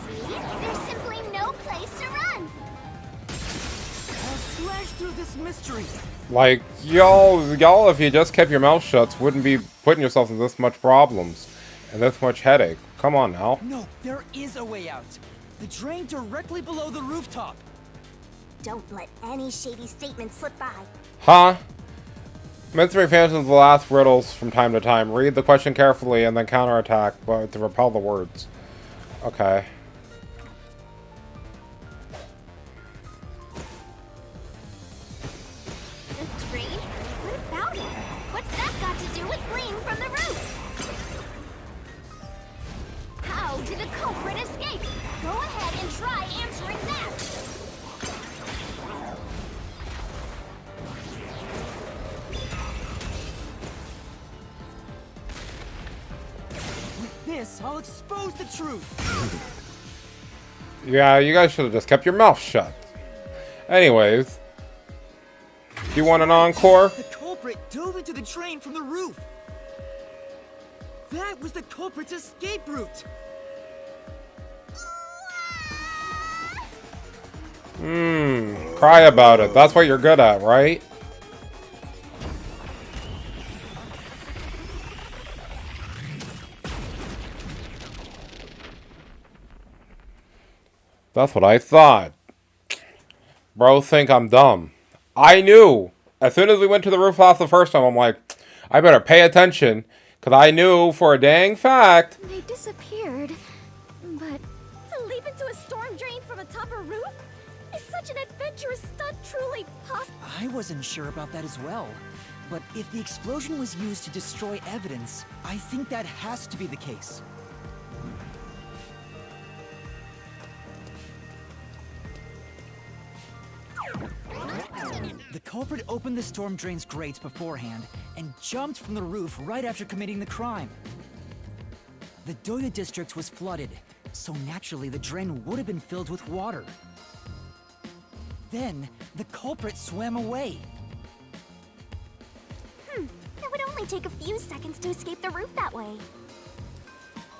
See? There's simply no place to run. I'll slash through this mystery. Like, y'all, if you just kept your mouth shut, wouldn't be putting yourself in this much problems and this much headache. Come on now. No, there is a way out. The drain directly below the rooftop. Don't let any shady statement slip by. Huh? Mystery Phantoms will ask riddles from time to time. Read the question carefully and then counterattack, but to repel the words. Okay. The drain? What about it? What's that got to do with gleam from the roof? How did the culprit escape? Go ahead and try answering that. With this, I'll expose the truth. Yeah, you guys should have just kept your mouth shut. Anyways. Do you want an encore? The culprit dove into the drain from the roof. That was the culprit's escape route. Cry about it. That's what you're good at, right? That's what I thought. Bro, think I'm dumb. I knew. As soon as we went to the roof house the first time, I'm like, I better pay attention. Because I knew for a dang fact. They disappeared. But to leap into a storm drain from atop a roof? Is such an adventurous stunt truly possible? I wasn't sure about that as well. But if the explosion was used to destroy evidence, I think that has to be the case. The culprit opened the storm drain's grates beforehand and jumped from the roof right after committing the crime. The Doya district was flooded, so naturally the drain would have been filled with water. Then, the culprit swam away. It would only take a few seconds to escape the roof that way.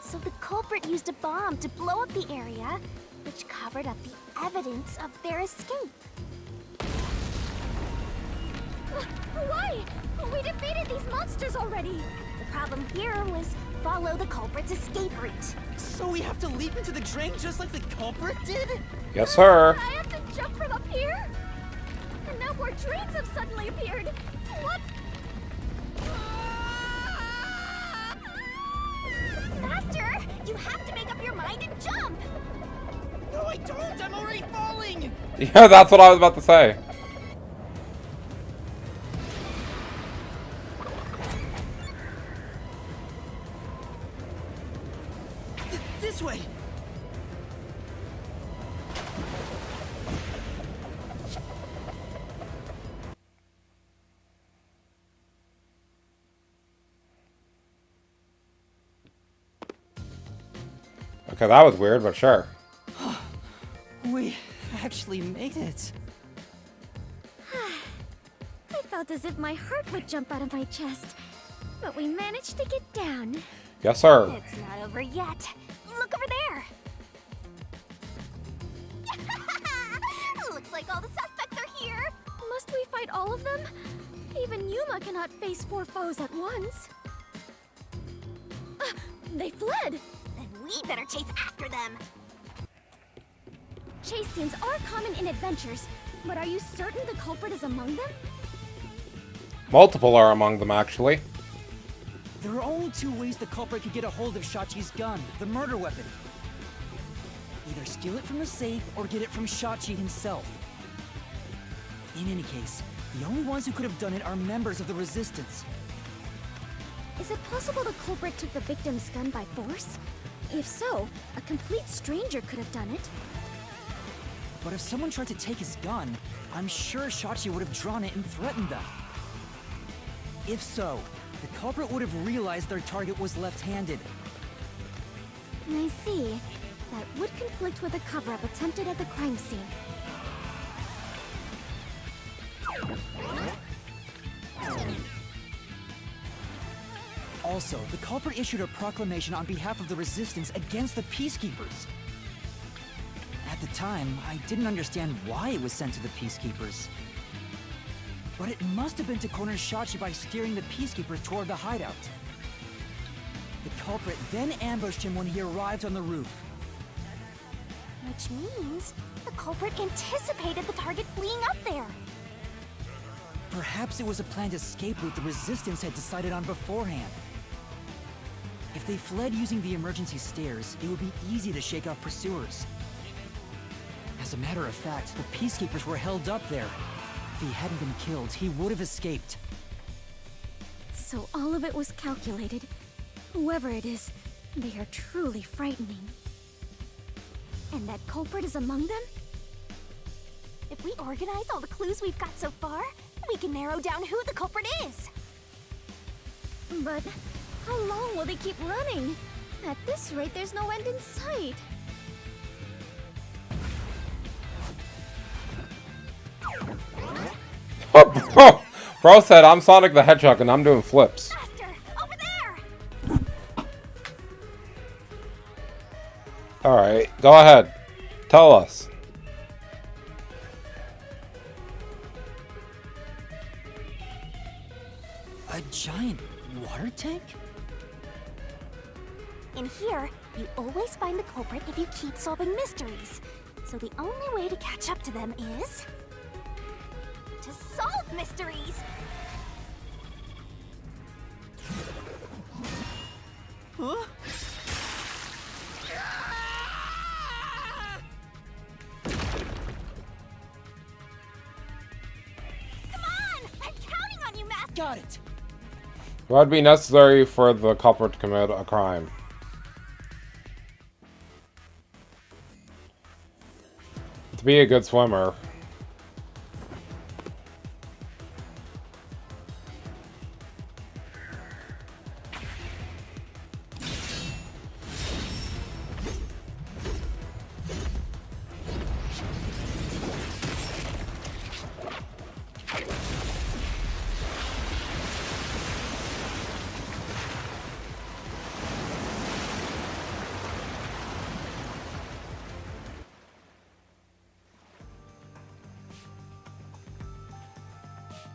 So the culprit used a bomb to blow up the area, which covered up the evidence of their escape. Why? We defeated these monsters already. The problem here was follow the culprit's escape route. So we have to leap into the drain just like the culprit did? Yes, sir. I have to jump from up here? And now more drains have suddenly appeared. What? Faster! You have to make up your mind and jump! No, I don't! I'm already falling! Yeah, that's what I was about to say. This way! Okay, that was weird, but sure. We actually made it. I felt as if my heart would jump out of my chest, but we managed to get down. Yes, sir. It's not over yet. Look over there. Looks like all the suspects are here. Must we fight all of them? Even Yuma cannot face 4 foes at once. They fled! Then we better chase after them. Chase scenes are common in adventures, but are you certain the culprit is among them? Multiple are among them, actually. There are only 2 ways the culprit could get a hold of Shachi's gun, the murder weapon. Either steal it from the safe or get it from Shachi himself. In any case, the only ones who could have done it are members of the Resistance. Is it possible the culprit took the victim's gun by force? If so, a complete stranger could have done it. But if someone tried to take his gun, I'm sure Shachi would have drawn it and threatened them. If so, the culprit would have realized their target was left-handed. I see. That would conflict with a cover-up attempted at the crime scene. Also, the culprit issued a proclamation on behalf of the Resistance against the Peacekeepers. At the time, I didn't understand why it was sent to the Peacekeepers. But it must have been to corner Shachi by steering the Peacekeepers toward the hideout. The culprit then ambushed him when he arrived on the roof. Which means the culprit anticipated the target fleeing up there. Perhaps it was a planned escape route the Resistance had decided on beforehand. If they fled using the emergency stairs, it would be easy to shake off pursuers. As a matter of fact, the Peacekeepers were held up there. If he hadn't been killed, he would have escaped. So all of it was calculated. Whoever it is, they are truly frightening. And that culprit is among them? If we organize all the clues we've got so far, we can narrow down who the culprit is. But how long will they keep running? At this rate, there's no end in sight. Bro said, I'm Sonic the Hedgehog and I'm doing flips. Faster! Over there! Alright, go ahead. Tell us. A giant water tank? In here, you always find the culprit if you keep solving mysteries. So the only way to catch up to them is to solve mysteries. Huh? Come on! I'm counting on you, Master! Got it! What would be necessary for the culprit to commit a crime? To be a good swimmer.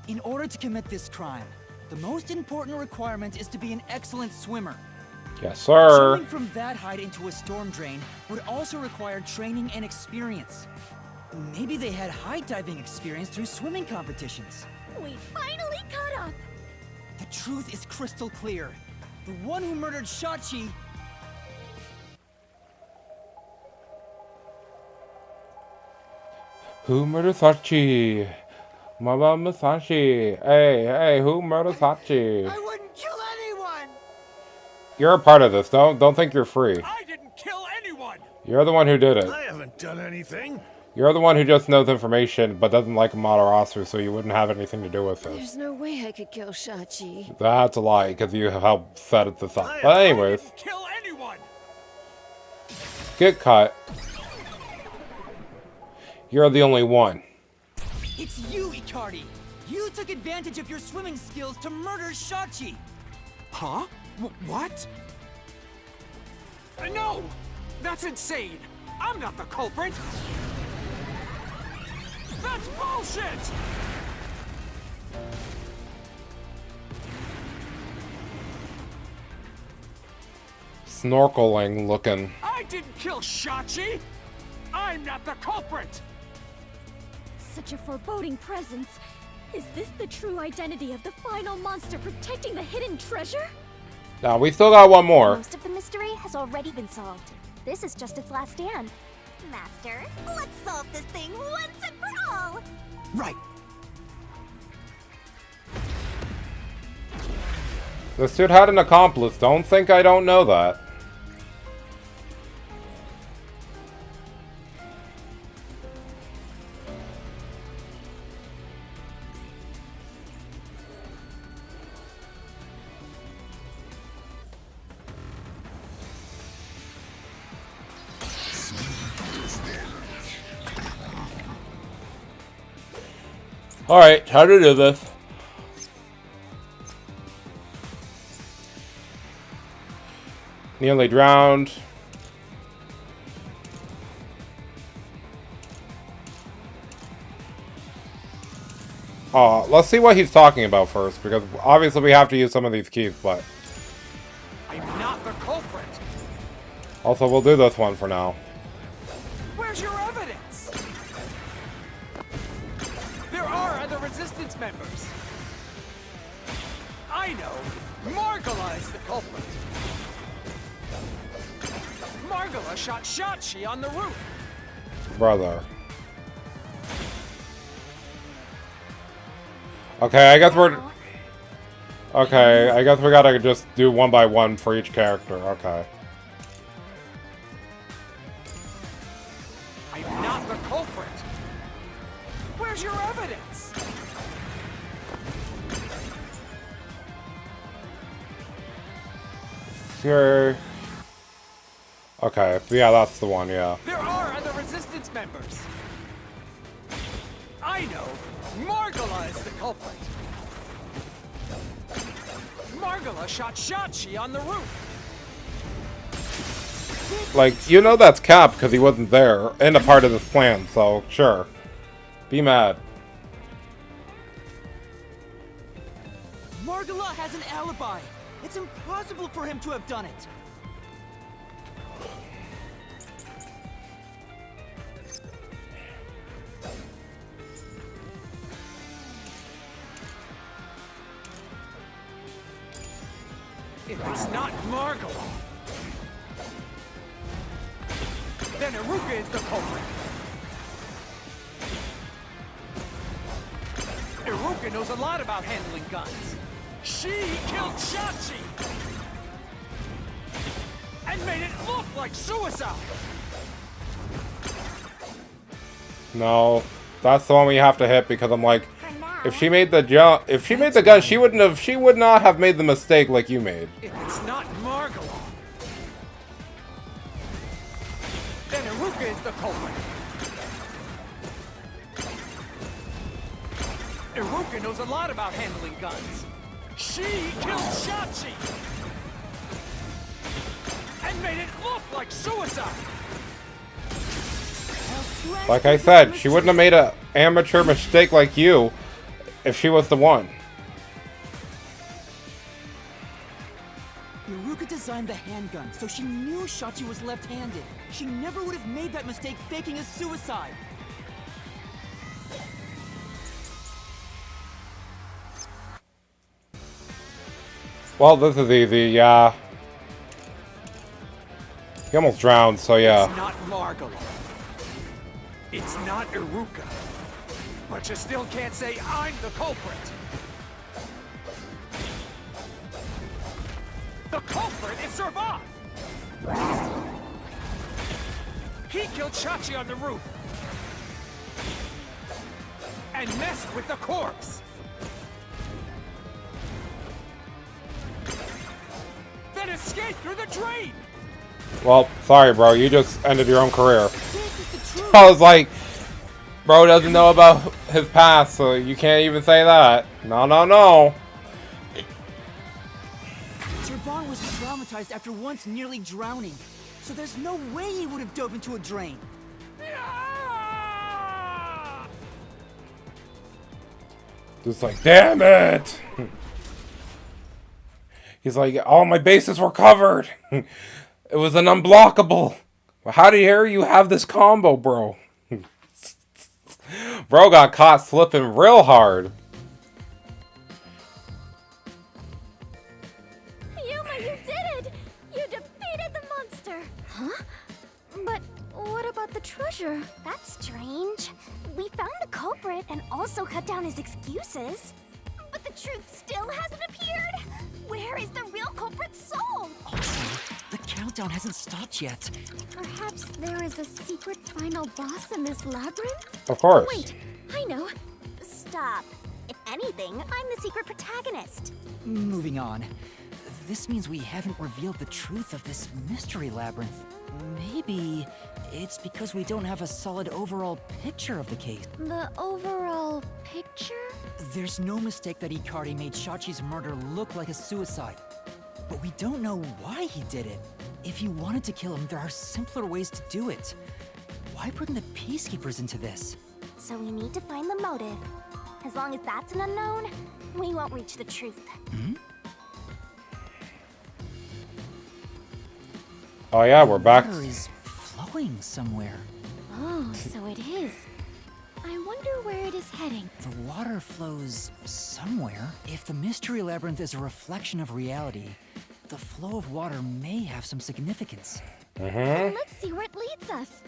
In order to commit this crime, the most important requirement is to be an excellent swimmer. Yes, sir. Jumping from that height into a storm drain would also require training and experience. Maybe they had high diving experience through swimming competitions. We finally caught up! The truth is crystal clear. The one who murdered Shachi... Who murdered Sachi? Mama Masashi. Hey, who murdered Sachi? I wouldn't kill anyone! You're a part of this. Don't think you're free. I didn't kill You're the one who did it. I haven't done anything. You're the one who just knows information, but doesn't like Amaterasu, so you wouldn't have anything to do with it. There's no way I could kill Shachi. That's a lie, because you helped set it this up. But anyways, Kill anyone! get cut. You're the only one. It's you, Icardi! You took advantage of your swimming skills to murder Shachi! Huh? What? No! That's insane! I'm not the culprit! That's bullshit! Snorkeling looking. I didn't kill Shachi! I'm not the culprit! Such a foreboding presence. Is this the true identity of the final monster protecting the hidden treasure? Now, we still got one more. Most of the mystery has already been solved. This is just its last stand. Master, let's solve this thing once and for all! Right. This dude had an accomplice. Don't think I don't know that. Alright, how to do this. Nearly drowned. Let's see what he's talking about first, because obviously we have to use some of these keys, but... I'm not the culprit! Also, we'll do this one for now. Where's your evidence? There are other resistance members. I know. Margala is the culprit. Margala shot Shachi on the roof. Brother. Okay, I guess we're... Okay, I guess we gotta just do one by one for each character. Okay. I'm not the culprit. Where's your evidence? Sure. Okay, yeah, that's the one, yeah. There are other resistance members. I know. Margala is the culprit. Margala shot Shachi on the roof. Like, you know that's Cap because he wasn't there and a part of this plan, so sure. Be mad. Margala has an alibi. It's impossible for him to have done it. If it's not Margala, then Iruka is the culprit. Iruka knows a lot about handling guns. She killed Shachi and made it look like suicide. No, that's the one we have to hit because I'm like, if she made the gun, she would not have made the mistake like you made. If it's not Margala, then Iruka is the culprit. Iruka knows a lot about handling guns. She killed Shachi and made it look like suicide. Like I said, she wouldn't have made an amateur mistake like you if she was the one. Iruka designed the handgun, so she knew Shachi was left-handed. She never would have made that mistake faking a suicide. Well, this is easy, yeah. He almost drowned, so yeah. It's not Margala. It's not Iruka. But you still can't say I'm the culprit. The culprit is Servant! He killed Shachi on the roof! And messed with the corpse! Then escaped through the drain! Well, sorry, bro. You just ended your own career. I was like, bro doesn't know about his past, so you can't even say that. No, no, no. Javon was traumatized after once nearly drowning, so there's no way he would have dove into a drain. Just like, damn it! He's like, all my bases were covered. It was an unblockable. Well, how dare you have this combo, bro? Bro got caught slipping real hard. Yuma, you did it! You defeated the monster! Huh? But what about the treasure? That's strange. We found the culprit and also cut down his excuses. But the truth still hasn't appeared. Where is the real culprit's soul? Also, the countdown hasn't stopped yet. Perhaps there is a secret final boss in this labyrinth? Of course. Wait, I know. Stop. If anything, I'm the secret protagonist. Moving on. This means we haven't revealed the truth of this mystery labyrinth. Maybe it's because we don't have a solid overall picture of the case. The overall picture? There's no mistake that Ikari made Shachi's murder look like a suicide. But we don't know why he did it. If you wanted to kill him, there are simpler ways to do it. Why bring the Peacekeepers into this? So we need to find the motive. As long as that's an unknown, we won't reach the truth. Hmm? Oh yeah, we're back. Water is flowing somewhere. Oh, so it is. I wonder where it is heading. The water flows somewhere. If the mystery labyrinth is a reflection of reality, the flow of water may have some significance. Then let's see where it leads us.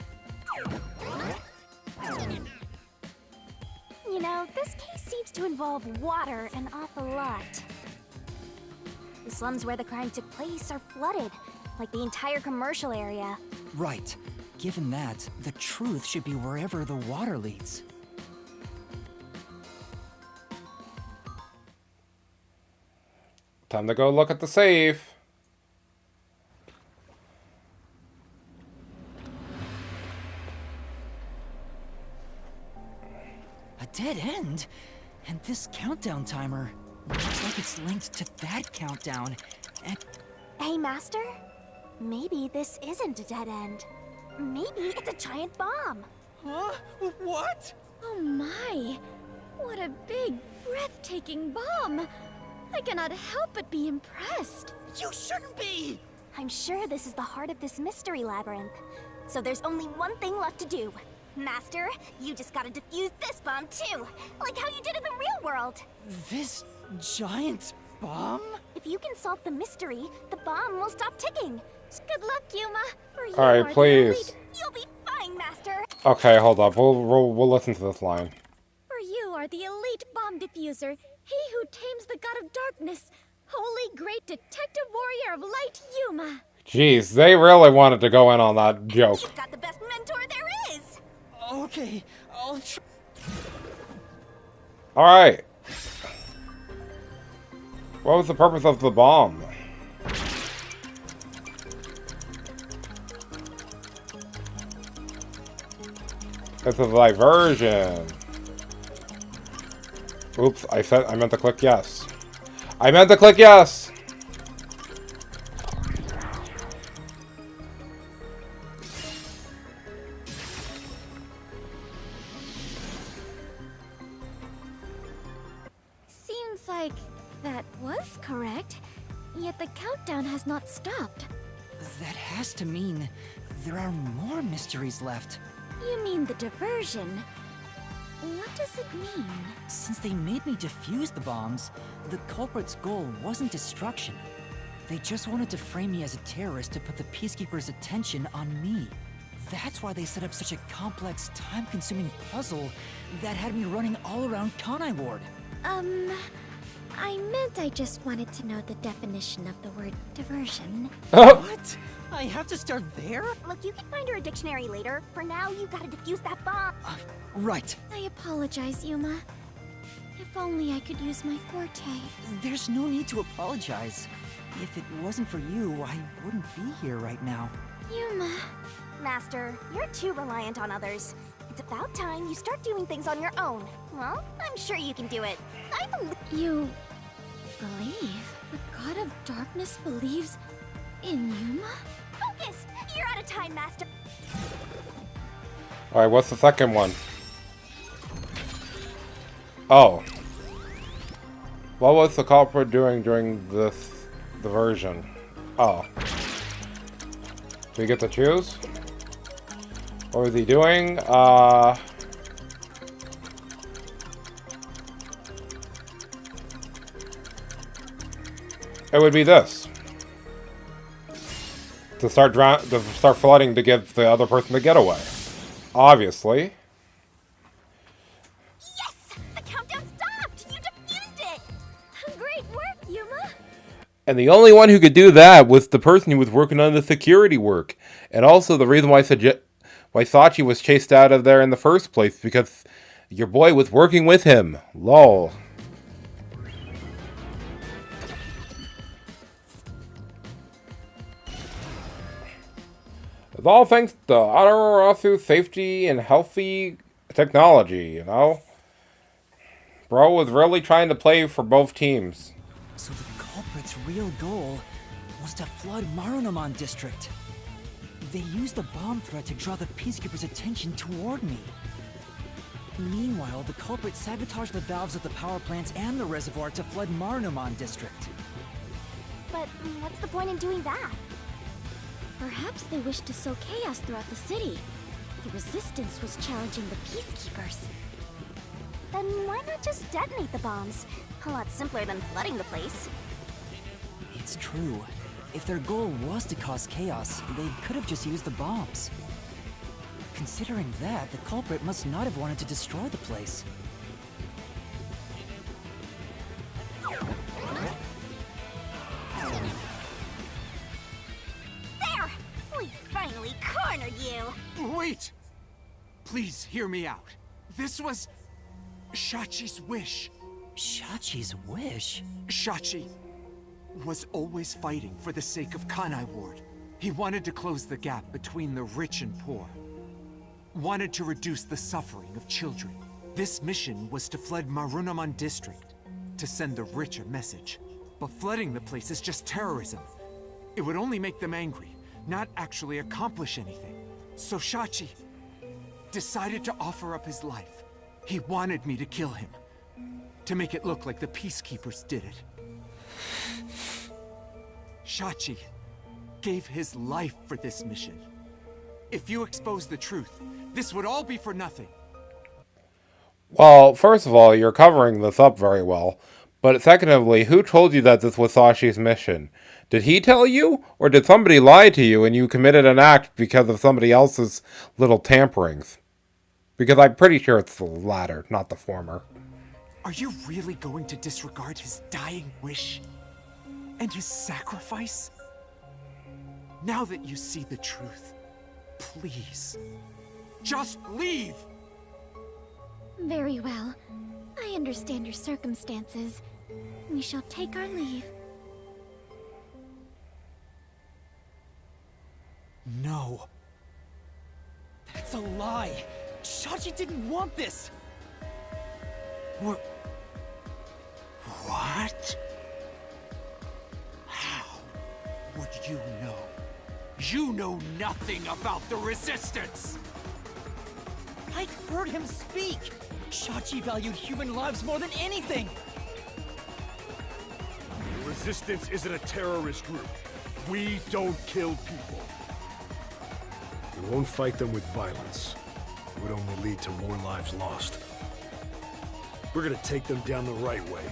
You know, this case seems to involve water an awful lot. The slums where the crime took place are flooded, like the entire commercial area. Right. Given that, the truth should be wherever the water leads. Time to go look at the safe. A dead end? And this countdown timer looks like it's linked to that countdown. And Hey, Master? Maybe this isn't a dead end. Maybe it's a giant bomb. Huh? What? Oh my! What a big, breathtaking bomb! I cannot help but be impressed. You shouldn't be! I'm sure this is the heart of this mystery labyrinth. So there's only one thing left to do. Master, you just gotta defuse this bomb too, like how you did in the real world. this giant bomb? If you can solve the mystery, the bomb will stop ticking. Good luck, Yuma. For you All right, are the please. elite- You'll be fine, Master. Okay, hold up. We'll listen to this line. For you are the elite bomb diffuser, he who tames the god of darkness, holy great detective warrior of light, Yuma. Jeez, they really wanted to go in on that joke. You've got the best mentor there is. Okay, I'll try. All right. What was the purpose of the bomb? It's a diversion. Oops, I meant to click yes. I meant to click yes. Seems like that was correct, yet the countdown has not stopped. That has to mean there are more mysteries left. You mean the diversion? What does it mean? Since they made me defuse the bombs, the culprit's goal wasn't destruction. They just wanted to frame me as a terrorist to put the Peacekeepers' attention on me. That's why they set up such a complex, time-consuming puzzle that had me running all around Kanai Ward. I meant I just wanted to know the definition of the word diversion. What? I have to start there? Look, you can find her a dictionary later. For now, you gotta defuse that bomb. Right. I apologize, Yuma. If only I could use my forte. There's no need to apologize. If it wasn't for you, I wouldn't be here right now. Yuma. Master, you're too reliant on others. It's about time you start doing things on your own. Well, I'm sure you can do it. I believe. You believe? The God of Darkness believes in Yuma? Focus! You're out of time, Master. Alright, what's the second one? Oh. What was the culprit doing during this diversion? Oh. Do we get to choose? What was he doing? It would be this. To start flooding to give the other person the getaway. Obviously. Yes! The countdown stopped! You defused it! Great work, Yuma! And the only one who could do that was the person who was working on the security work. And also the reason why Sachi was chased out of there in the first place, because your boy was working with him. Lol. It's all thanks to Adarasu's safety and healthy technology, you know? Bro was really trying to play for both teams. So the culprit's real goal was to flood Marunomon District. They used the bomb threat to draw the Peacekeeper's attention toward me. Meanwhile, the culprit sabotaged the valves of the power plants and the reservoir to flood Marunomon District. But what's the point in doing that? Perhaps they wished to sow chaos throughout the city. The Resistance was challenging the Peacekeepers. Then why not just detonate the bombs? A lot simpler than flooding the place. It's true. If their goal was to cause chaos, they could have just used the bombs. Considering that, the culprit must not have wanted to destroy the place. There! We finally cornered you! Wait! Please hear me out. This was Shachi's wish. Shachi's wish? Shachi was always fighting for the sake of Kanai Ward. He wanted to close the gap between the rich and poor. Wanted to reduce the suffering of children. This mission was to flood Marunomon District, to send the rich a message. But flooding the place is just terrorism. It would only make them angry, not actually accomplish anything. So Shachi decided to offer up his life. He wanted me to kill him, to make it look like the Peacekeepers did it. Shachi gave his life for this mission. If you expose the truth, this would all be for nothing. Well, first of all, you're covering this up very well. But secondly, who told you that this was Sashi's mission? Did he tell you? Or did somebody lie to you and you committed an act because of somebody else's little tamperings? Because I'm pretty sure it's the latter, not the former. Are you really going to disregard his dying wish? And his sacrifice? Now that you see the truth, please, just leave! Very well. I understand your circumstances. We shall take our leave. No. That's a lie! Shachi didn't want this! What? How would you know? You know nothing about the Resistance! I've heard him speak! Shachi valued human lives more than anything! The Resistance isn't a terrorist group. We don't kill people. We won't fight them with violence. It would only lead to more lives lost. We're gonna take them down the right way.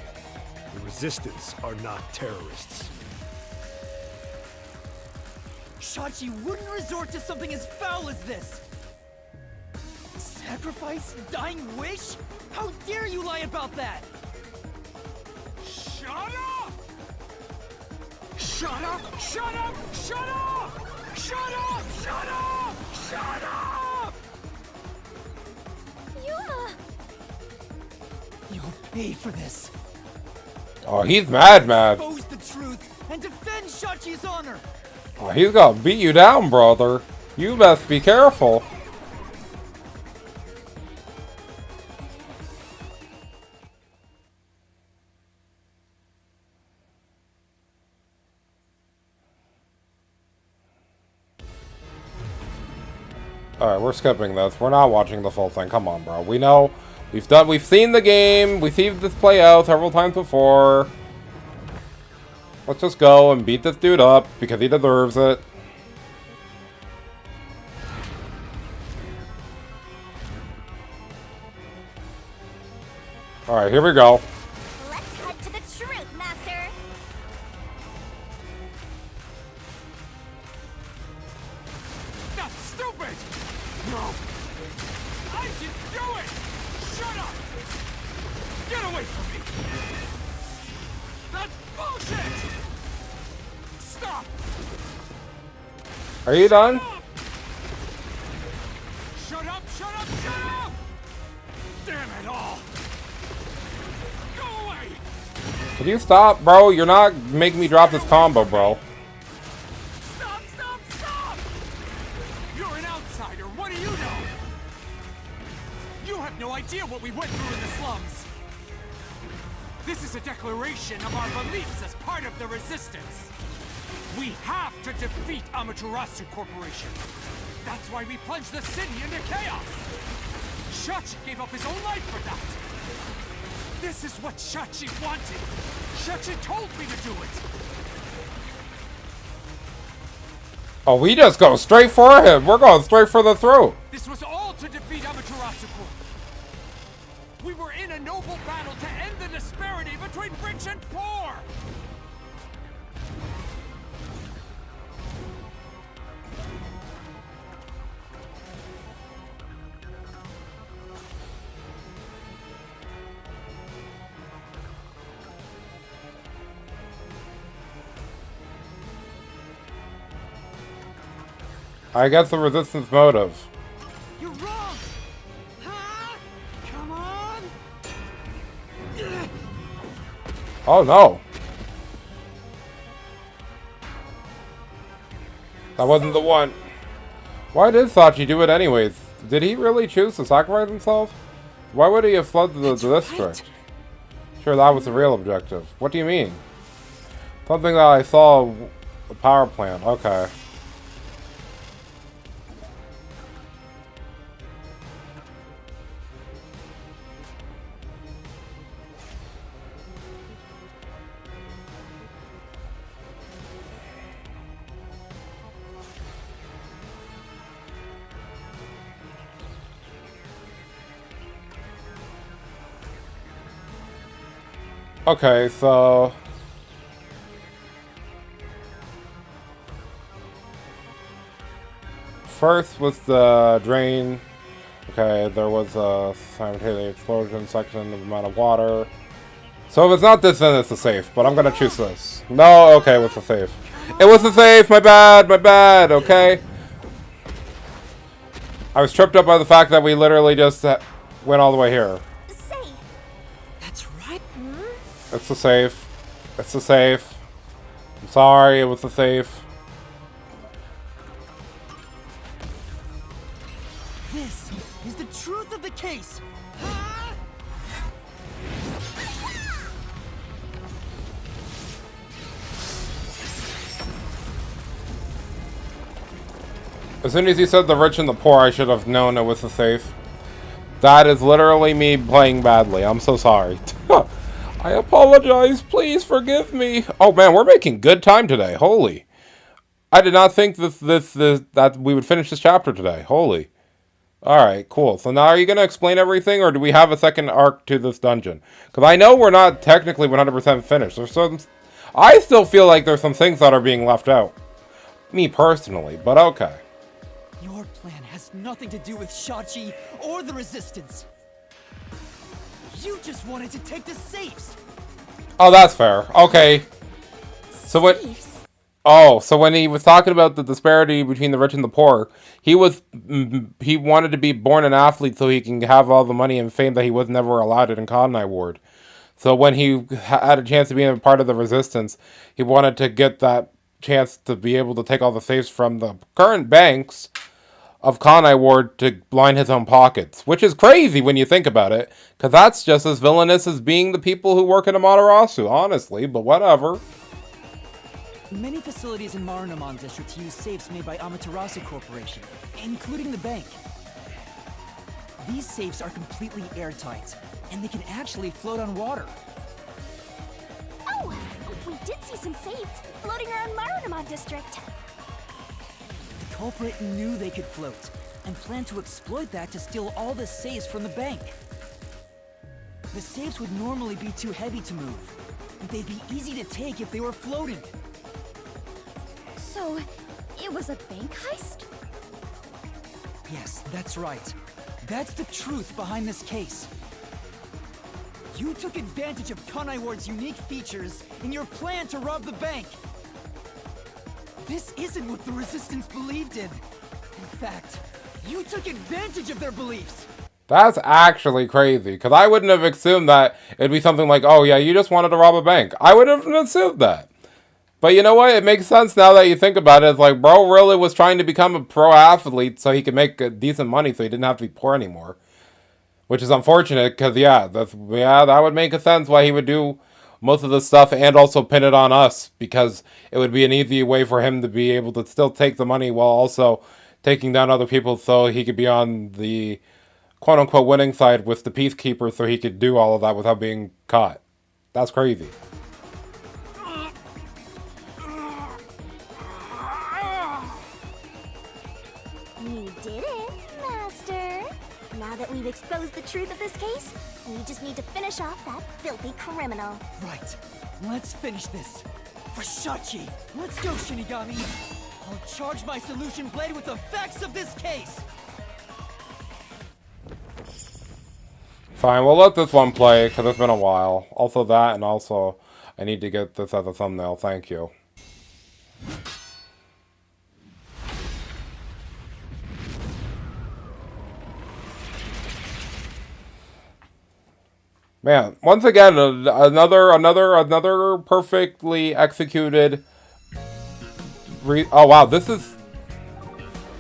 The Resistance are not terrorists. Shachi wouldn't resort to something as foul as this! Sacrifice? Dying wish? How dare you lie about that? Shut up! Shut up! Shut up! Shut up! Shut up! Shut up! Yuma! You'll pay for this. Oh, he's mad. Expose the truth and defend Shachi's honor. Oh, he's gonna beat you down, brother. You best be careful. Alright, we're skipping this. We're not watching the full thing. Come on, bro. We know. We've seen the game. We've seen this play out several times before. Let's just go and beat this dude up because he deserves it. Alright, here we go. Let's head to the truth, Master. That's stupid! No! I can do it! Shut up! Get away from me! That's bullshit! Stop! Are you done? Shut up! Shut up! Shut up! Damn it all! Go away! Can you stop, bro? You're not making me drop this combo, bro. Stop! Stop! Stop! You're an outsider. What do you know? You have no idea what we went through in the slums. This is a declaration of our beliefs as part of the resistance. We have to defeat Amaterasu Corporation. That's why we plunged the city into chaos. Shachi gave up his own life for that. This is what Shachi wanted. Shachi told me to do it. Oh, we just go straight for him. We're going straight for the throat. This was all to defeat Amaterasu Corp. We were in a noble battle to end the disparity between rich and poor. I guess the resistance motive. You're wrong! Huh? Come on! Oh no. That wasn't the one. Why did Sachi do it anyways? Did he really choose to sacrifice himself? Why would he have flooded the district? Right. Sure, that was the real objective. What do you mean? Something that I saw a power plant. Okay. Okay, so first was the drain. Okay, there was a simultaneous explosion, second amount of water. So if it's not this, then it's the safe. But I'm gonna choose this. No, okay, it was the safe. It was the safe. My bad. Okay. I was tripped up by the fact that we literally just went all the way here. It's the safe. It's the safe. I'm sorry, it was the safe. This is the truth of the case. As soon as you said the rich and the poor, I should have known it was the safe. That is literally me playing badly. I'm so sorry. I apologize. Please forgive me. Oh man, we're making good time today. Holy. I did not think that we would finish this chapter today. Holy. Alright, cool. So now are you going to explain everything, or do we have a second arc to this dungeon? Because I know we're not technically 100% finished. There's some... I still feel like there's some things that are being left out. Me personally, but okay. Your plan has nothing to do with Shachi or the Resistance. You just wanted to take the safes. Oh, that's fair. Okay. So what? Oh, so when he was talking about the disparity between the rich and the poor, he wanted to be born an athlete so he can have all the money and fame that he was never allowed in Khanai Ward. So when he had a chance to be a part of the resistance, he wanted to get that chance to be able to take all the safes from the current banks of Khanai Ward to line his own pockets, which is crazy when you think about it, because that's just as villainous as being the people who work in Amaterasu, honestly, but whatever. Many facilities in Marunouman District use safes made by Amaterasu Corporation, including the bank. These safes are completely airtight, and they can actually float on water. Oh, we did see some safes floating around Marunouman District. The culprit knew they could float, and planned to exploit that to steal all the safes from the bank. The safes would normally be too heavy to move, but they'd be easy to take if they were floating. So, it was a bank heist? Yes, that's right. That's the truth behind this case. You took advantage of Khanai Ward's unique features in your plan to rob the bank. This isn't what the Resistance believed in. In fact, you took advantage of their beliefs. That's actually crazy, because I wouldn't have assumed that it'd be something like, oh yeah, you just wanted to rob a bank. I would have assumed that. But you know what? It makes sense now that you think about it. It's like, bro really was trying to become a pro athlete so he could make decent money so he didn't have to be poor anymore. Which is unfortunate, because that would make sense why he would do most of the stuff and also pin it on us, because it would be an easy way for him to be able to still take the money while also taking down other people so he could be on the quote-unquote winning side with the Peacekeeper so he could do all of that without being caught. That's crazy. You did it, Master. Now that we've exposed the truth of this case, we just need to finish off that filthy criminal. Right. Let's finish this. For Shachi. Let's go, Shinigami. I'll charge my solution blade with the facts of this case. Fine, we'll let this one play, because it's been a while. Also that, and also, I need to get this as a thumbnail. Thank you. Man, once again, another perfectly executed. Oh wow, this is,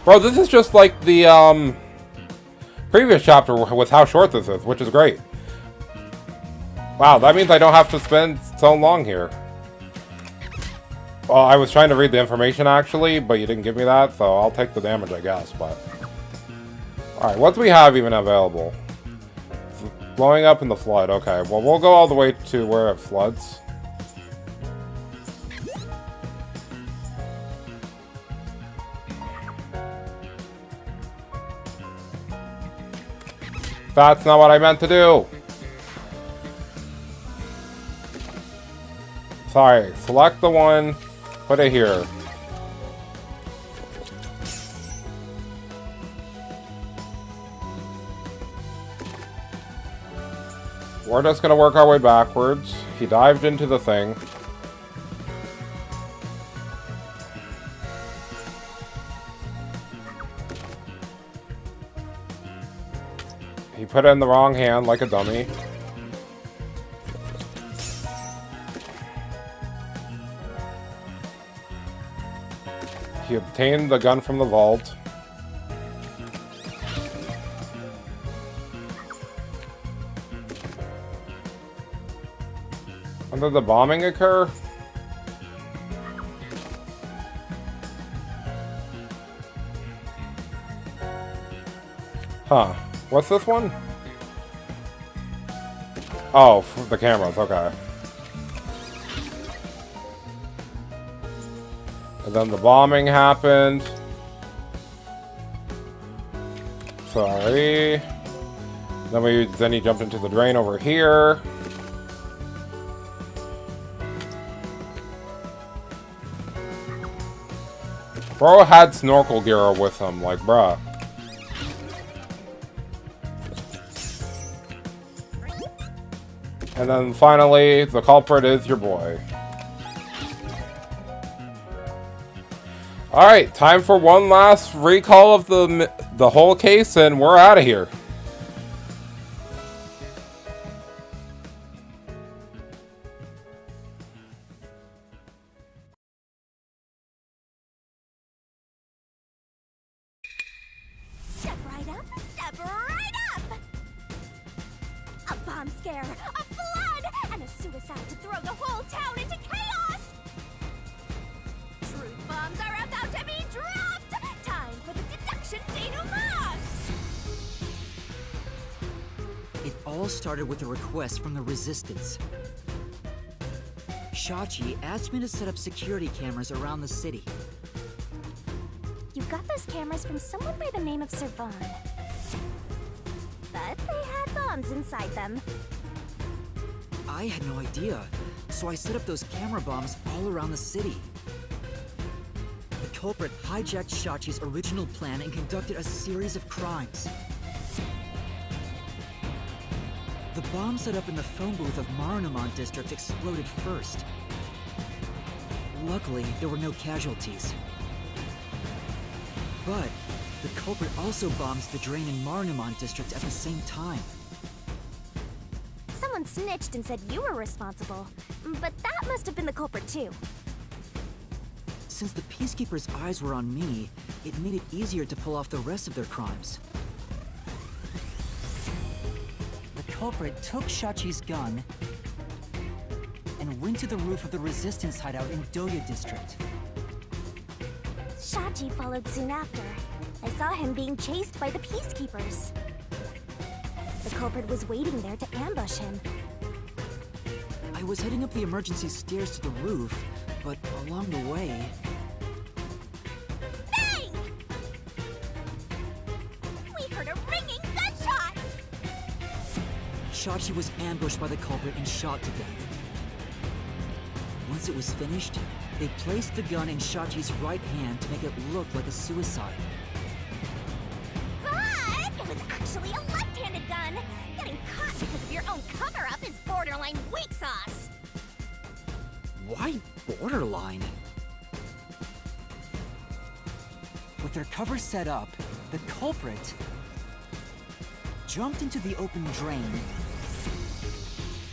bro. This is just like the previous chapter with how short this is, which is great. Wow, that means I don't have to spend so long here. Well, I was trying to read the information actually, but you didn't give me that, so I'll take the damage, I guess. But all right, what do we have even available? Blowing up in the flood. Okay, well, we'll go all the way to where it floods. That's not what I meant to do. Sorry, select the one, put it here. We're just gonna work our way backwards. He dived into the thing. He put it in the wrong hand like a dummy. He obtained the gun from the vault. When did the bombing occur? Huh. What's this one? Oh, the cameras, okay. And then the bombing happened. Sorry. Then he jumped into the drain over here. Bro had snorkel gear with him, like, bruh. And then finally, the culprit is your boy. Alright, time for one last recall of the whole case, and we're out of here. Step right up, step right up! A bomb scare, a flood, and a suicide to throw the whole town into chaos! Truth bombs are about to be dropped! Time for the deduction denouement! It all started with a request from the Resistance. Shachi asked me to set up security cameras around the city. You got those cameras from someone by the name of Servan. But they had bombs inside them. I had no idea, so I set up those camera bombs all around the city. The culprit hijacked Shachi's original plan and conducted a series of crimes. The bomb set up in the phone booth of Marunouman District exploded first. Luckily, there were no casualties. But the culprit also bombs the drain in Marunouman District at the same time. Someone snitched and said you were responsible, but that must have been the culprit too. Since the Peacekeepers' eyes were on me, it made it easier to pull off the rest of their crimes. The culprit took Shachi's gun and went to the roof of the Resistance hideout in Doya District. Shachi followed soon after. I saw him being chased by the Peacekeepers. The culprit was waiting there to ambush him. I was heading up the emergency stairs to the roof, but along the way... Bang! We heard a ringing gunshot! Shachi was ambushed by the culprit and shot to death. Once it was finished, they placed the gun in Shachi's right hand to make it look like a suicide. But it was actually a left-handed gun! Getting caught because of your own cover-up is borderline weak sauce! Why borderline? With their cover set up, the culprit jumped into the open drain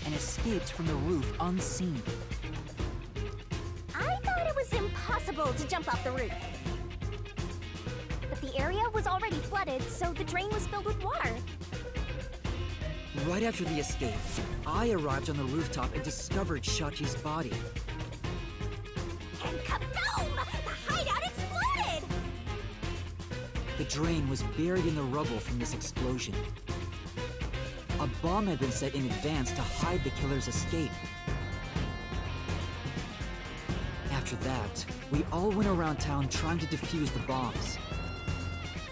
and escaped from the roof unseen. I thought it was impossible to jump off the roof. But the area was already flooded, so the drain was filled with water. Right after the escape, I arrived on the rooftop and discovered Shachi's body. And kaboom! The hideout exploded! The drain was buried in the rubble from this explosion. A bomb had been set in advance to hide the killer's escape. After that, we all went around town trying to defuse the bombs.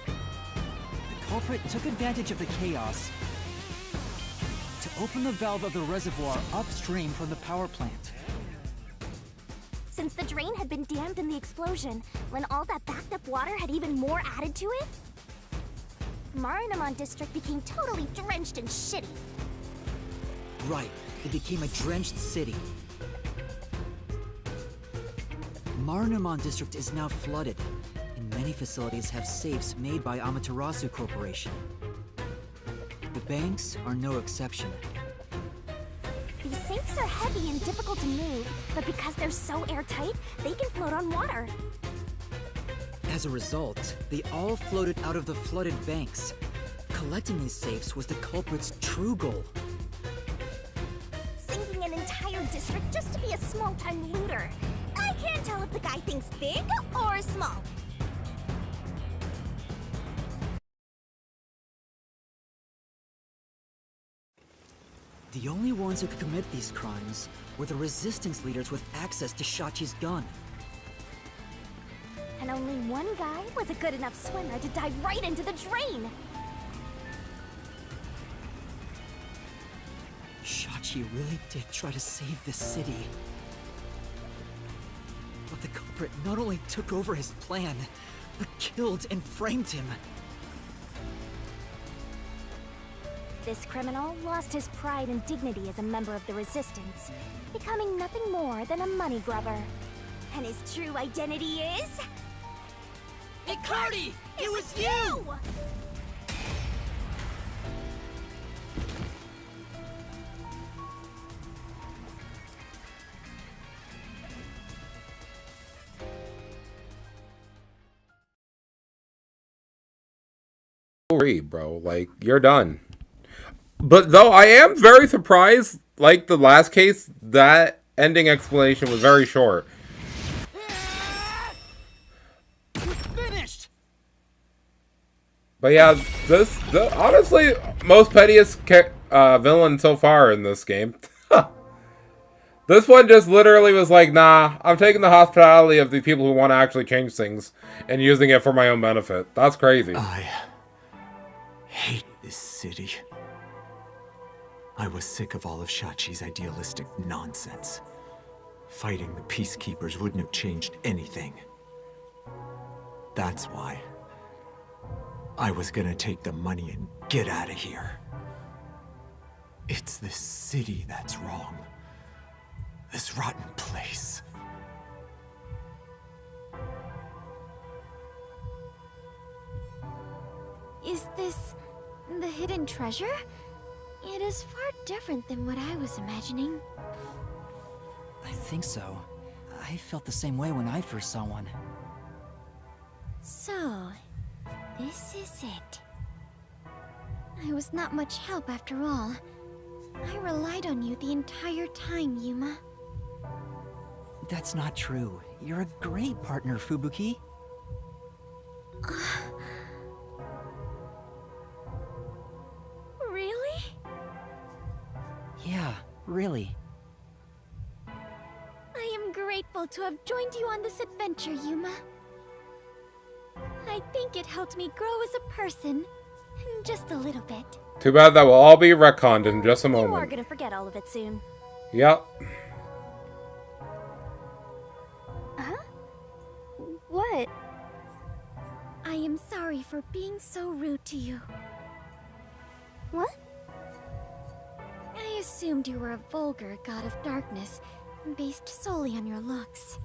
The culprit took advantage of the chaos to open the valve of the reservoir upstream from the power plant. Since the drain had been dammed in the explosion, when all that backed up water had even more added to it, Marunouman District became totally drenched and shitty. Right, it became a drenched city. Marunouman District is now flooded, and many facilities have safes made by Amaterasu Corporation. The banks are no exception. These safes are heavy and difficult to move, but because they're so airtight, they can float on water. As a result, they all floated out of the flooded banks. Collecting these safes was the culprit's true goal. Sinking an entire district just to be a small-time looter. I can't tell if the guy thinks big or small. The only ones who could commit these crimes were the resistance leaders with access to Shachi's gun. And only one guy was a good enough swimmer to dive right into the drain. Shachi really did try to save this city. But the culprit not only took over his plan, but killed and framed him. This criminal lost his pride and dignity as a member of the Resistance, becoming nothing more than a money grubber. And his true identity is... Cardi! It was you! Read, bro. Like, you're done. But though I am very surprised, like the last case, that ending explanation was very short. Finished. But yeah, honestly, most pettiest villain so far in this game. This one just literally was like, nah, I'm taking the hospitality of the people who want to actually change things and using it for my own benefit. That's crazy. I hate this city. I was sick of all of Shachi's idealistic nonsense. Fighting the peacekeepers wouldn't have changed anything. That's why I was gonna take the money and get out of here. It's this city that's wrong. This rotten place. Is this the hidden treasure? It is far different than what I was imagining. I think so. I felt the same way when I first saw one. So, this is it. I was not much help after all. I relied on you the entire time, Yuma. That's not true. You're a great partner, Fubuki. Really? Yeah, really. I am grateful to have joined you on this adventure, Yuma. I think it helped me grow as a person. Just a little bit. Too bad that will all be retconned in just a You are moment. gonna forget all of it soon. Yep. Huh? What? I am sorry for being so rude to you. What? I assumed you were a vulgar god of darkness, based solely on your looks.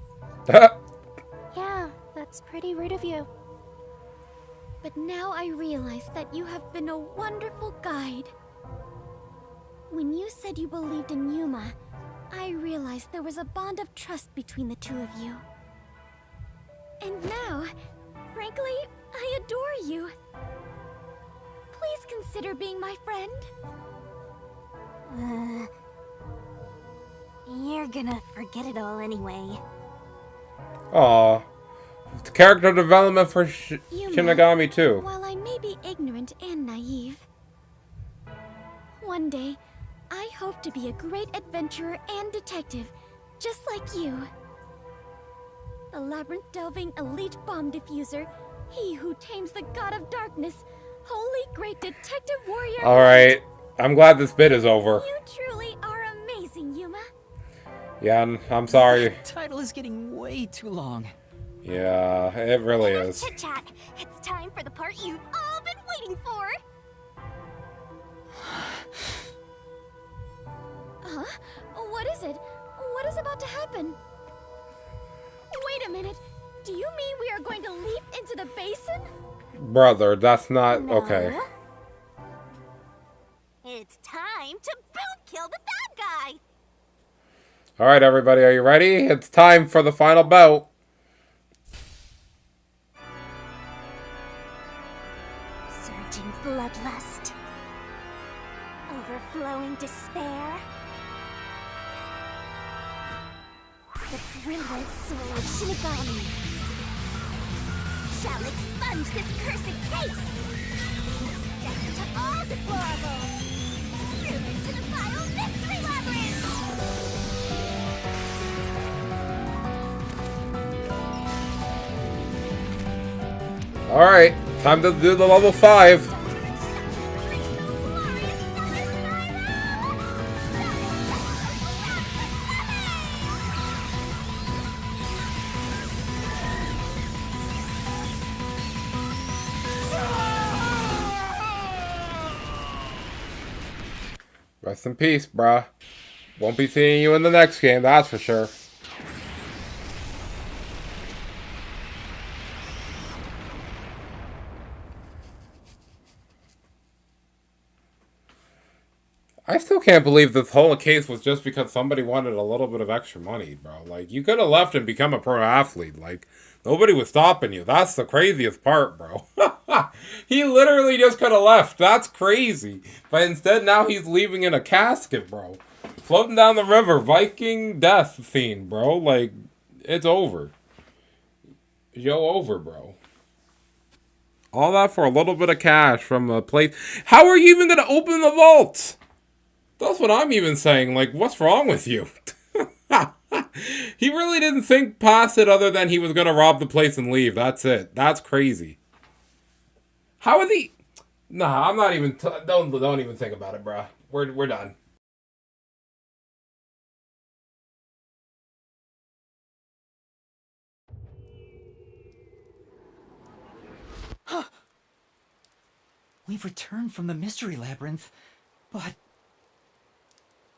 Yeah, that's pretty rude of you. But now I realize that you have been a wonderful guide. When you said you believed in Yuma, I realized there was a bond of trust between the two of you. And now, frankly, I adore you. Please consider being my friend. You're gonna forget it all anyway. Aw. Character development for Yuma, Shinigami too. While I may be ignorant and naive, one day, I hope to be a great adventurer and detective, just like you. The labyrinth-delving elite bomb diffuser, he who tames the god of darkness, holy great detective warrior. Alright, I'm glad this bit is over. You truly are amazing, Yuma. Yeah, I'm sorry. The title is getting way too long. Yeah, it really is. Chit chat. It's time for the part you've all been waiting for. Huh? What is it? What is about to happen? Wait a minute. Do you mean we are going to leap into the basin? Brother, that's not okay. It's time to boot kill the bad guy. Alright, everybody, are you ready? It's time for the final bout. Surging bloodlust. Overflowing despair. The brilliant soul of Shinigami shall expunge this cursed case. Death to all deplorables. Through into the vile mystery labyrinth. Alright, time to do the level 5. Rest in peace, bruh. Won't be seeing you in the next game, that's for sure. I still can't believe this whole case was just because somebody wanted a little bit of extra money, bro. Like, you could have left and become a pro athlete. Like, nobody was stopping you. That's the craziest part, bro. He literally just could have left. That's crazy. But instead, now he's leaving in a casket, bro. Floating down the river. Viking death scene, bro. Like, it's over. Yo, over, bro. All that for a little bit of cash from a place. How are you even going to open the vault? That's what I'm even saying. Like, what's wrong with you? He really didn't think past it other than he was going to rob the place and leave. That's it. That's crazy. How is he? Nah, I'm not even... Don't even think about it, bruh. We're done. We've returned from the mystery labyrinth, but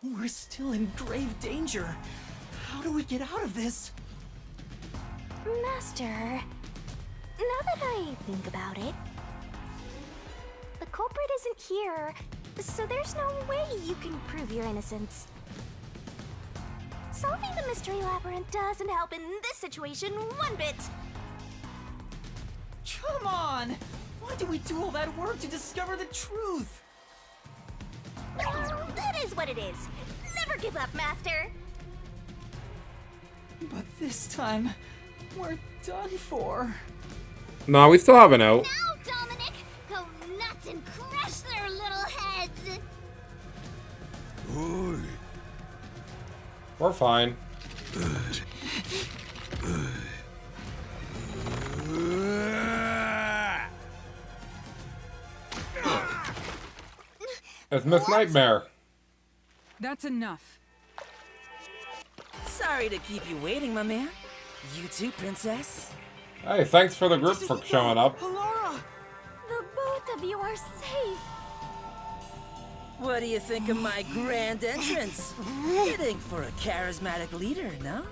we're still in grave danger. How do we get out of this? Master, now that I think about it, the culprit isn't here, so there's no way you can prove your innocence. Solving the mystery labyrinth doesn't help in this situation one bit. Come on! Why did we do all that work to discover the truth? That is what it is. Never give up, Master. But this time, we're done for. No, we still have an out. Now, Dominic, go nuts and crush their little heads. We're fine. It's Miss Nightmare. That's enough. Sorry to keep you waiting, my man. You too, princess? Hey, thanks for the group for showing up. The both of you are safe. What do you think of my grand entrance? Fitting for a charismatic leader, no?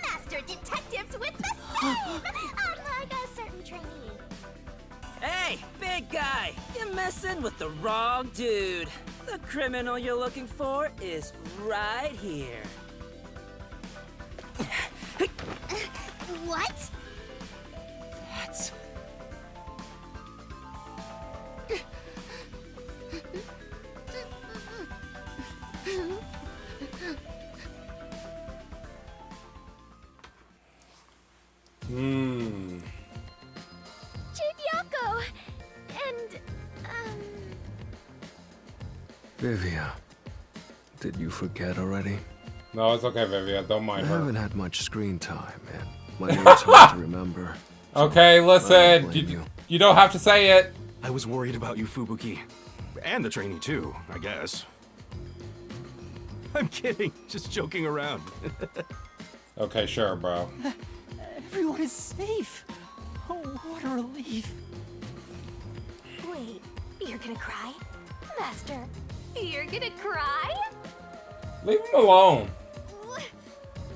Master detectives with the same, unlike a certain trainee. Hey, big guy! You're messing with the wrong dude. The criminal you're looking for is right here. What? That's... Chibiako! And, Vivia, did you forget already? No, it's okay, Vivia. Don't mind I her. haven't had much screen time, and my name's hard to remember. Okay, listen. You don't have to say it. I was worried about you, Fubuki. And the trainee, too, I guess. I'm kidding. Just joking around. Okay, sure, bro. Everyone is safe. Oh, what a relief. Wait, you're gonna cry? Master, you're gonna cry? Leave him alone.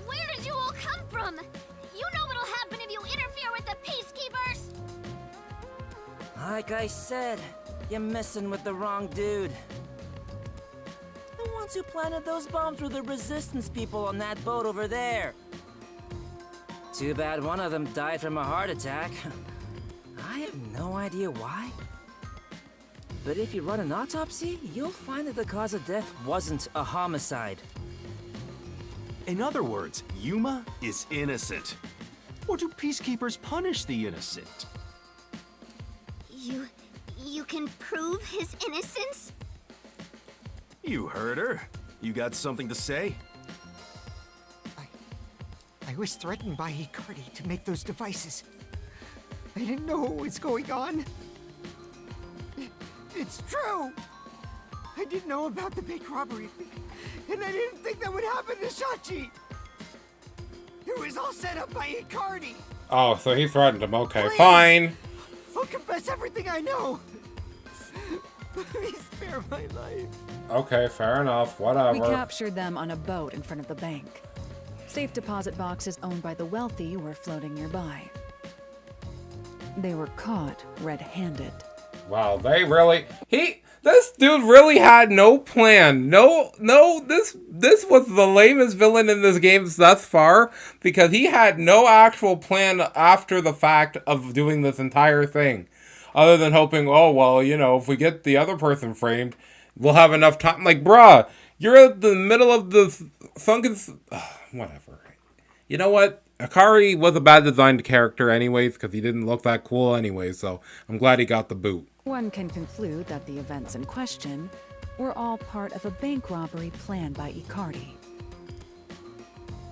Where did you all come from? You know what'll happen if you interfere with the peacekeepers! Like I said, you're messing with the wrong dude. The ones who planted those bombs were the resistance people on that boat over there. Too bad one of them died from a heart attack. I have no idea why. But if you run an autopsy, you'll find that the cause of death wasn't a homicide. In other words, Yuma is innocent. Or do peacekeepers punish the innocent? You can prove his innocence? You heard her. You got something to say? I was threatened by Hikari to make those devices. I didn't know what was going on. It's true! I didn't know about the big robbery, and I didn't think that would happen to Shachi! It was all set up by Hikari! Oh, so he threatened him. Okay, Please. fine. I'll confess everything I know! Please spare my life. Okay, fair enough. Whatever. We captured them on a boat in front of the bank. Safe deposit boxes owned by the wealthy were floating nearby. They were caught red-handed. Wow, they really... This dude really had no plan. This was the lamest villain in this game thus far, because he had no actual plan after the fact of doing this entire thing. Other than hoping, oh, well, you know, if we get the other person framed, we'll have enough time. Like, bruh, you're at the middle of the sunken... whatever. You know what? Akari was a bad designed character anyways, because he didn't look that cool anyway, so I'm glad he got the boot. One can conclude that the events in question were all part of a bank robbery planned by Icardi.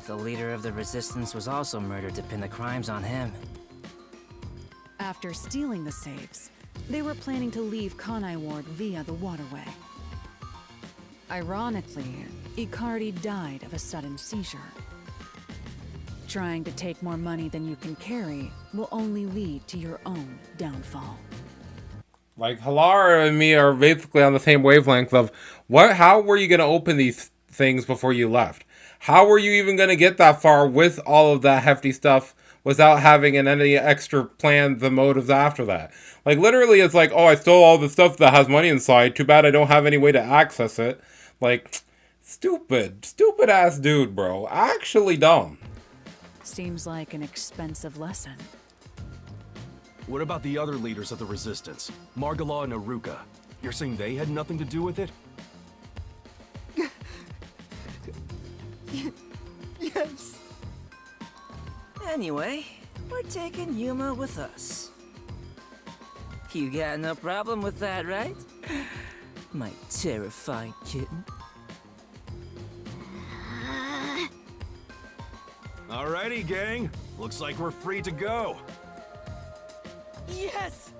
The leader of the resistance was also murdered to pin the crimes on him. After stealing the safes, they were planning to leave Kanai Ward via the waterway. Ironically, Icardi died of a sudden seizure. Trying to take more money than you can carry will only lead to your own downfall. Like, Halara and me are basically on the same wavelength of, how were you going to open these things before you left? How were you even going to get that far with all of that hefty stuff without having any extra plans and motives after that? Like, literally, it's like, oh, I stole all the stuff that has money inside. Too bad I don't have any way to access it. Like, stupid ass dude, bro. Actually dumb. Seems like an expensive lesson. What about the other leaders of the resistance? Margala and Aruka. You're saying they had nothing to do with it? Yes. Anyway, we're taking Yuma with us. You got no problem with that, right? My terrifying kitten. Alrighty, gang. Looks like we're free to go. Yes!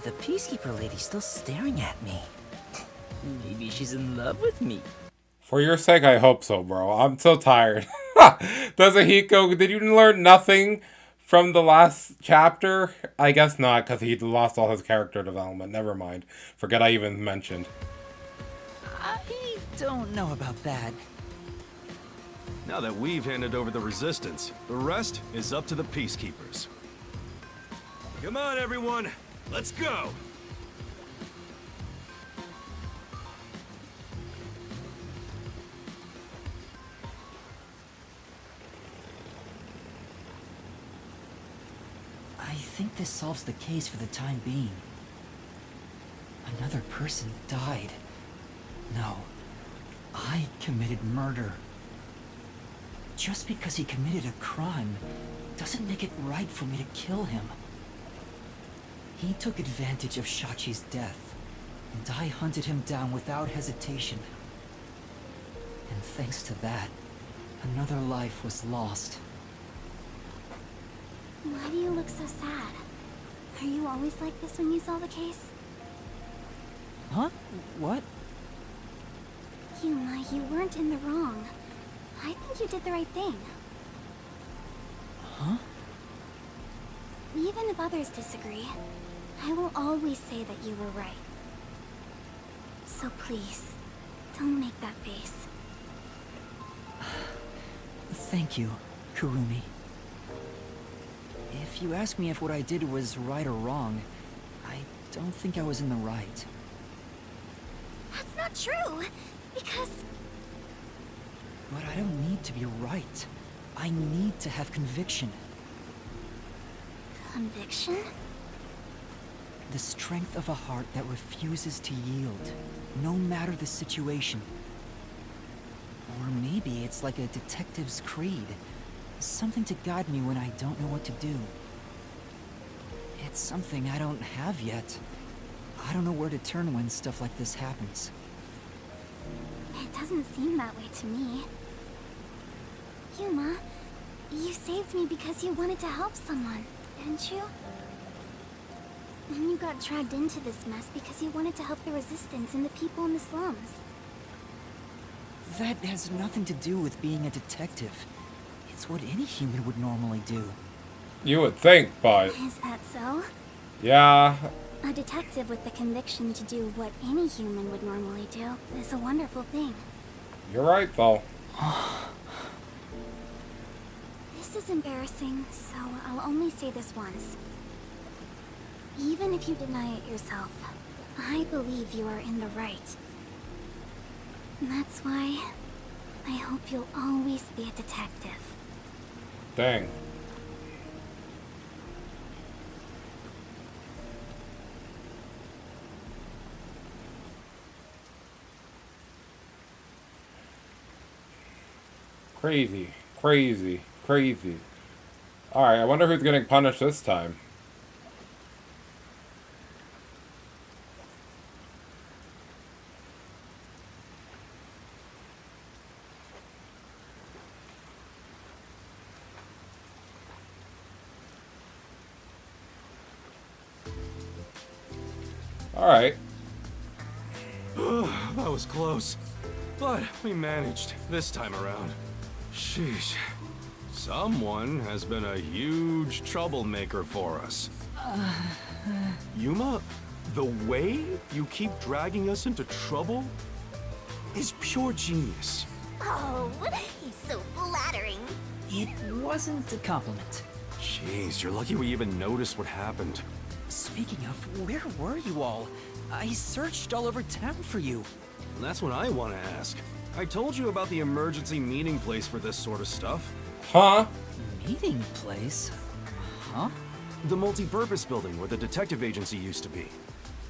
The Peacekeeper lady's still staring at me. Maybe she's in love with me. For your sake, I hope so, bro. I'm so tired. Doesahiko, did you learn nothing from the last chapter? I guess not, because he lost all his character development. Never mind. Forget I even mentioned. I don't know about that. Now that we've handed over the resistance, the rest is up to the Peacekeepers. Come on, everyone. Let's go! I think this solves the case for the time being. Another person died. No, I committed murder. Just because he committed a crime doesn't make it right for me to kill him. He took advantage of Shachi's death, and I hunted him down without hesitation. And thanks to that, another life was lost. Why do you look so sad? Are you always like this when you solve a case? Huh? What? Yuma, you weren't in the wrong. I think you did the right thing. Huh? Even if others disagree, I will always say that you were right. So please, don't make that face. Thank you, Kurumi. If you ask me if what I did was right or wrong, I don't think I was in the right. That's not true, because... But I don't need to be right. I need to have conviction. Conviction? The strength of a heart that refuses to yield, no matter the situation. Or maybe it's like a detective's creed. Something to guide me when I don't know what to do. It's something I don't have yet. I don't know where to turn when stuff like this happens. It doesn't seem that way to me. Yuma, you saved me because you wanted to help someone, didn't you? And you got dragged into this mess because you wanted to help the resistance and the people in the slums. That has nothing to do with being a detective. It's what any human would normally do. You would think, but... Is that so? Yeah. A detective with the conviction to do what any human would normally do is a wonderful thing. You're right, though. This This is embarrassing, so I'll only say this once. Even if you deny it yourself, I believe you are in the right. That's why I hope you'll always be a detective. Dang. Crazy, crazy, crazy. Alright, I wonder who's getting punished this time. Alright. That was close. But we managed this time around. Sheesh. Someone has been a huge troublemaker for us. Yuma, the way you keep dragging us into trouble is pure genius. Oh, he's so flattering. It wasn't a compliment. Jeez, you're lucky we even noticed what happened. Speaking of, where were you all? I searched all over town for you. That's what I want to ask. I told you about the emergency meeting place for this sort of stuff. Huh? Meeting place? Huh? The multi-purpose building where the detective agency used to be.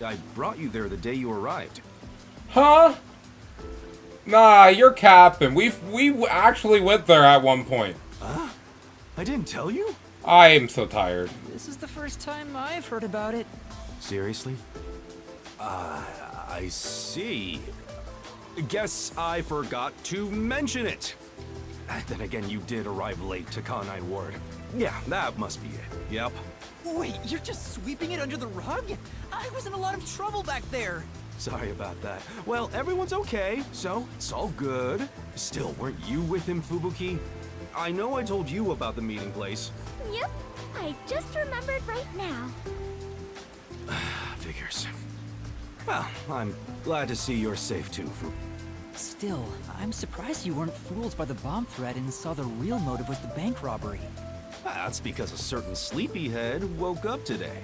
I brought you there the day you arrived. Huh? Nah, you're capping. We actually went there at one point. Huh? I didn't tell you? I am so tired. This is the first time I've heard about it. Seriously? I see. Guess I forgot to mention it. Then again, you did arrive late to Kanai Ward. Yeah, that must be it. Yep. Wait, you're just sweeping it under the rug? I was in a lot of trouble back there. Sorry about that. Well, everyone's okay, so it's all good. Still, weren't you with him, Fubuki? I know I told you about the meeting place. Yep, I just remembered right now. Figures. Well, I'm glad to see you're safe too, Fubuki. Still, I'm surprised you weren't fooled by the bomb threat and saw the real motive was the bank robbery. That's because a certain sleepyhead woke up today.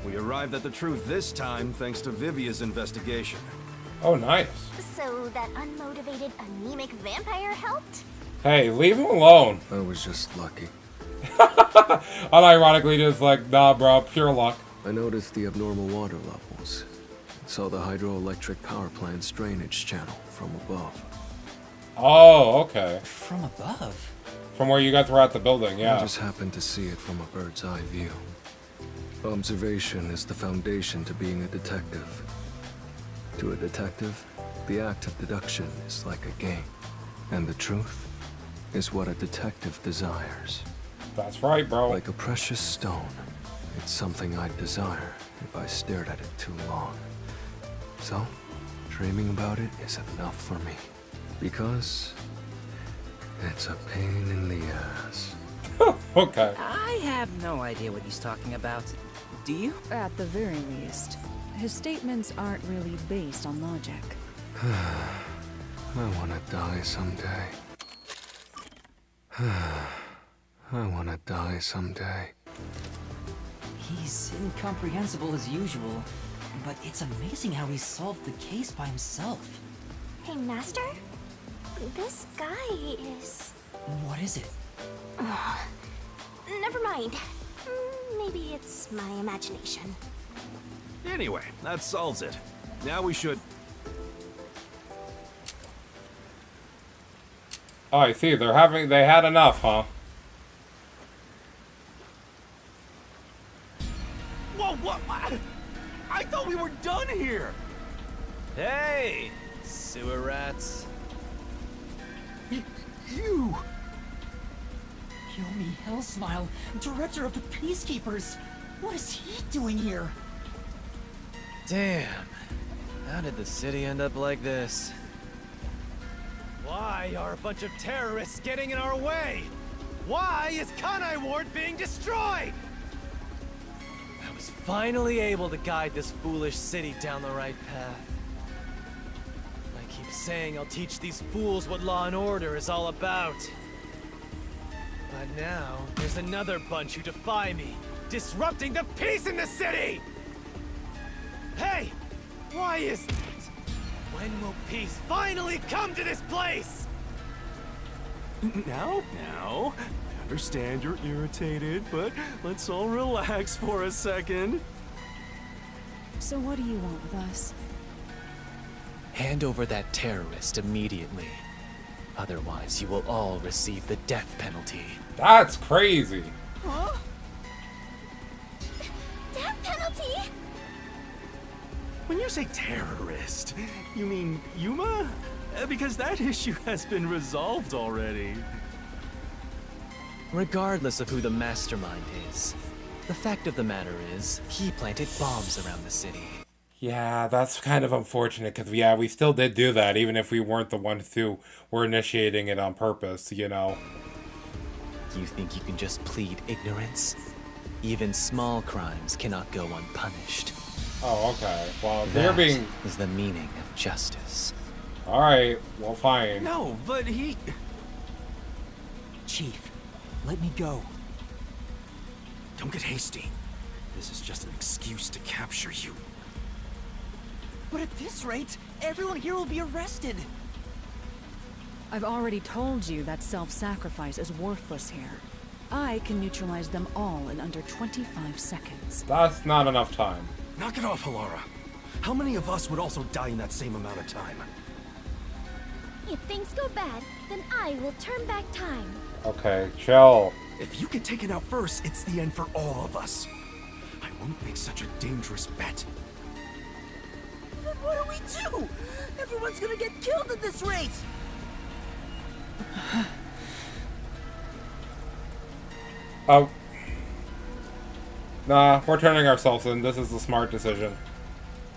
We arrived at the truth this time thanks to Vivia's investigation. Oh, nice. So that unmotivated, anemic vampire helped? Hey, leave him alone. I was just lucky. Unironically, just like, nah, bro, pure luck. I noticed the abnormal water levels. Saw the hydroelectric power plant's drainage channel from above. Oh, okay. From above? From where you guys were at the building, yeah. I just happened to see it from a bird's eye view. Observation is the foundation to being a detective. To a detective, the act of deduction is like a game. And the truth is what a detective desires. That's right, bro. Like a precious stone. It's something I'd desire if I stared at it too long. So, dreaming about it is enough for me. Because it's a pain in the ass. Okay. I have no idea what he's talking about. Do you? At the very least, his statements aren't really based on logic. I want to die someday. I want to die someday. He's incomprehensible as usual, but it's amazing how he solved the case by himself. Hey, Master? This guy is... What is it? Never mind. Maybe it's my imagination. Anyway, that solves it. Now we should... Oh, I see. They had enough, huh? Whoa, what? I thought we were done here! Hey, sewer rats. You! Yomi Hellsmile, director of the Peacekeepers! What is he doing here? Damn. How did the city end up like this? Why are a bunch of terrorists getting in our way? Why is Kanai Ward being destroyed? I was finally able to guide this foolish city down the right path. I keep saying I'll teach these fools what law and order is all about. But now, there's another bunch who defy me, disrupting the peace in the city! Hey! Why is that? When will peace finally come to this place? Now, I understand you're irritated, but let's all relax for a second. So what do you want with us? Hand over that terrorist immediately. Otherwise, you will all receive the death penalty. That's crazy. Huh? Death penalty? When you say terrorist, you mean Yuma? Because that issue has been resolved already. Regardless of who the mastermind is, the fact of the matter is, he planted bombs around the city. Yeah, that's kind of unfortunate, because, yeah, we still did do that, even if we weren't the ones who were initiating it on purpose, you know? You think you can just plead ignorance? Even small crimes cannot go unpunished. Oh, okay. Well, That you're being... is the meaning of justice. Alright, well, fine. No, but he... Chief, let me go. Don't get hasty. This is just an excuse to capture you. But at this rate, everyone here will be arrested. I've already told you that self-sacrifice is worthless here. I can neutralize them all in under 25 seconds. That's not enough time. Knock it off, Halara. How many of us would also die in that same amount of time? If things go bad, then I will turn back time. Okay, chill. If you get taken out first, it's the end for all of us. I won't make such a dangerous bet. Then what do we do? Everyone's gonna get killed at this rate! Oh. Nah, we're turning ourselves in. This is the smart decision.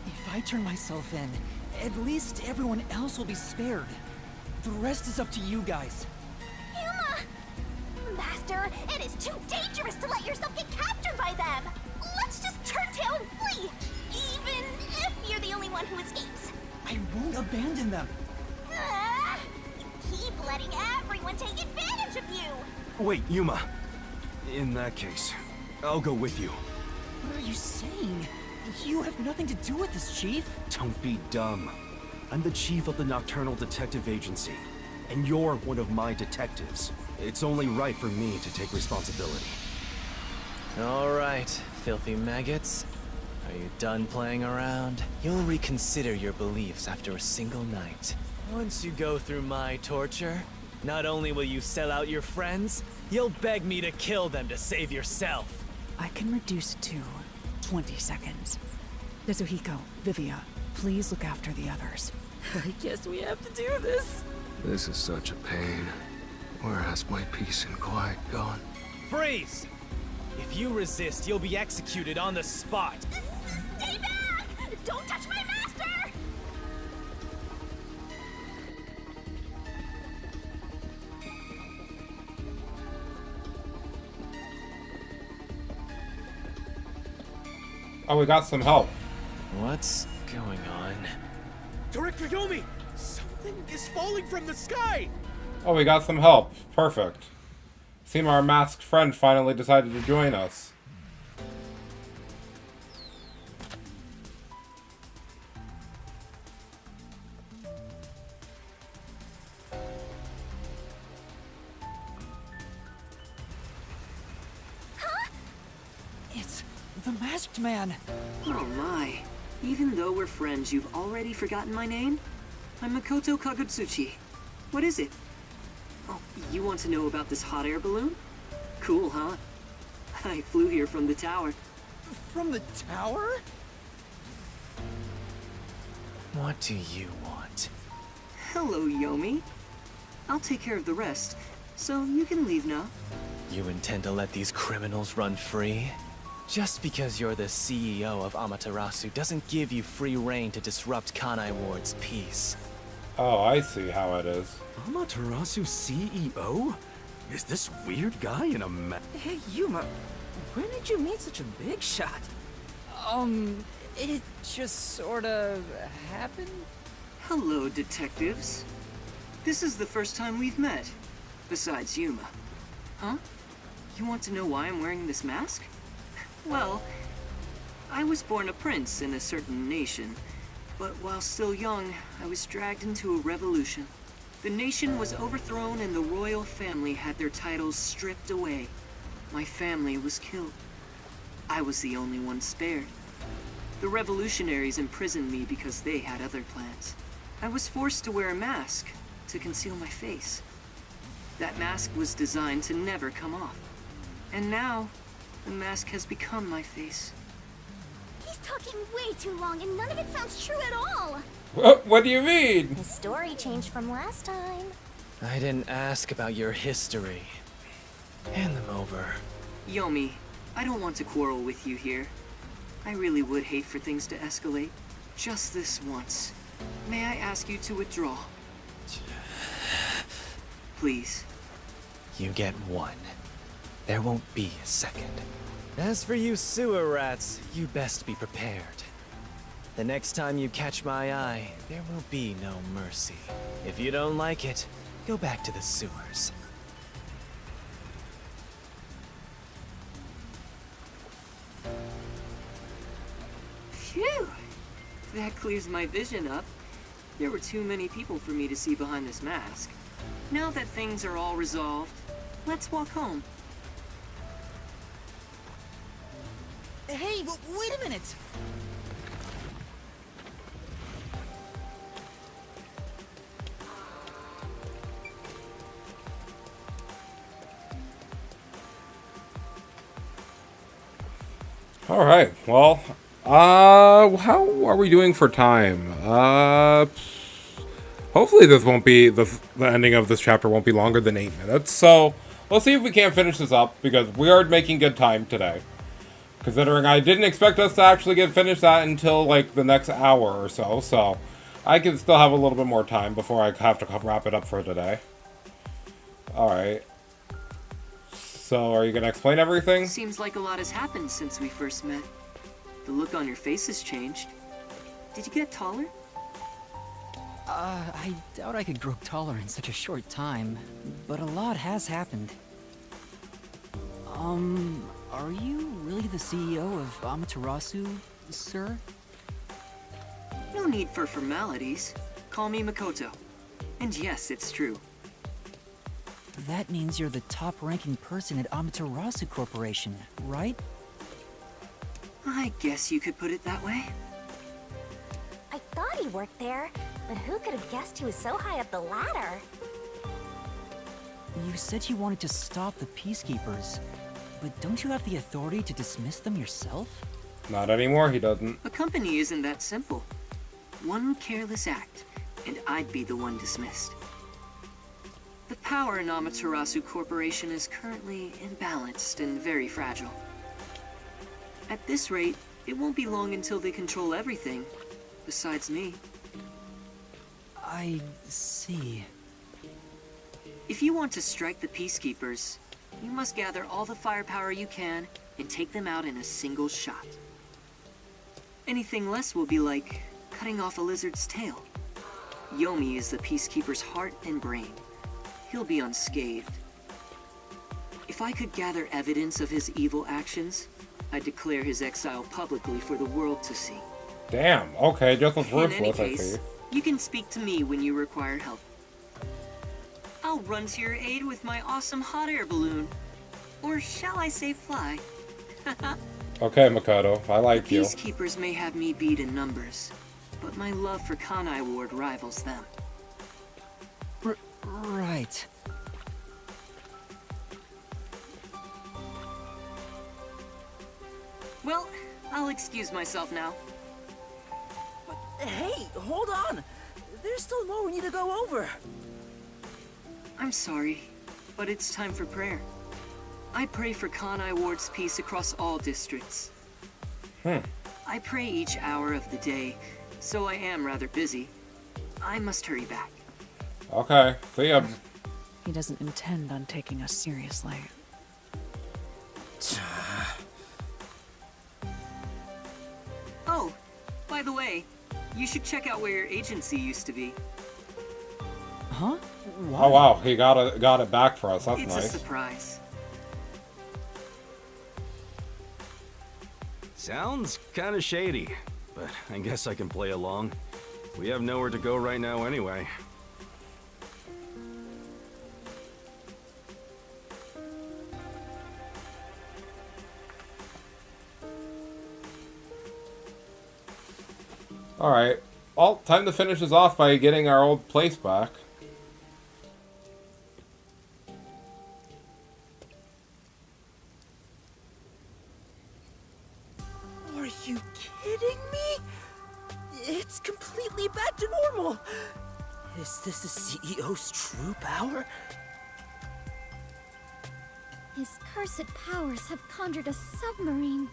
If I turn myself in, at least everyone else will be spared. The rest is up to you guys. Yuma! Master, it is too dangerous to let yourself get captured by them! Let's just turn tail and flee! Even if you're the only one who escapes! I won't abandon them! Keep letting everyone take advantage of you! Wait, Yuma. In that case, I'll go with you. What are you saying? You have nothing to do with this, Chief. Don't be dumb. I'm the chief of the Nocturnal Detective Agency, and you're one of my detectives. It's only right for me to take responsibility. All right, filthy maggots. Are you done playing around? You'll reconsider your beliefs after a single night. Once you go through my torture, not only will you sell out your friends, you'll beg me to kill them to save yourself. I can reduce it to 20 seconds. Kazuhiko, Vivia, please look after the others. I guess we have to do this. This is such a pain. Where has my peace and quiet gone? Freeze! If you resist, you'll be executed on the spot. Stay back! Don't touch my master! Oh, we got some help. What's going on? Director Yomi! Something is falling from the sky! Oh, we got some help. Perfect. Seems our masked friend finally decided to join us. It's the masked man. Oh my. Even though we're friends, you've already forgotten my name? I'm Makoto Kagutsuchi. What is it? Oh, you want to know about this hot air balloon? Cool, huh? I flew here from the tower. From the tower? What do you want? Hello, Yomi. I'll take care of the rest, so you can leave now. You intend to let these criminals run free? Just because you're the CEO of Amaterasu doesn't give you free rein to disrupt Kanai Ward's peace. Oh, I see how it is. Amaterasu CEO? Is this weird guy in a Hey, Yuma, when did you meet such a big shot? It just sorta happened? Hello, detectives. This is the first time we've met, besides Yuma. Huh? You want to know why I'm wearing this mask? Well, I was born a prince in a certain nation, but while still young, I was dragged into a revolution. The nation was overthrown and the royal family had their titles stripped away. My family was killed. I was the only one spared. The revolutionaries imprisoned me because they had other plans. I was forced to wear a mask to conceal my face. That mask was designed to never come off. And now, the mask has become my face. He's talking way too long and none of it sounds true at all. What do you mean? The story changed from last time. I didn't ask about your history. Hand them over. Yomi, I don't want to quarrel with you here. I really would hate for things to escalate. Just this once. May I ask you to withdraw? Please. You get one. There won't be a second. As for you sewer rats, you best be prepared. The next time you catch my eye, there will be no mercy. If you don't like it, go back to the sewers. Phew! That clears my vision up. There were too many people for me to see behind this mask. Now that things are all resolved, let's walk home. Hey, wait a minute! Alright, well, how are we doing for time? Hopefully this won't be, the ending of this chapter won't be longer than 8 minutes, so we'll see if we can't finish this up, because we are making good time today. Considering I didn't expect us to actually finish that until, like, the next hour or so, so I can still have a little bit more time before I have to wrap it up for today. Alright. So, are you gonna explain everything? Seems like a lot has happened since we first met. The look on your face has changed. Did you get taller? I doubt I could grow taller in such a short time, but a lot has happened. Are you really the CEO of Amaterasu, sir? No need for formalities. Call me Makoto. And yes, it's true. That means you're the top-ranking person at Amaterasu Corporation, right? I guess you could put it that way. I thought he worked there, but who could have guessed he was so high up the ladder? You said you wanted to stop the Peacekeepers, but don't you have the authority to dismiss them yourself? Not anymore, he doesn't. A company isn't that simple. One careless act, and I'd be the one dismissed. The power in Amaterasu Corporation is currently imbalanced and very fragile. At this rate, it won't be long until they control everything, besides me. I see. If you want to strike the Peacekeepers, you must gather all the firepower you can and take them out in a single shot. Anything less will be like cutting off a lizard's tail. Yomi is the Peacekeeper's heart and brain. He'll be unscathed. If I could gather evidence of his evil actions, I'd declare his exile publicly for the world to see. Damn, okay, just as ruthless, In any I case, see. you can speak to me when you require help. I'll run to your aid with my awesome hot air balloon. Or shall I say fly? Okay, Makoto, I like you. Peacekeepers may have me beat in numbers, but my love for Kanai Ward rivals them. Right. Well, I'll excuse myself now. Hey, hold on! There's still more we need to go over. I'm sorry, but it's time for prayer. I pray for Kanai Ward's peace across all districts. I pray each hour of the day, so I am rather busy. I must hurry back. Okay, see ya. He doesn't intend on taking us seriously. Oh, by the way, you should check out where your agency used to be. Huh? Oh wow, he got it back for us. That's It's nice. a surprise. Sounds kinda shady, but I guess I can play along. We have nowhere to go right now anyway. Alright. Well, time to finish this off by getting our old place back. Are you kidding me? It's completely back to normal. Is this the CEO's true power? His cursed powers have conjured a submarine.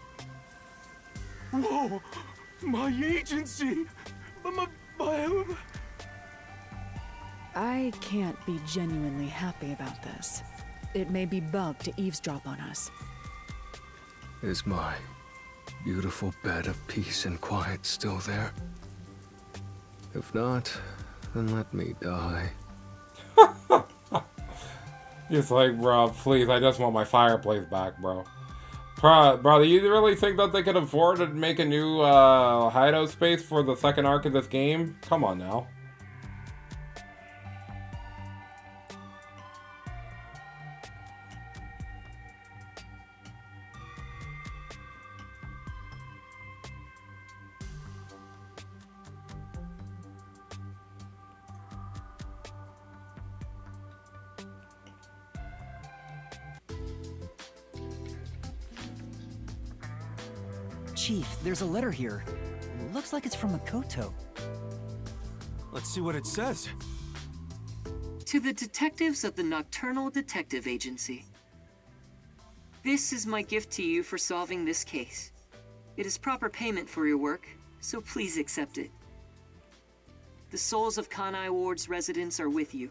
Whoa! My agency! I can't be genuinely happy about this. It may be bugged to eavesdrop on us. Is my beautiful bed of peace and quiet still there? If not, then let me die. He's like, bro, please, I just want my fireplace back, bro. Bro, do you really think that they could afford to make a new hideout space for the second arc of this game? Come on now. Chief, there's a letter here. Looks like it's from Makoto. Let's see what it says. To the detectives of the Nocturnal Detective Agency. This is my gift to you for solving this case. It is proper payment for your work, so please accept it. The souls of Kanai Ward's residents are with you.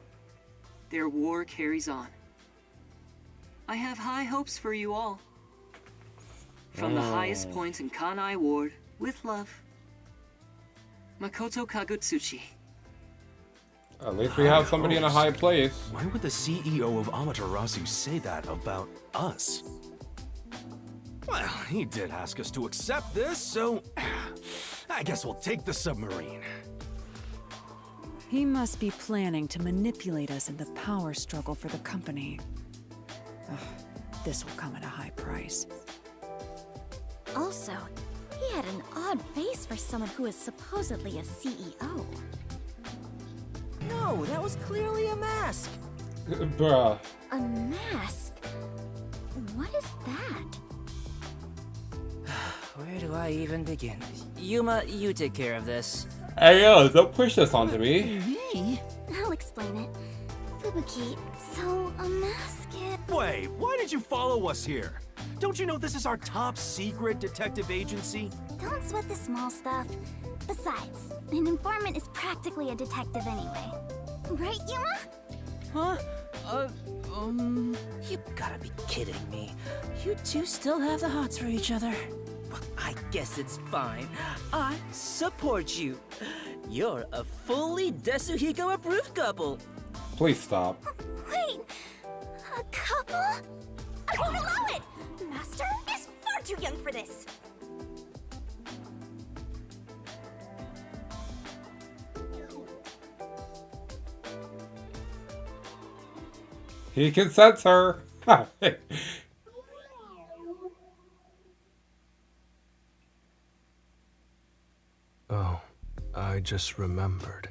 Their war carries on. I have high hopes for you all. From the highest points in Kanai Ward, with love, Makoto Kagutsuchi. At least we have somebody in a high place. Why would the CEO of Amaterasu say that about us? Well, he did ask us to accept this, so I guess we'll take the submarine. He must be planning to manipulate us in the power struggle for the company. Ugh, this will come at a high price. Also, he had an odd face for someone who is supposedly a CEO. No, that was clearly a mask. Bruh. A mask? What is that? Where do I even begin? Yuma, you take care of this. Hey yo, don't push this onto me. Me? I'll explain it. Fubuki, so a mask it... Wait, why did you follow us here? Don't you know this is our top secret detective agency? Don't sweat the small stuff. Besides, an informant is practically a detective anyway. Right, Yuma? Huh? You gotta be kidding me. You two still have the hots for each other. Well, I guess it's fine. I support you. You're a fully Desuhiko approved couple. Please stop. Wait, a couple? I won't allow it! Master is far too young for this. He consents her. Oh, I just remembered.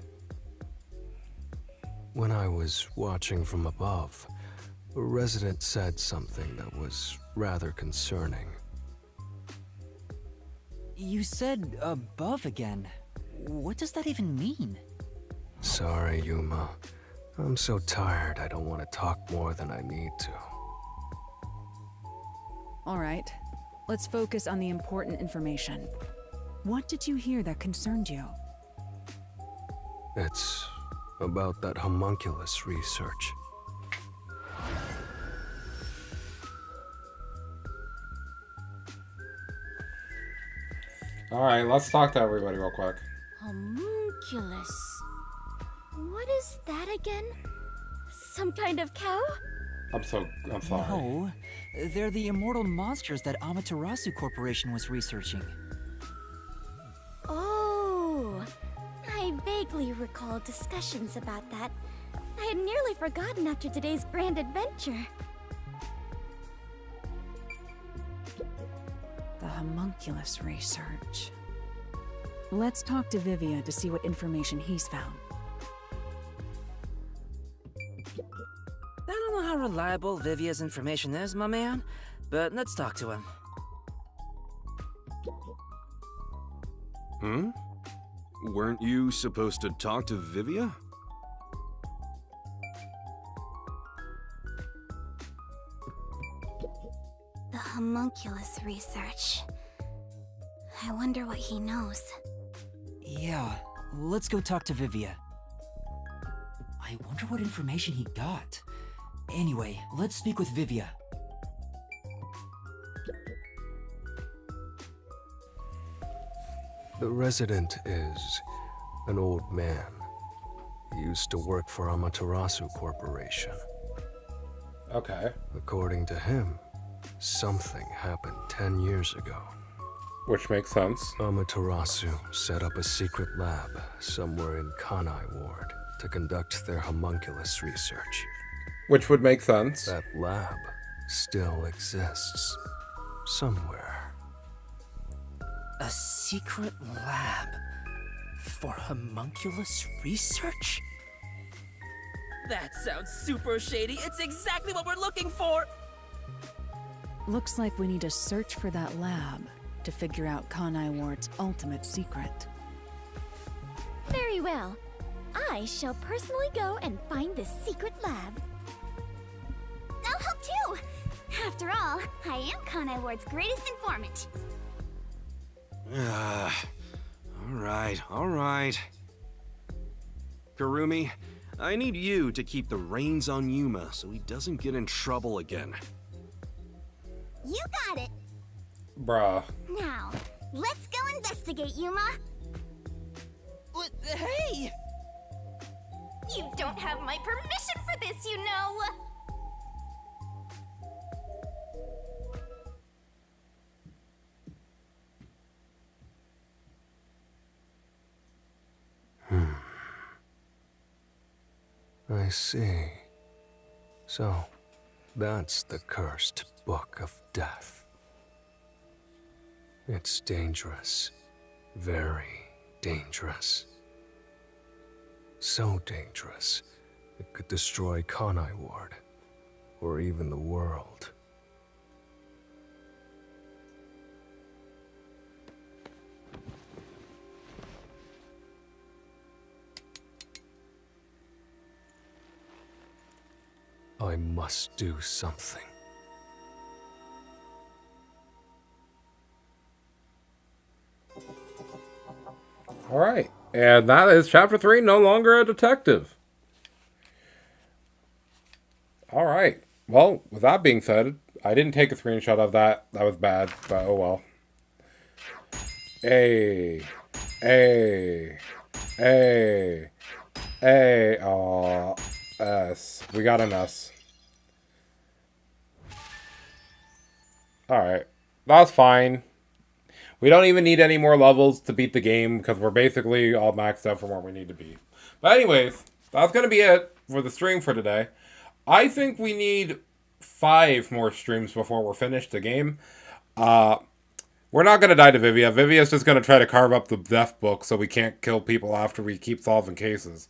When I was watching from above, a resident said something that was rather concerning. You said above again. What does that even mean? Sorry, Yuma. I'm so tired I don't want to talk more than I need to. All right, let's focus on the important information. What did you hear that concerned you? It's about that homunculus research. Alright, let's talk to everybody real quick. Homunculus. What is that again? Some kind of cow? I'm sorry. No, they're the immortal monsters that Amaterasu Corporation was researching. Oh, I vaguely recall discussions about that. I had nearly forgotten after today's grand adventure. The homunculus research. Let's talk to Vivia to see what information he's found. I don't know how reliable Vivia's information is, my man, but let's talk to him. Hmm? Weren't you supposed to talk to Vivia? The homunculus research. I wonder what he knows. Yeah, let's go talk to Vivia. I wonder what information he got. Anyway, let's speak with Vivia. The resident is an old man. He used to work for Amaterasu Corporation. Okay. According to him, something happened 10 years ago. Which makes sense. Amaterasu set up a secret lab somewhere in Kanai Ward to conduct their homunculus research. Which would make sense. That lab still exists somewhere. A secret lab for homunculus research? That sounds super shady. It's exactly what we're looking for. Looks like we need to search for that lab to figure out Kanai Ward's ultimate secret. Very well. I shall personally go and find this secret lab. I'll help too! After all, I am Kanai Ward's greatest informant. All right. Kurumi, I need you to keep the reins on Yuma so he doesn't get in trouble again. You got it! Bruh. Now, let's go investigate, Yuma. Hey! You don't have my permission for this, you know! I see. So, that's the cursed Book of Death. It's dangerous. Very dangerous. So dangerous, it could destroy Kanai Ward, or even the world. I must do something. Alright, and that is Chapter 3, No Longer a Detective. Alright, well, with that being said, I didn't take a screenshot of that. That was bad, but oh well. Hey. Aw, S. We got an S. Alright, that's fine. We don't even need any more levels to beat the game because we're basically all maxed out from where we need to be. But anyways, that's going to be it for the stream for today. I think we need 5 more streams before we're finished the game. We're not going to die to Vivia. Vivia's just going to try to carve up the death book so we can't kill people after we keep solving cases.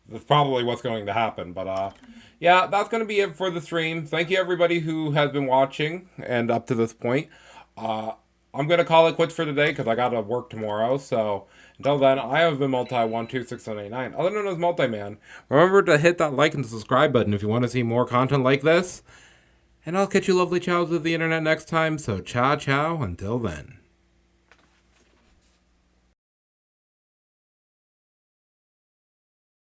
That's probably what's going to happen. But yeah, that's going to be it for the stream. Thank you everybody who has been watching and up to this point. I'm going to call it quits for today because I got to work tomorrow. So until then, I have been Multi126789, other known as Multi-Man. Remember to hit that like and subscribe button if you want to see more content like this. And I'll catch you lovely chows of the internet next time. So ciao until then.